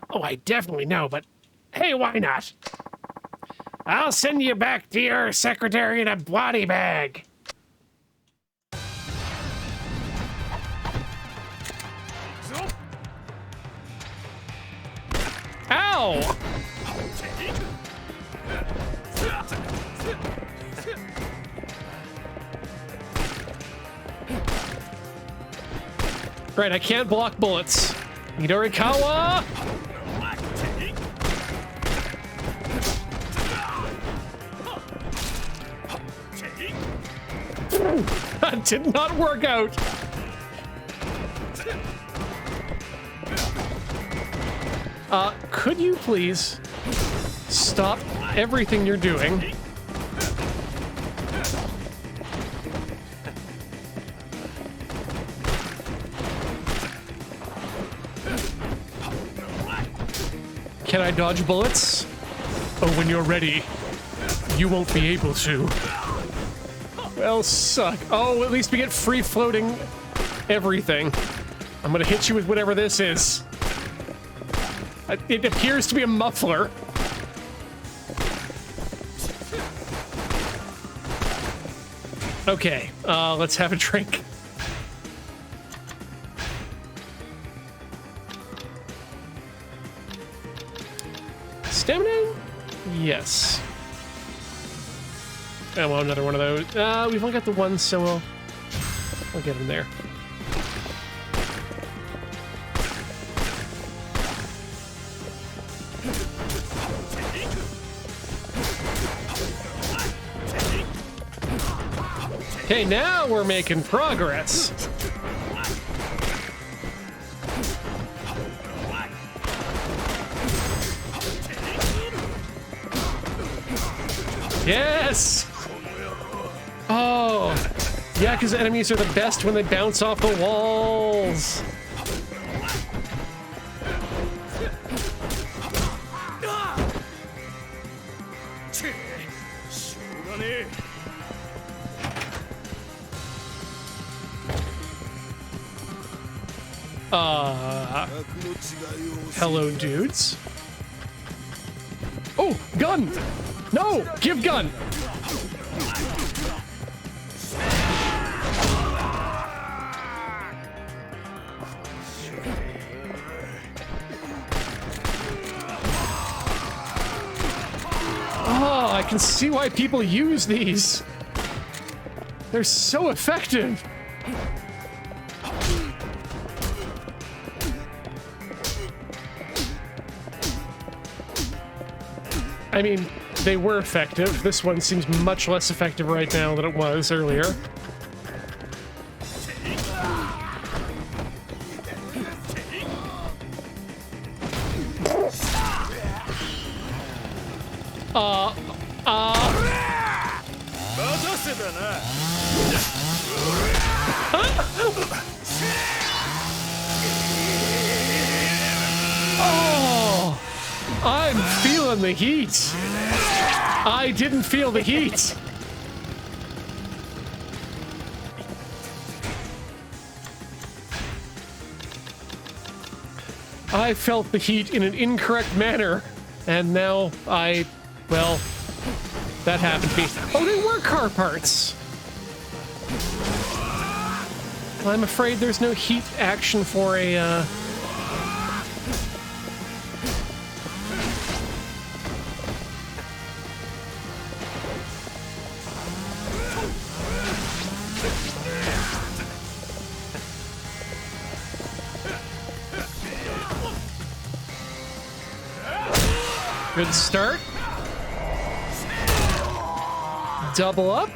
Oh, I definitely know, but hey, why not? I'll send you back to your secretary in a body bag. Ow! Right, I can't block bullets. Midorikawa! That did not work out. Could you please stop everything you're doing? Can I dodge bullets? Oh, when you're ready, you won't be able to. Well, suck. Oh, at least we get free-floating everything. I'm gonna hit you with whatever this is. It appears to be a muffler. Okay, let's have a drink. Stamina? Yes. I want another one of those. We've only got the one, so we'll get him there. Okay, now we're making progress. Yes! Oh, Yakuza enemies are the best when they bounce off the walls. Hello, dudes. Oh, gun! No, give gun! Oh, I can see why people use these. They're so effective. I mean, they were effective. This one seems much less effective right now than it was earlier. Oh, I'm feeling the heat. I didn't feel the heat. I felt the heat in an incorrect manner, and now well, that happened to me. Oh, they were car parts. Well, I'm afraid there's no heat action for a, Good start. Double up.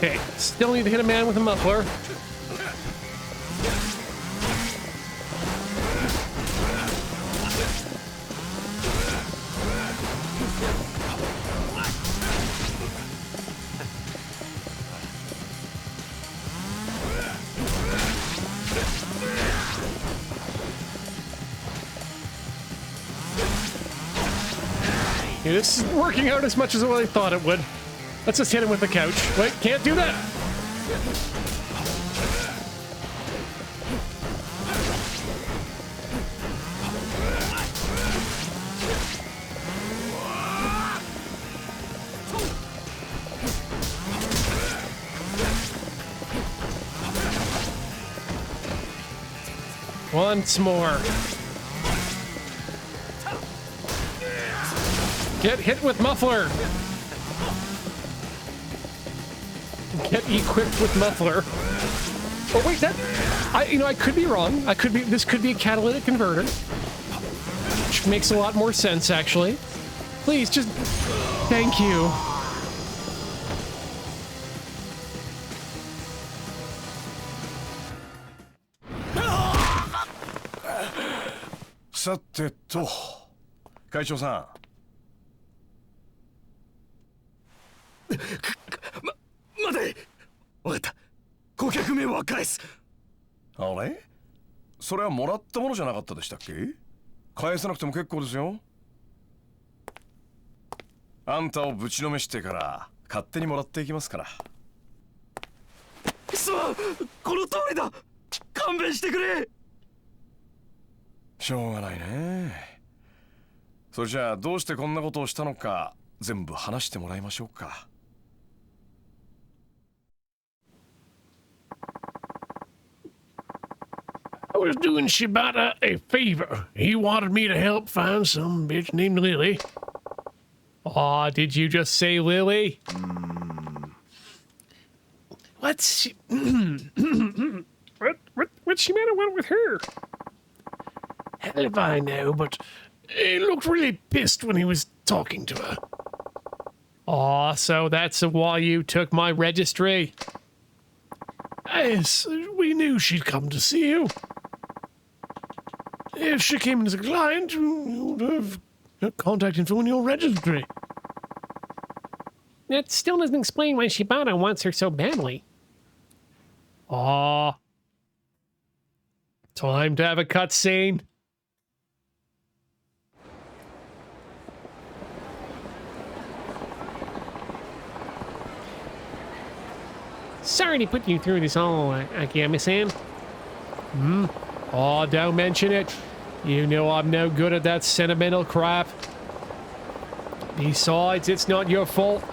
Okay, still need to hit a man with a muffler. Yeah, this is working out as much as what I thought it would. Let's just hit him with the couch. Wait, can't do that. Once more. Get hit with muffler. Get equipped with muffler. Oh wait, I could be wrong. This could be a catalytic converter, which makes a lot more sense actually. Please, just thank you.さてと、会長さ待て。わかった。顧客名は返す。ん、あれ？それはもらったものじゃなかったでしたっけ？返さなくても結構ですよ。あんたをぶちのめしてから勝手にもらっていきますから。すまん、この通りだ。勘弁してくれ。しょうがないね。それじゃあどうしてこんなことをしたのか全部話してもらいましょうか。I was doing Shibata a favor. He wanted me to help find some bitch named Lily. Aw, did you just say Lily? What's she... What's she matter with her? Hell if I know, but he looked really pissed when he was talking to her. Aw, so that's why you took my registry. Yes, we knew she'd come to see you. If she came in as a client, you would have her contact info in your registry. That still doesn't explain why Shibata wants her so badly. Aw. Time to have a cutscene. Sorry to put you through this all, Akiyama-san. Oh, don't mention it. You know I'm no good at that sentimental crap. Besides, it's not your fault.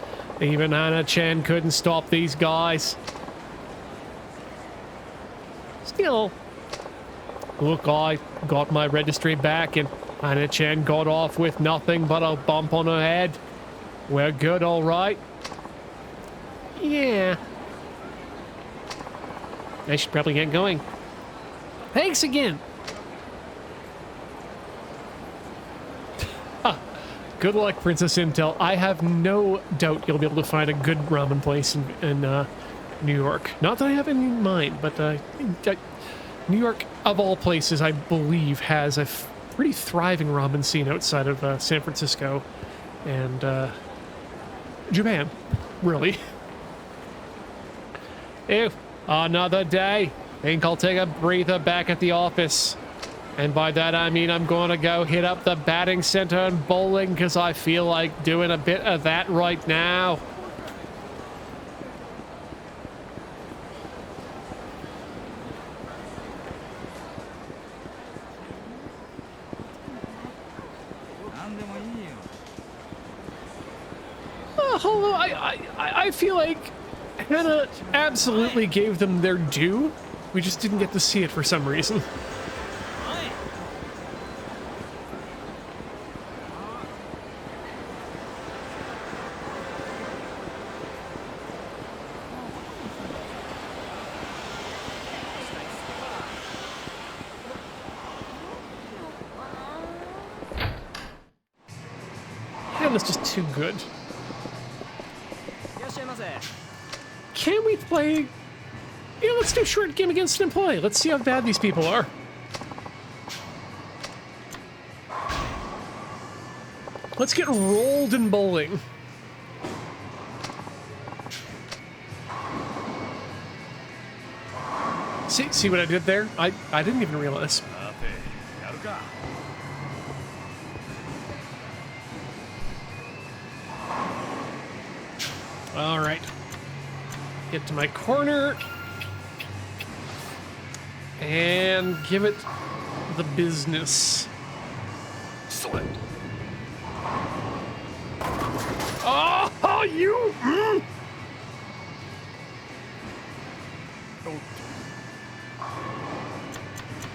Even Hana-chan couldn't stop these guys. Still, look, I got my registry back and Hana-chan got off with nothing but a bump on her head. We're good, all right? Yeah. I should probably get going. Thanks again. Good luck, Princess Intel. I have no doubt you'll be able to find a good ramen place in New York. Not that I have any in mind, but New York, of all places, I believe, has a pretty thriving ramen scene outside of San Francisco and Japan, really. If another day, think I'll take a breather back at the office. And by that I mean I'm going to go hit up the batting center and bowling because I feel like doing a bit of that right now. Although I feel like Hannah absolutely gave them their due. We just didn't get to see it for some reason. Hannah's just too good. Can we play? Yeah, let's do a short game against an employee. Let's see how bad these people are. Let's get rolled in bowling. See what I did there? I didn't even realize. All right. Get to my corner. And give it the business. Excellent. Oh, you!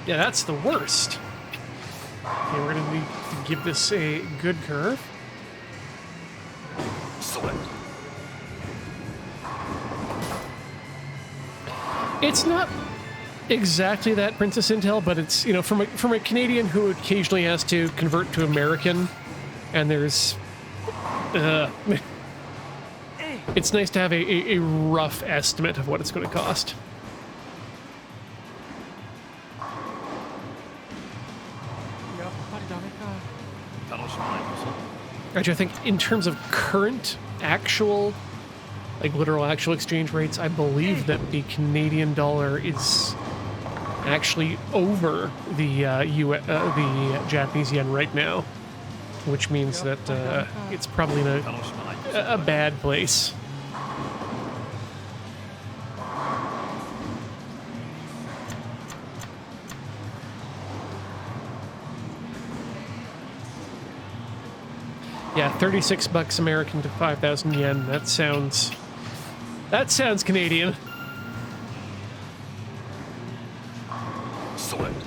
Yeah, that's the worst. Okay, we're gonna need to give this a good curve. Excellent. It's not exactly that, Princess Intel, but it's, you know, from a Canadian who occasionally has to convert to American, and there's it's nice to have a rough estimate of what it's going to cost. Actually, I think in terms of current actual, like literal actual exchange rates, I believe that the Canadian dollar is actually over the the Japanese yen right now, which means that it's probably in a bad place. Yeah, 36 bucks American to 5,000 yen. That sounds Canadian. Excellent.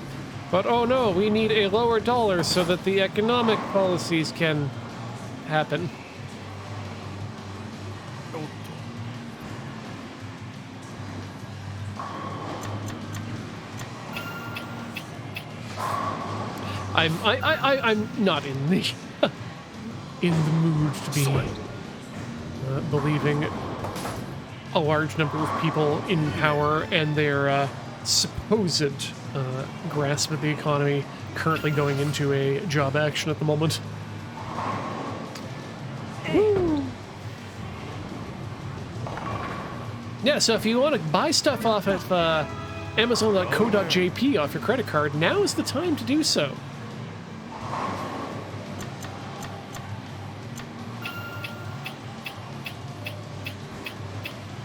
But oh no, we need a lower dollar so that the economic policies can happen. I'm not in the in the mood to be believing a large number of people in power and their supposed grasp of the economy currently going into a job action at the moment. Woo. Yeah, so if you want to buy stuff off of Amazon.co.jp off your credit card, now is the time to do so.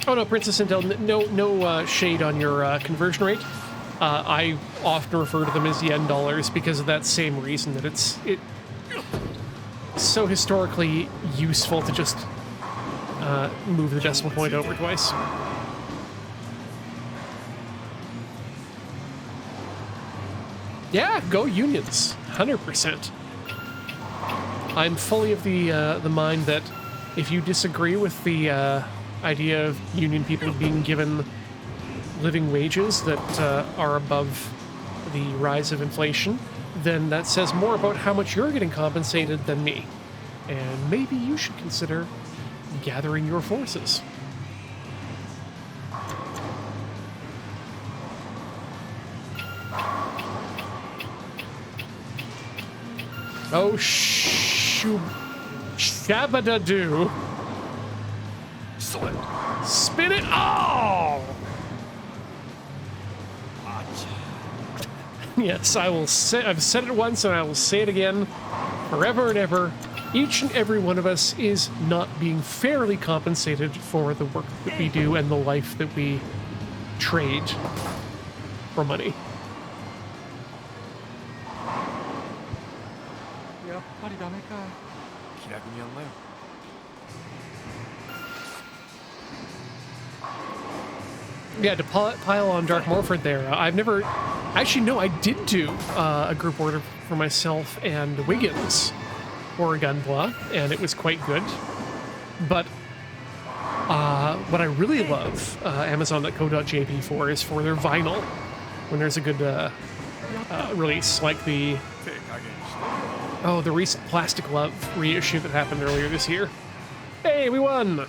Oh no, Princess Intel, no shade on your conversion rate. I often refer to them as yen dollars because of that same reason, that it's so historically useful to just move the decimal point over twice. Yeah, go unions, 100%. I'm fully of the mind that if you disagree with the idea of union people being given living wages that are above the rise of inflation, then that says more about how much you're getting compensated than me. And maybe you should consider gathering your forces. Oh, shabba-da-doo. Excellent. Spin it all! Yes, I will say, I've said it once and I will say it again forever and ever. Each and every one of us is not being fairly compensated for the work that we do and the life that we trade for money. Yeah, to pile on Dark Morford there, I've never... Actually, no, I did do a group order for myself and Wiggins for Gunpla, and it was quite good. But what I really love Amazon.co.jp for is for their vinyl. When there's a good release, like the recent Plastic Love reissue that happened earlier this year. Hey, we won!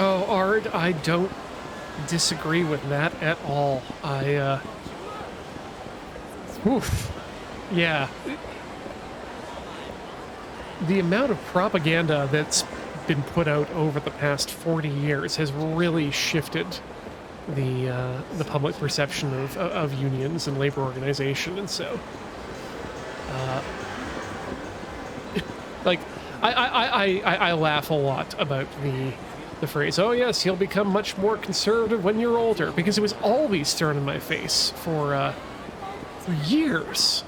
Oh, Ard, I don't disagree with that at all. Oof. Yeah. The amount of propaganda that's been put out over the past 40 years has really shifted the public perception of unions and labor organization, and so like I laugh a lot about the phrase, oh yes, he'll become much more conservative when you're older, because it was always thrown in my face for years.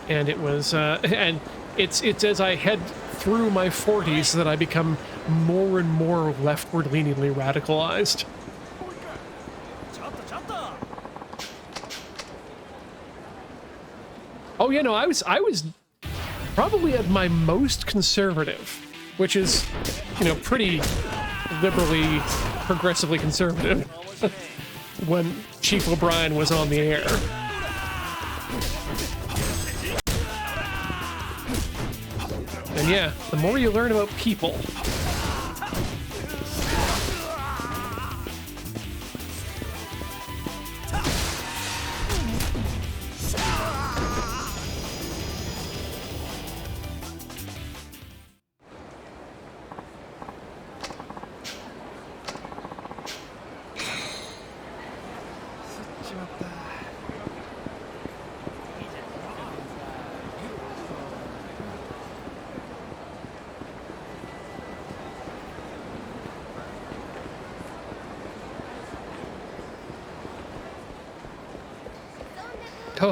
And it was and it's as I head through my 40s that I become more and more leftward-leaningly radicalized. Oh, yeah, no, I was probably at my most conservative, which is, you know, pretty liberally, progressively conservative, when Chief O'Brien was on the air. And yeah, the more you learn about people,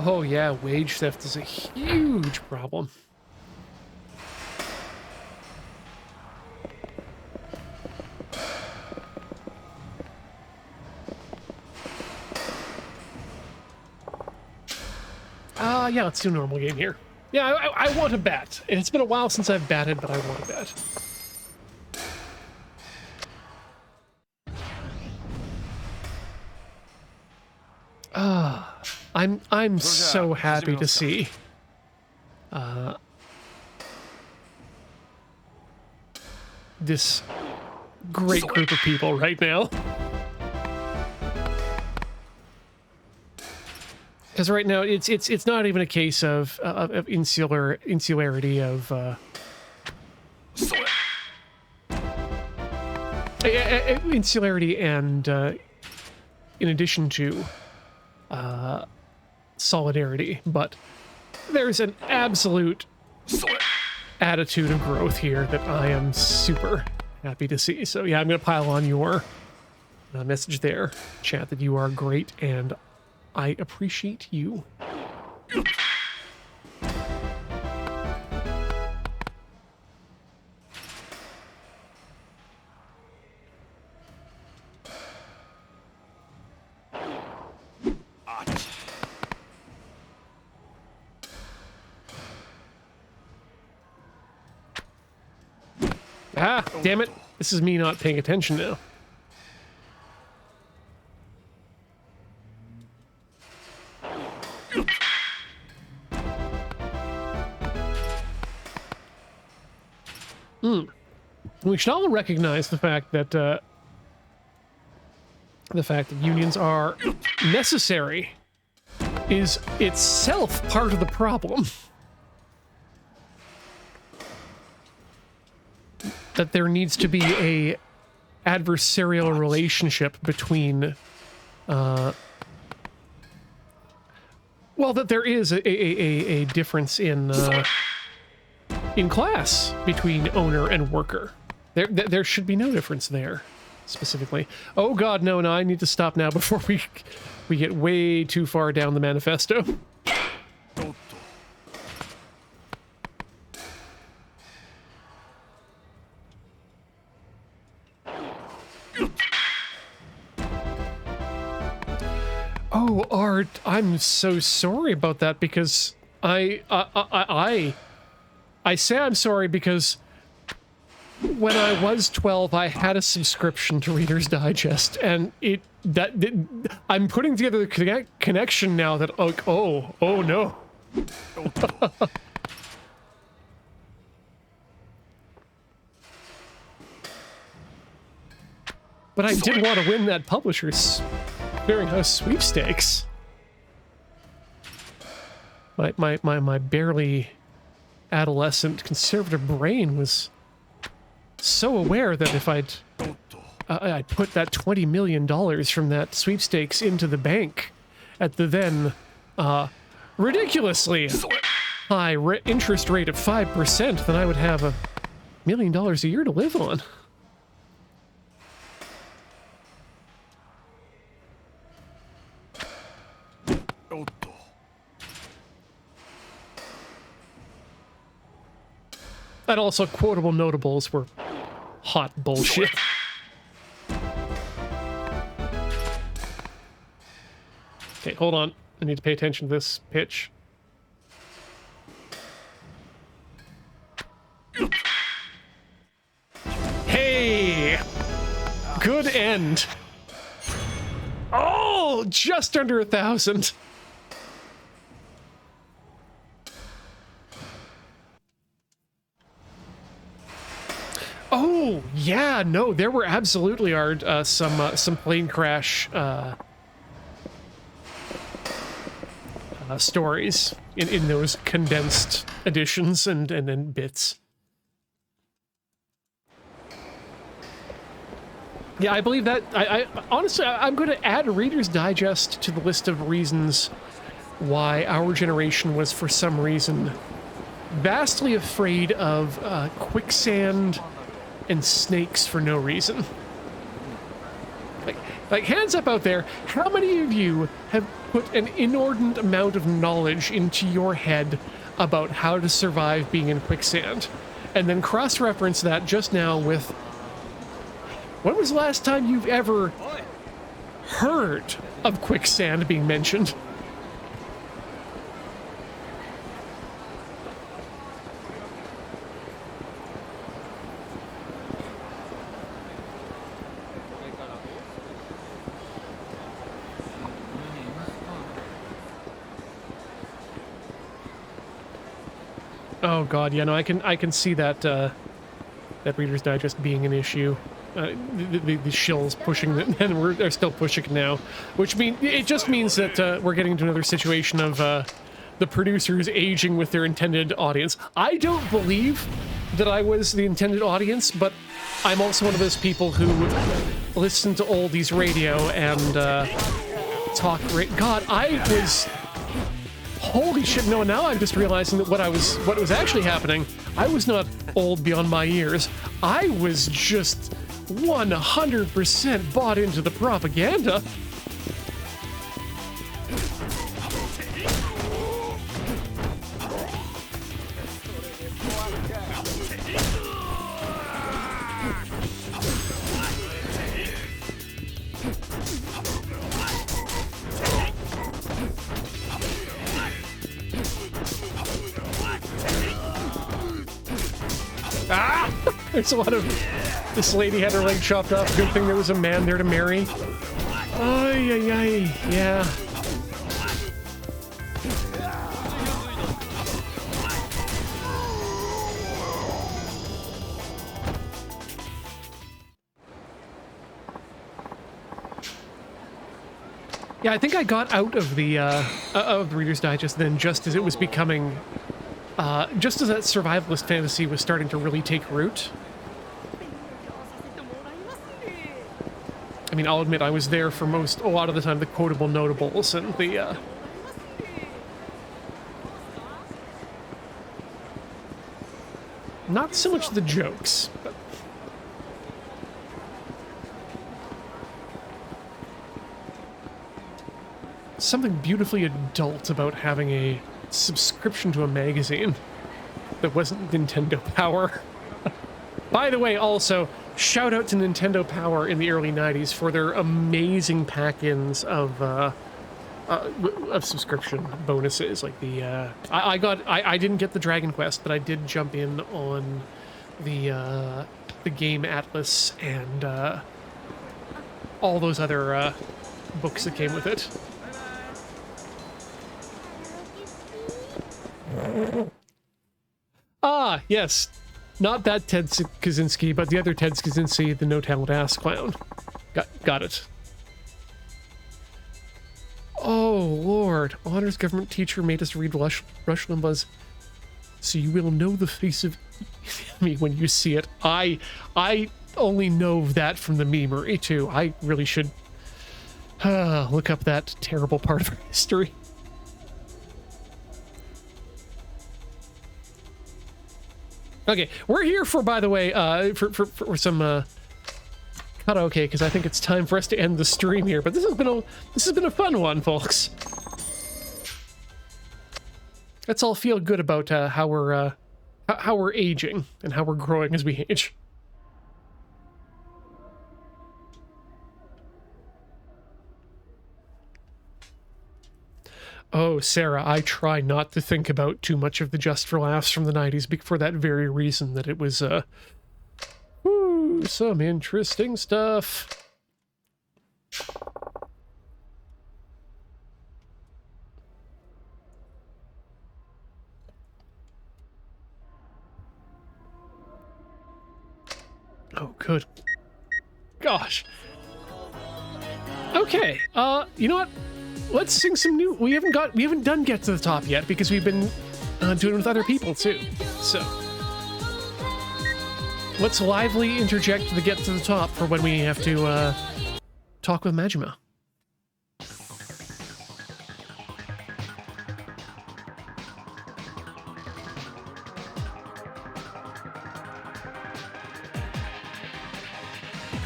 oh yeah, wage theft is a huge problem. Yeah, let's do a normal game here. Yeah, I want to bet. It's been a while since I've batted, but I want to bet. I'm so happy to see this great group of people right now. Because right now it's not even a case of insularity of insularity, and in addition to solidarity, but there's an absolute attitude of growth here that I am super happy to see. So yeah, I'm gonna pile on your message there, chat, that you are great and I appreciate you. Ah, damn it. This is me not paying attention now. We should all recognize the fact that unions are necessary is itself part of the problem. That there needs to be a adversarial relationship between well, that there is a difference in class between owner and worker. There should be no difference there, specifically. Oh god, no, I need to stop now before we get way too far down the manifesto. Oh, Art, I'm so sorry about that, because I say I'm sorry because when I was 12, I had a subscription to Reader's Digest, and I'm putting together the connection now that, oh no. But I did want to win that Publishers Clearinghouse sweepstakes. My barely adolescent conservative brain was so aware that if I'd put that $20 million from that sweepstakes into the bank at the then ridiculously high interest rate of 5%, then I would have $1 million a year to live on. And also, quotable notables were hot bullshit. Okay, hold on. I need to pay attention to this pitch. Hey! Good end. Oh, just under 1,000. Oh, yeah, no, there were absolutely some plane crash stories in those condensed editions and then bits. Yeah, I believe that. I honestly, I'm going to add a Reader's Digest to the list of reasons why our generation was, for some reason, vastly afraid of quicksand and snakes for no reason. Like, hands up out there, how many of you have put an inordinate amount of knowledge into your head about how to survive being in quicksand? And then cross-reference that just now with, when was the last time you've ever heard of quicksand being mentioned? Oh god, yeah, no, I can see that that Reader's Digest being an issue. The shills pushing it, and they're still pushing it now, which it just means that we're getting into another situation of the producers aging with their intended audience. I don't believe that I was the intended audience, but I'm also one of those people who listen to oldies radio and talk. God, I was. Holy shit! No, now I'm just realizing that what was actually happening. I was not old beyond my years. I was just 100% bought into the propaganda. Ah! There's a lot of... This lady had her leg chopped off. Good thing there was a man there to marry. Ay, ay, ay. Yeah. Yeah, I think I got out of the Reader's Digest then just as it was becoming... just as that survivalist fantasy was starting to really take root. I mean, I'll admit I was there for a lot of the time, the quotable notables and the, not so much the jokes, but... Something beautifully adult about having a subscription to a magazine that wasn't Nintendo Power. By the way, also, shout out to Nintendo Power in the early 90s for their amazing pack-ins of subscription bonuses. Like the I didn't get the Dragon Quest, but I did jump in on the Game Atlas and all those other books that came with it. Ah, yes. Not that Ted Kaczynski, but the other Ted Kaczynski, the no-talent ass clown. Got it. Oh, Lord. Honors government teacher made us read Rush Limbaugh's "So You Will Know the Face of Me When You See It." I only know that from the memery, too. I really should look up that terrible part of our history. Okay, we're here for, by the way, for some karaoke, because I think it's time for us to end the stream here. But this has been a fun one, folks. Let's all feel good about how we're aging and how we're growing as we age. Oh, Sarah, I try not to think about too much of the Just for Laughs from the 90s for that very reason, that it was, some interesting stuff. Oh, good. Gosh. Okay, you know what? Let's sing some new. We haven't done Get to the Top yet because we've been doing it with other people too. So let's lively interject the Get to the Top for when we have to talk with Majima.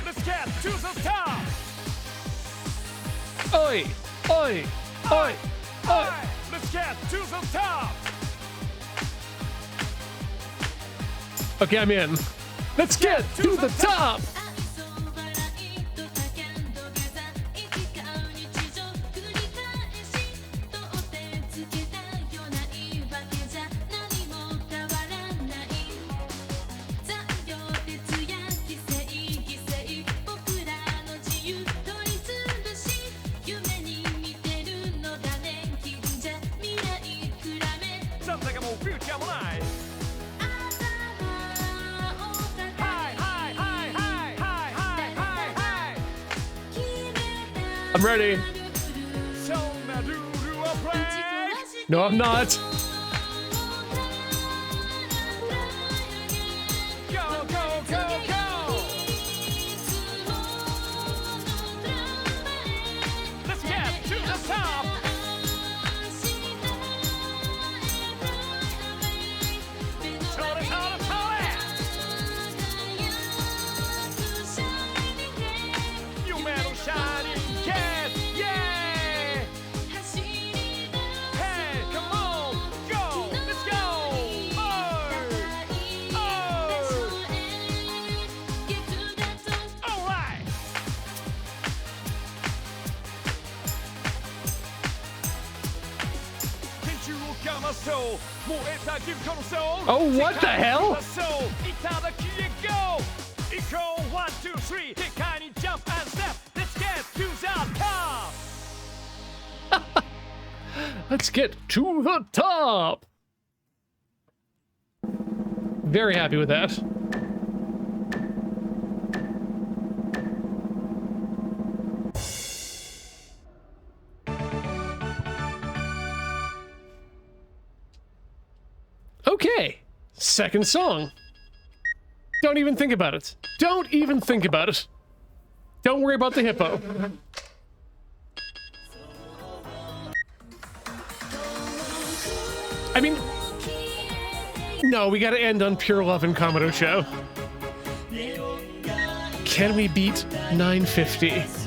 Let's get to the top. Oi! Oi! Oi! Oi! Let's get to the top. Okay, I'm in. Let's get to the top! I'm ready. No, I'm not. Go, go, go, go. Let's get to the top. Shining cat, yeah! Hey, come on, go, let's go! All right! Oh, what the hell? 1, 2, 3, jump and step. Let's get to the top. Let's get to the top. Very happy with that. Okay, second song. Don't even think about it. Don't even think about it. Don't worry about the hippo. I mean, no, we gotta end on Pure Love and Komodo Show. Can we beat 950?